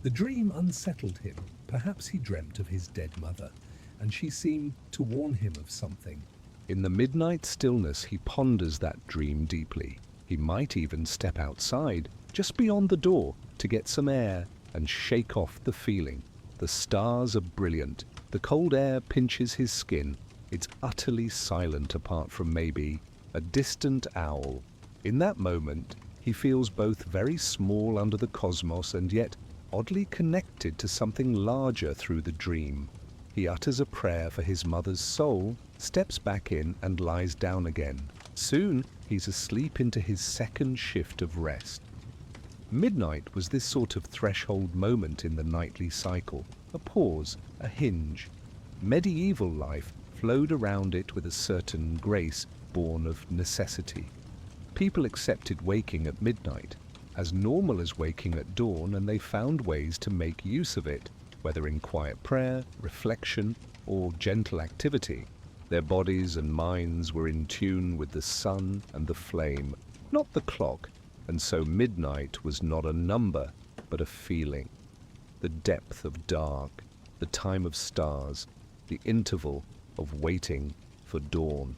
The dream unsettled him. Perhaps he dreamt of his dead mother, and she seemed to warn him of something. In the midnight stillness, he ponders that dream deeply. He might even step outside, just beyond the door, to get some air and shake off the feeling. The stars are brilliant. The cold air pinches his skin. It's utterly silent apart from maybe a distant owl. In that moment, he feels both very small under the cosmos and yet oddly connected to something larger through the dream. He utters a prayer for his mother's soul, steps back in and lies down again. Soon he's asleep into his second shift of rest. Midnight was this sort of threshold moment in the nightly cycle, a pause, a hinge. Medieval life flowed around it with a certain grace born of necessity. People accepted waking at midnight as normal as waking at dawn, and they found ways to make use of it, whether in quiet prayer, reflection, or gentle activity. Their bodies and minds were in tune with the sun and the flame, not the clock, and so midnight was not a number, but a feeling. The depth of dark, the time of stars, the interval of waiting for dawn.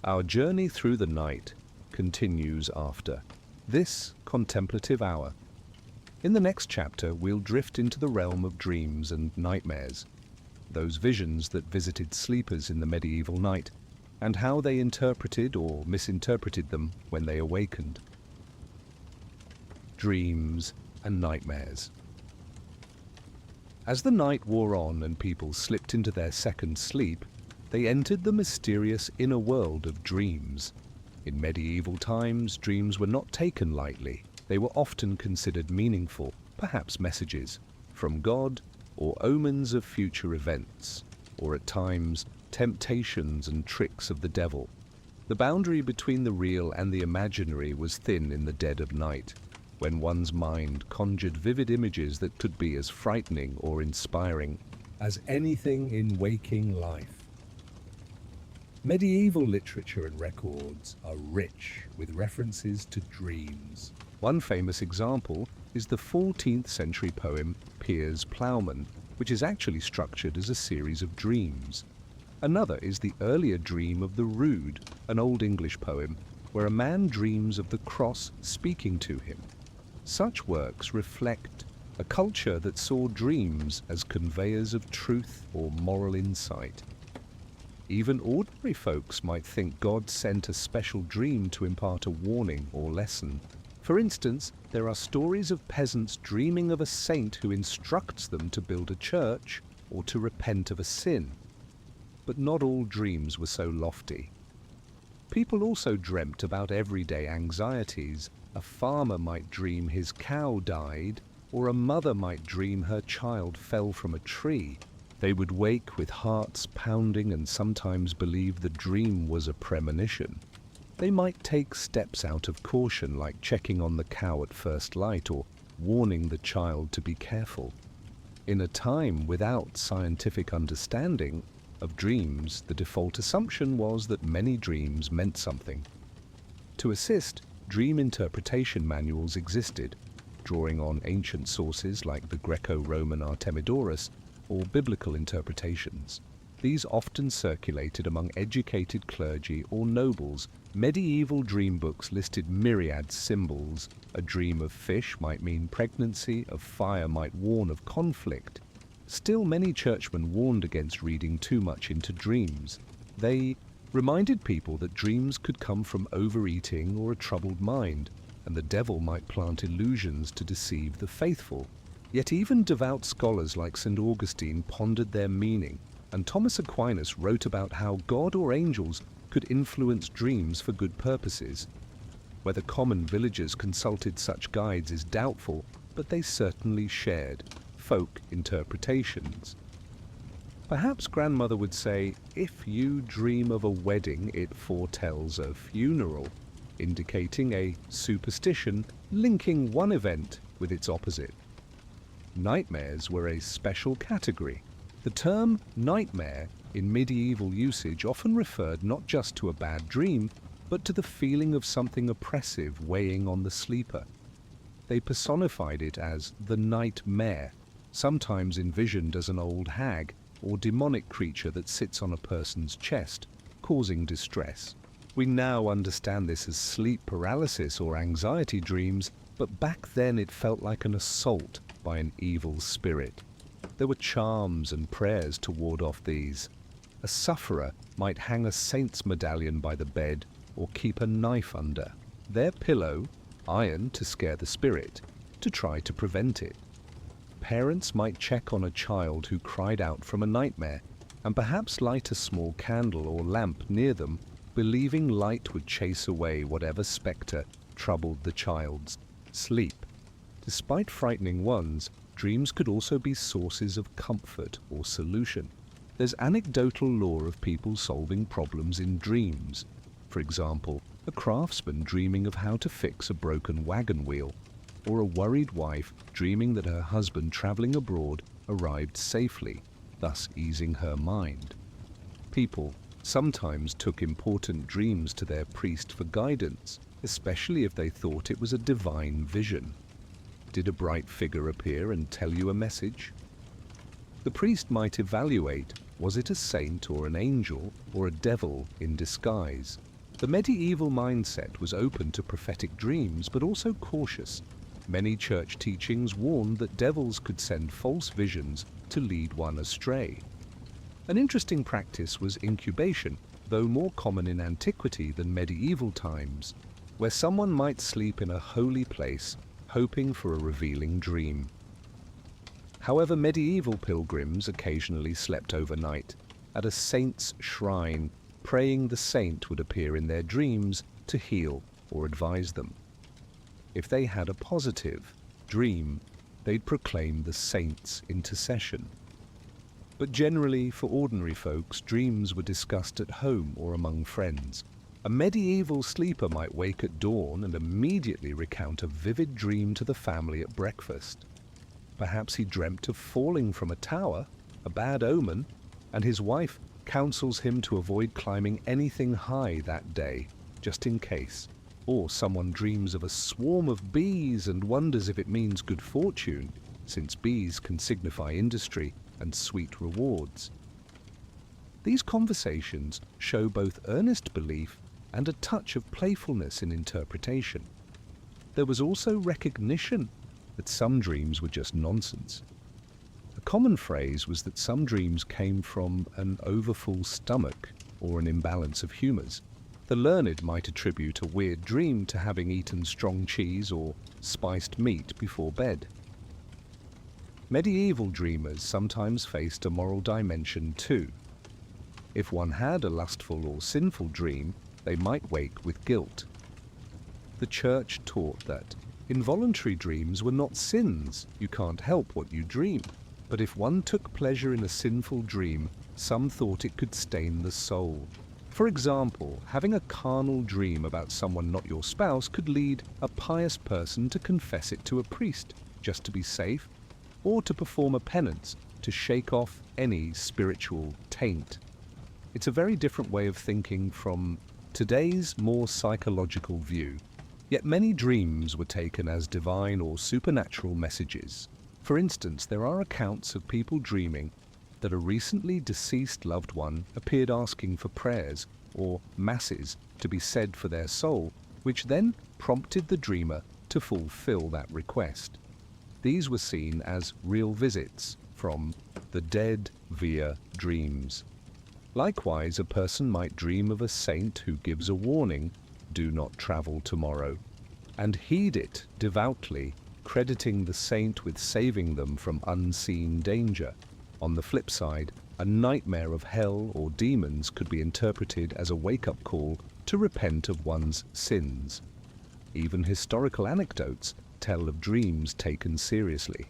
Our journey through the night continues after this contemplative hour. In the next chapter, we'll drift into the realm of dreams and nightmares, those visions that visited sleepers in the medieval night, and how they interpreted or misinterpreted them when they awakened. Dreams and nightmares. As the night wore on and people slipped into their second sleep, they entered the mysterious inner world of dreams. In medieval times, dreams were not taken lightly. They were often considered meaningful, perhaps messages from God or omens of future events, or at times temptations and tricks of the devil. The boundary between the real and the imaginary was thin in the dead of night, when one's mind conjured vivid images that could be as frightening or inspiring as anything in waking life. Medieval literature and records are rich with references to dreams. One famous example is the 14th century poem Piers Plowman, which is actually structured as a series of dreams. Another is the earlier Dream of the Rood, an Old English poem where a man dreams of the cross speaking to him. Such works reflect a culture that saw dreams as conveyors of truth or moral insight. Even ordinary folks might think God sent a special dream to impart a warning or lesson. For instance, there are stories of peasants dreaming of a saint who instructs them to build a church or to repent of a sin. But not all dreams were so lofty. People also dreamt about everyday anxieties. A farmer might dream his cow died, or a mother might dream her child fell from a tree. They would wake with hearts pounding and sometimes believe the dream was a premonition. They might take steps out of caution, like checking on the cow at first light or warning the child to be careful. In a time without scientific understanding of dreams, the default assumption was that many dreams meant something. To assist, dream interpretation manuals existed, drawing on ancient sources like the Greco-Roman Artemidorus or biblical interpretations. These often circulated among educated clergy or nobles. Medieval dream books listed myriad symbols. A dream of fish might mean pregnancy, of fire might warn of conflict. Still, many churchmen warned against reading too much into dreams. They reminded people that dreams could come from overeating or a troubled mind, and the devil might plant illusions to deceive the faithful. Yet even devout scholars like St. Augustine pondered their meaning, and Thomas Aquinas wrote about how God or angels could influence dreams for good purposes. Whether common villagers consulted such guides is doubtful, but they certainly shared folk interpretations. Perhaps grandmother would say, "If you dream of a wedding, it foretells a funeral," indicating a superstition linking one event with its opposite. Nightmares were a special category. The term nightmare in medieval usage often referred not just to a bad dream, but to the feeling of something oppressive weighing on the sleeper. They personified it as the nightmare, sometimes envisioned as an old hag or demonic creature that sits on a person's chest, causing distress. We now understand this as sleep paralysis or anxiety dreams, but back then it felt like an assault by an evil spirit. There were charms and prayers to ward off these. A sufferer might hang a saint's medallion by the bed or keep a knife under. Their pillow, iron to scare the spirit, to try to prevent it. Parents might check on a child who cried out from a nightmare and perhaps light a small candle or lamp near them, believing light would chase away whatever spectre troubled the child's sleep. Despite frightening ones, dreams could also be sources of comfort or solution. There's anecdotal lore of people solving problems in dreams. For example, a craftsman dreaming of how to fix a broken wagon wheel, or a worried wife dreaming that her husband traveling abroad arrived safely, thus easing her mind. People sometimes took important dreams to their priest for guidance, especially if they thought it was a divine vision. Did a bright figure appear and tell you a message? The priest might evaluate, was it a saint or an angel or a devil in disguise? The medieval mindset was open to prophetic dreams, but also cautious. Many church teachings warned that devils could send false visions to lead one astray. An interesting practice was incubation, though more common in antiquity than medieval times, where someone might sleep in a holy place, hoping for a revealing dream. However, medieval pilgrims occasionally slept overnight at a saint's shrine, praying the saint would appear in their dreams to heal or advise them. If they had a positive dream, they'd proclaim the saint's intercession. But generally, for ordinary folks, dreams were discussed at home or among friends. A medieval sleeper might wake at dawn and immediately recount a vivid dream to the family at breakfast. Perhaps he dreamt of falling from a tower, a bad omen, and his wife counsels him to avoid climbing anything high that day, just in case. Or someone dreams of a swarm of bees and wonders if it means good fortune, since bees can signify industry and sweet rewards. These conversations show both earnest belief and a touch of playfulness in interpretation. There was also recognition that some dreams were just nonsense. A common phrase was that some dreams came from an overfull stomach or an imbalance of humours. The learned might attribute a weird dream to having eaten strong cheese or spiced meat before bed. Medieval dreamers sometimes faced a moral dimension too. If one had a lustful or sinful dream, they might wake with guilt. The church taught that involuntary dreams were not sins. You can't help what you dream. But if one took pleasure in a sinful dream, some thought it could stain the soul. For example, having a carnal dream about someone not your spouse could lead a pious person to confess it to a priest, just to be safe, or to perform a penance to shake off any spiritual taint. It's a very different way of thinking from today's more psychological view. Yet many dreams were taken as divine or supernatural messages. For instance, there are accounts of people dreaming that a recently deceased loved one appeared asking for prayers or masses to be said for their soul, which then prompted the dreamer to fulfill that request. These were seen as real visits from the dead via dreams. Likewise, a person might dream of a saint who gives a warning, "Do not travel tomorrow," and heed it devoutly, crediting the saint with saving them from unseen danger. On the flip side, a nightmare of hell or demons could be interpreted as a wake-up call to repent of one's sins. Even historical anecdotes tell of dreams taken seriously.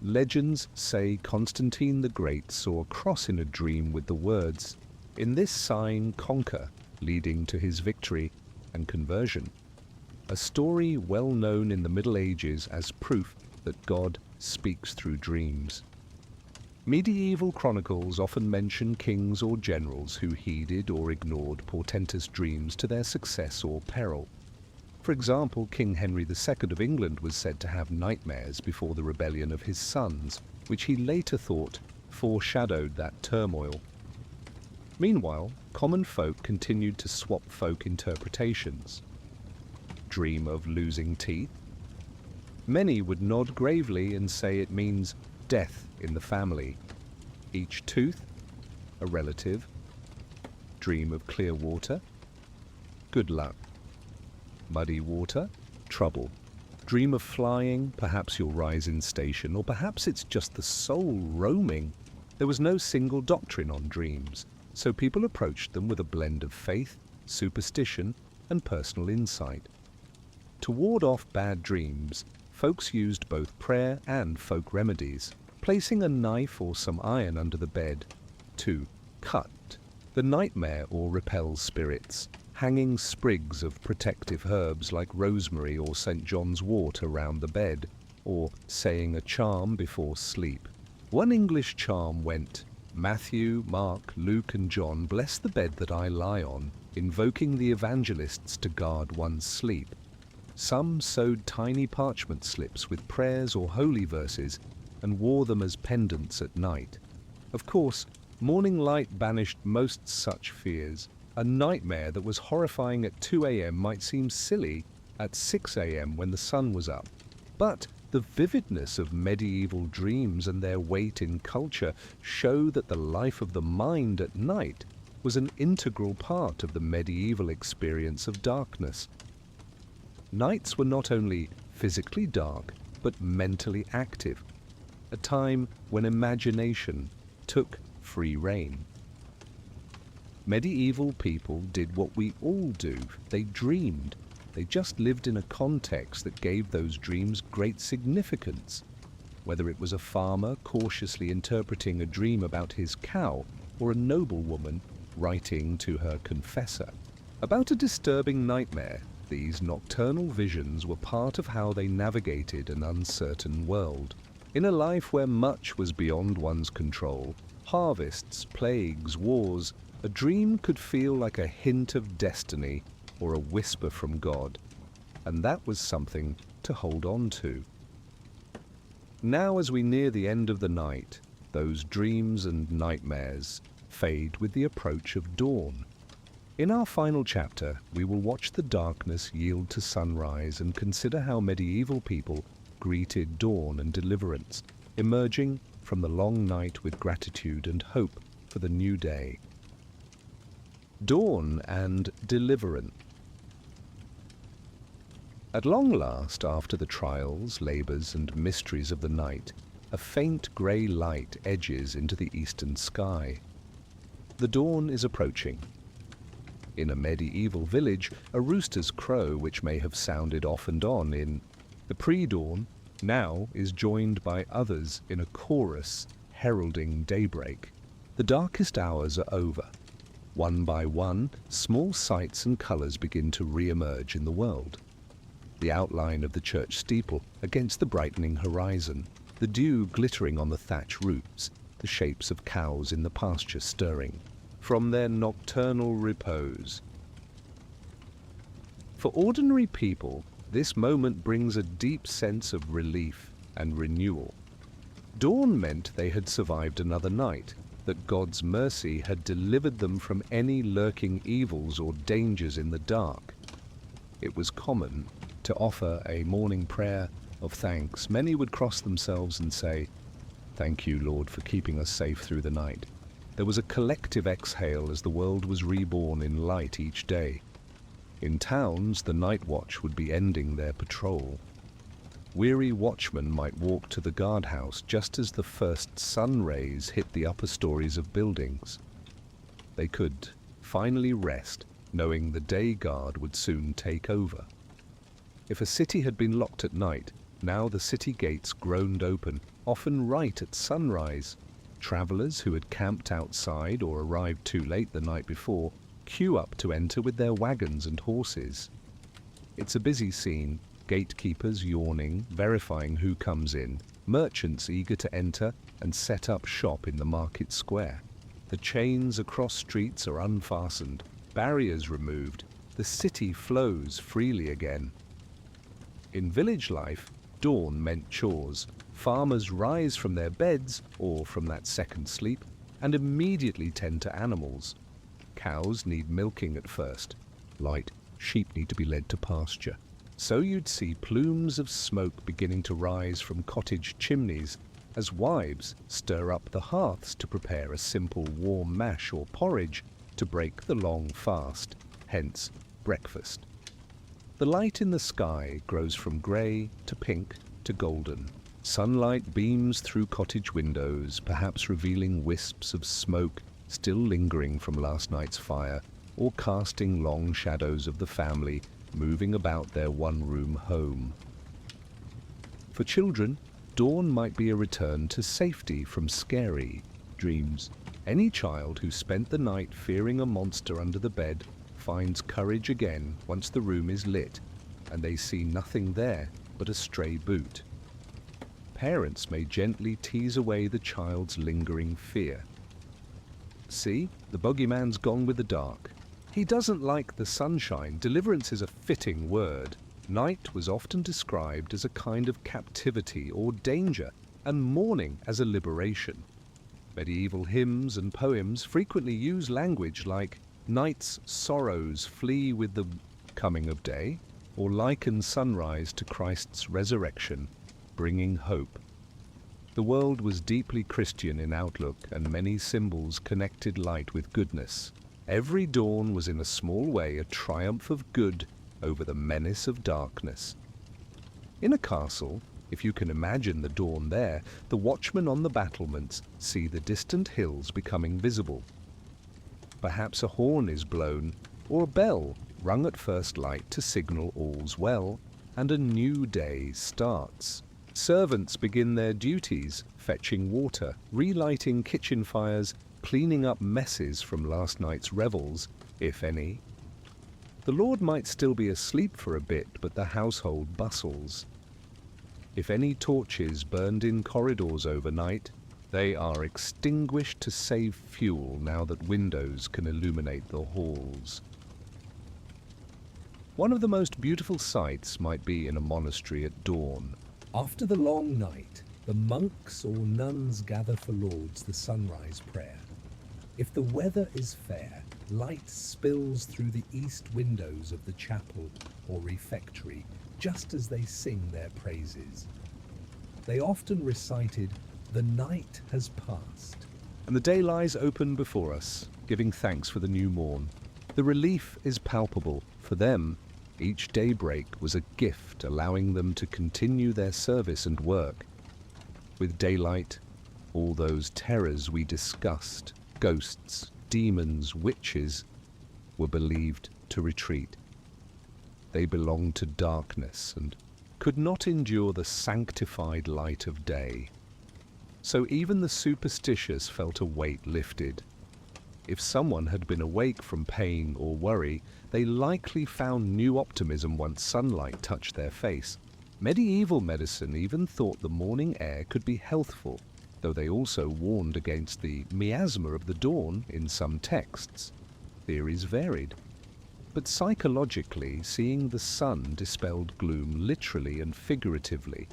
Legends say Constantine the Great saw a cross in a dream with the words, "In this sign conquer," leading to his victory and conversion. A story well known in the Middle Ages as proof that God speaks through dreams. Medieval chronicles often mention kings or generals who heeded or ignored portentous dreams to their success or peril. For example, King Henry II of England was said to have nightmares before the rebellion of his sons, which he later thought foreshadowed that turmoil. Meanwhile, common folk continued to swap folk interpretations. Dream of losing teeth? Many would nod gravely and say it means death in the family. Each tooth? A relative. Dream of clear water? Good luck. Muddy water? Trouble. Dream of flying, perhaps you'll rise in station, or perhaps it's just the soul roaming. There was no single doctrine on dreams, so people approached them with a blend of faith, superstition, and personal insight. To ward off bad dreams, folks used both prayer and folk remedies, placing a knife or some iron under the bed to cut the nightmare or repel spirits, hanging sprigs of protective herbs like rosemary or St. John's wort around the bed, or saying a charm before sleep. One English charm went, "Matthew, Mark, Luke and John, bless the bed that I lie on," invoking the evangelists to guard one's sleep. Some sewed tiny parchment slips with prayers or holy verses and wore them as pendants at night. Of course, morning light banished most such fears. A nightmare that was horrifying at 2 a.m. might seem silly at 6 a.m. when the sun was up. But the vividness of medieval dreams and their weight in culture show that the life of the mind at night was an integral part of the medieval experience of darkness. Nights were not only physically dark, but mentally active, a time when imagination took free rein. Medieval people did what we all do. They dreamed. They just lived in a context that gave those dreams great significance. Whether it was a farmer cautiously interpreting a dream about his cow, or a noblewoman writing to her confessor about a disturbing nightmare, these nocturnal visions were part of how they navigated an uncertain world. In a life where much was beyond one's control, harvests, plagues, wars, a dream could feel like a hint of destiny or a whisper from God, and that was something to hold on to. Now, as we near the end of the night, those dreams and nightmares fade with the approach of dawn. In our final chapter, we will watch the darkness yield to sunrise and consider how medieval people greeted dawn and deliverance, emerging from the long night with gratitude and hope for the new day. Dawn and deliverance. At long last, after the trials, labours and mysteries of the night, a faint grey light edges into the eastern sky. The dawn is approaching. In a medieval village, a rooster's crow, which may have sounded off and on in the pre-dawn, now is joined by others in a chorus heralding daybreak. The darkest hours are over. One by one, small sights and colours begin to re-emerge in the world. The outline of the church steeple against the brightening horizon, the dew glittering on the thatch roofs, the shapes of cows in the pasture stirring from their nocturnal repose. For ordinary people, this moment brings a deep sense of relief and renewal. Dawn meant they had survived another night, that God's mercy had delivered them from any lurking evils or dangers in the dark. It was common to offer a morning prayer of thanks. Many would cross themselves and say, "Thank you, Lord, for keeping us safe through the night." There was a collective exhale as the world was reborn in light each day. In towns, the night watch would be ending their patrol. Weary watchmen might walk to the guardhouse just as the first sun rays hit the upper stories of buildings. They could finally rest, knowing the day guard would soon take over. If a city had been locked at night, now the city gates groaned open, often right at sunrise. Travellers who had camped outside or arrived too late the night before queue up to enter with their wagons and horses. It's a busy scene, gatekeepers yawning, verifying who comes in, merchants eager to enter and set up shop in the market square. The chains across streets are unfastened, barriers removed, the city flows freely again. In village life, dawn meant chores. Farmers rise from their beds, or from that second sleep, and immediately tend to animals. Cows need milking at first. Light, sheep need to be led to pasture. So you'd see plumes of smoke beginning to rise from cottage chimneys as wives stir up the hearths to prepare a simple warm mash or porridge to break the long fast, hence breakfast. The light in the sky grows from grey to pink to golden. Sunlight beams through cottage windows, perhaps revealing wisps of smoke still lingering from last night's fire, or casting long shadows of the family moving about their one-room home. For children, dawn might be a return to safety from scary dreams. Any child who spent the night fearing a monster under the bed finds courage again once the room is lit and they see nothing there but a stray boot. Parents may gently tease away the child's lingering fear. See, the bogeyman's gone with the dark. He doesn't like the sunshine. Deliverance is a fitting word. Night was often described as a kind of captivity or danger, and morning as a liberation. Medieval hymns and poems frequently use language like night's sorrows flee with the coming of day, or liken sunrise to Christ's resurrection, bringing hope. The world was deeply Christian in outlook, and many symbols connected light with goodness. Every dawn was in a small way a triumph of good over the menace of darkness. In a castle, if you can imagine the dawn there, the watchmen on the battlements see the distant hills becoming visible. Perhaps a horn is blown, or a bell rung at first light to signal all's well, and a new day starts. Servants begin their duties, fetching water, relighting kitchen fires, cleaning up messes from last night's revels, if any. The Lord might still be asleep for a bit, but the household bustles. If any torches burned in corridors overnight, they are extinguished to save fuel now that windows can illuminate the halls. One of the most beautiful sights might be in a monastery at dawn. After the long night, the monks or nuns gather for Lord's the sunrise prayer. If the weather is fair, light spills through the east windows of the chapel or refectory just as they sing their praises. They often recited, "The night has passed," And the day lies open before us, giving thanks for the new morn. The relief is palpable. For them, each daybreak was a gift, allowing them to continue their service and work. With daylight, all those terrors we discussed, ghosts, demons, witches, were believed to retreat. They belonged to darkness and could not endure the sanctified light of day. So even the superstitious felt a weight lifted. If someone had been awake from pain or worry, they likely found new optimism once sunlight touched their face. Medieval medicine even thought the morning air could be healthful, though they also warned against the miasma of the dawn in some texts. Theories varied. But psychologically, seeing the sun dispelled gloom literally and figuratively.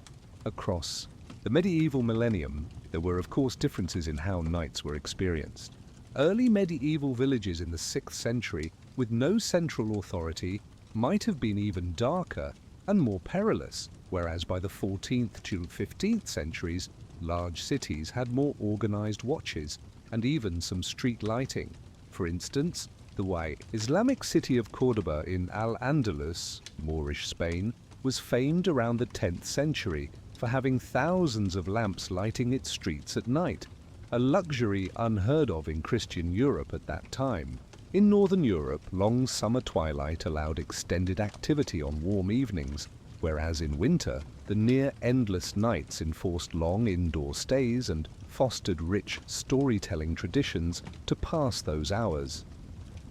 Across the medieval millennium, there were of course differences in how nights were experienced. Early medieval villages in the 6th century, with no central authority, might have been even darker and more perilous, whereas by the 14th to 15th centuries, large cities had more organized watches and even some street lighting. For instance, the Islamic city of Cordoba in Al-Andalus, Moorish Spain, was famed around the 10th century for having thousands of lamps lighting its streets at night, a luxury unheard of in Christian Europe at that time. In Northern Europe, long summer twilight allowed extended activity on warm evenings, whereas in winter, the near-endless nights enforced long indoor stays and fostered rich storytelling traditions to pass those hours.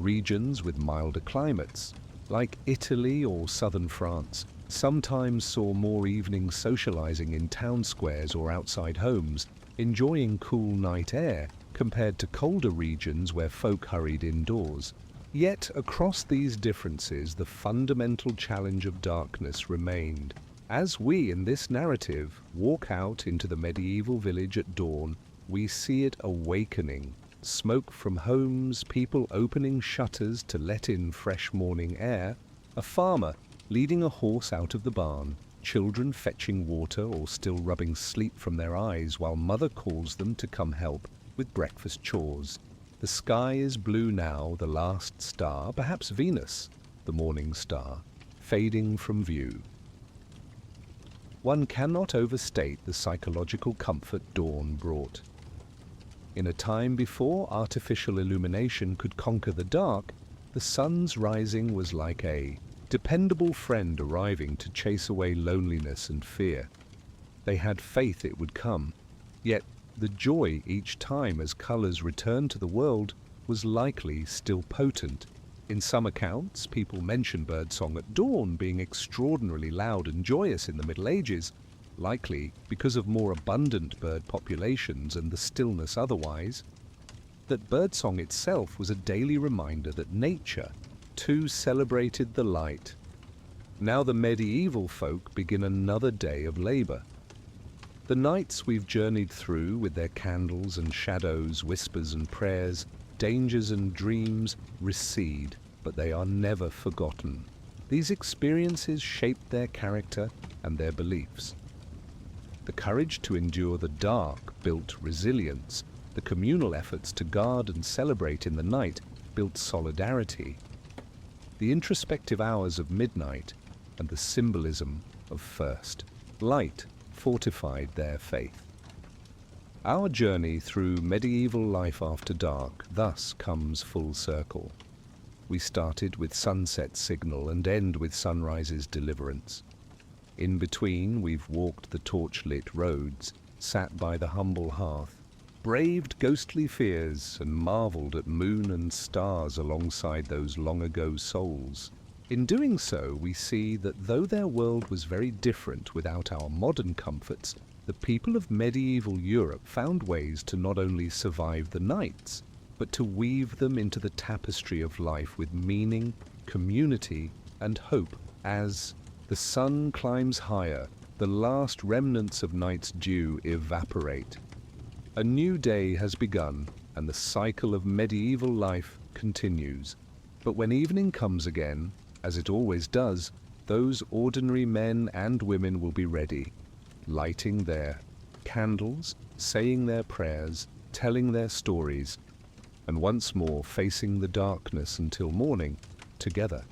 Regions with milder climates, like Italy or southern France, sometimes saw more evenings socializing in town squares or outside homes, enjoying cool night air, compared to colder regions where folk hurried indoors. Yet across these differences, the fundamental challenge of darkness remained. As we, in this narrative, walk out into the medieval village at dawn, we see it awakening. Smoke from homes, people opening shutters to let in fresh morning air, a farmer leading a horse out of the barn, children fetching water or still rubbing sleep from their eyes while mother calls them to come help with breakfast chores. The sky is blue now, the last star, perhaps Venus, the morning star, fading from view. One cannot overstate the psychological comfort dawn brought. In a time before artificial illumination could conquer the dark, the sun's rising was like a dependable friend arriving to chase away loneliness and fear. They had faith it would come, yet the joy each time as colors returned to the world was likely still potent. In some accounts, people mention birdsong at dawn being extraordinarily loud and joyous in the Middle Ages, likely because of more abundant bird populations and the stillness otherwise. That birdsong itself was a daily reminder that nature, too, celebrated the light. Now the medieval folk begin another day of labor. The nights we've journeyed through with their candles and shadows, whispers and prayers, dangers and dreams recede, but they are never forgotten. These experiences shaped their character and their beliefs. The courage to endure the dark built resilience. The communal efforts to guard and celebrate in the night built solidarity. The introspective hours of midnight and the symbolism of first light fortified their faith. Our journey through medieval life after dark thus comes full circle. We started with sunset's signal and end with sunrise's deliverance. In between, we've walked the torch-lit roads, sat by the humble hearth, braved ghostly fears and marveled at moon and stars alongside those long-ago souls. In doing so, we see that though their world was very different without our modern comforts, the people of medieval Europe found ways to not only survive the nights, but to weave them into the tapestry of life with meaning, community, and hope. As the sun climbs higher, the last remnants of night's dew evaporate. A new day has begun, and the cycle of medieval life continues. But when evening comes again, as it always does, those ordinary men and women will be ready, lighting their candles, saying their prayers, telling their stories, and once more facing the darkness until morning together.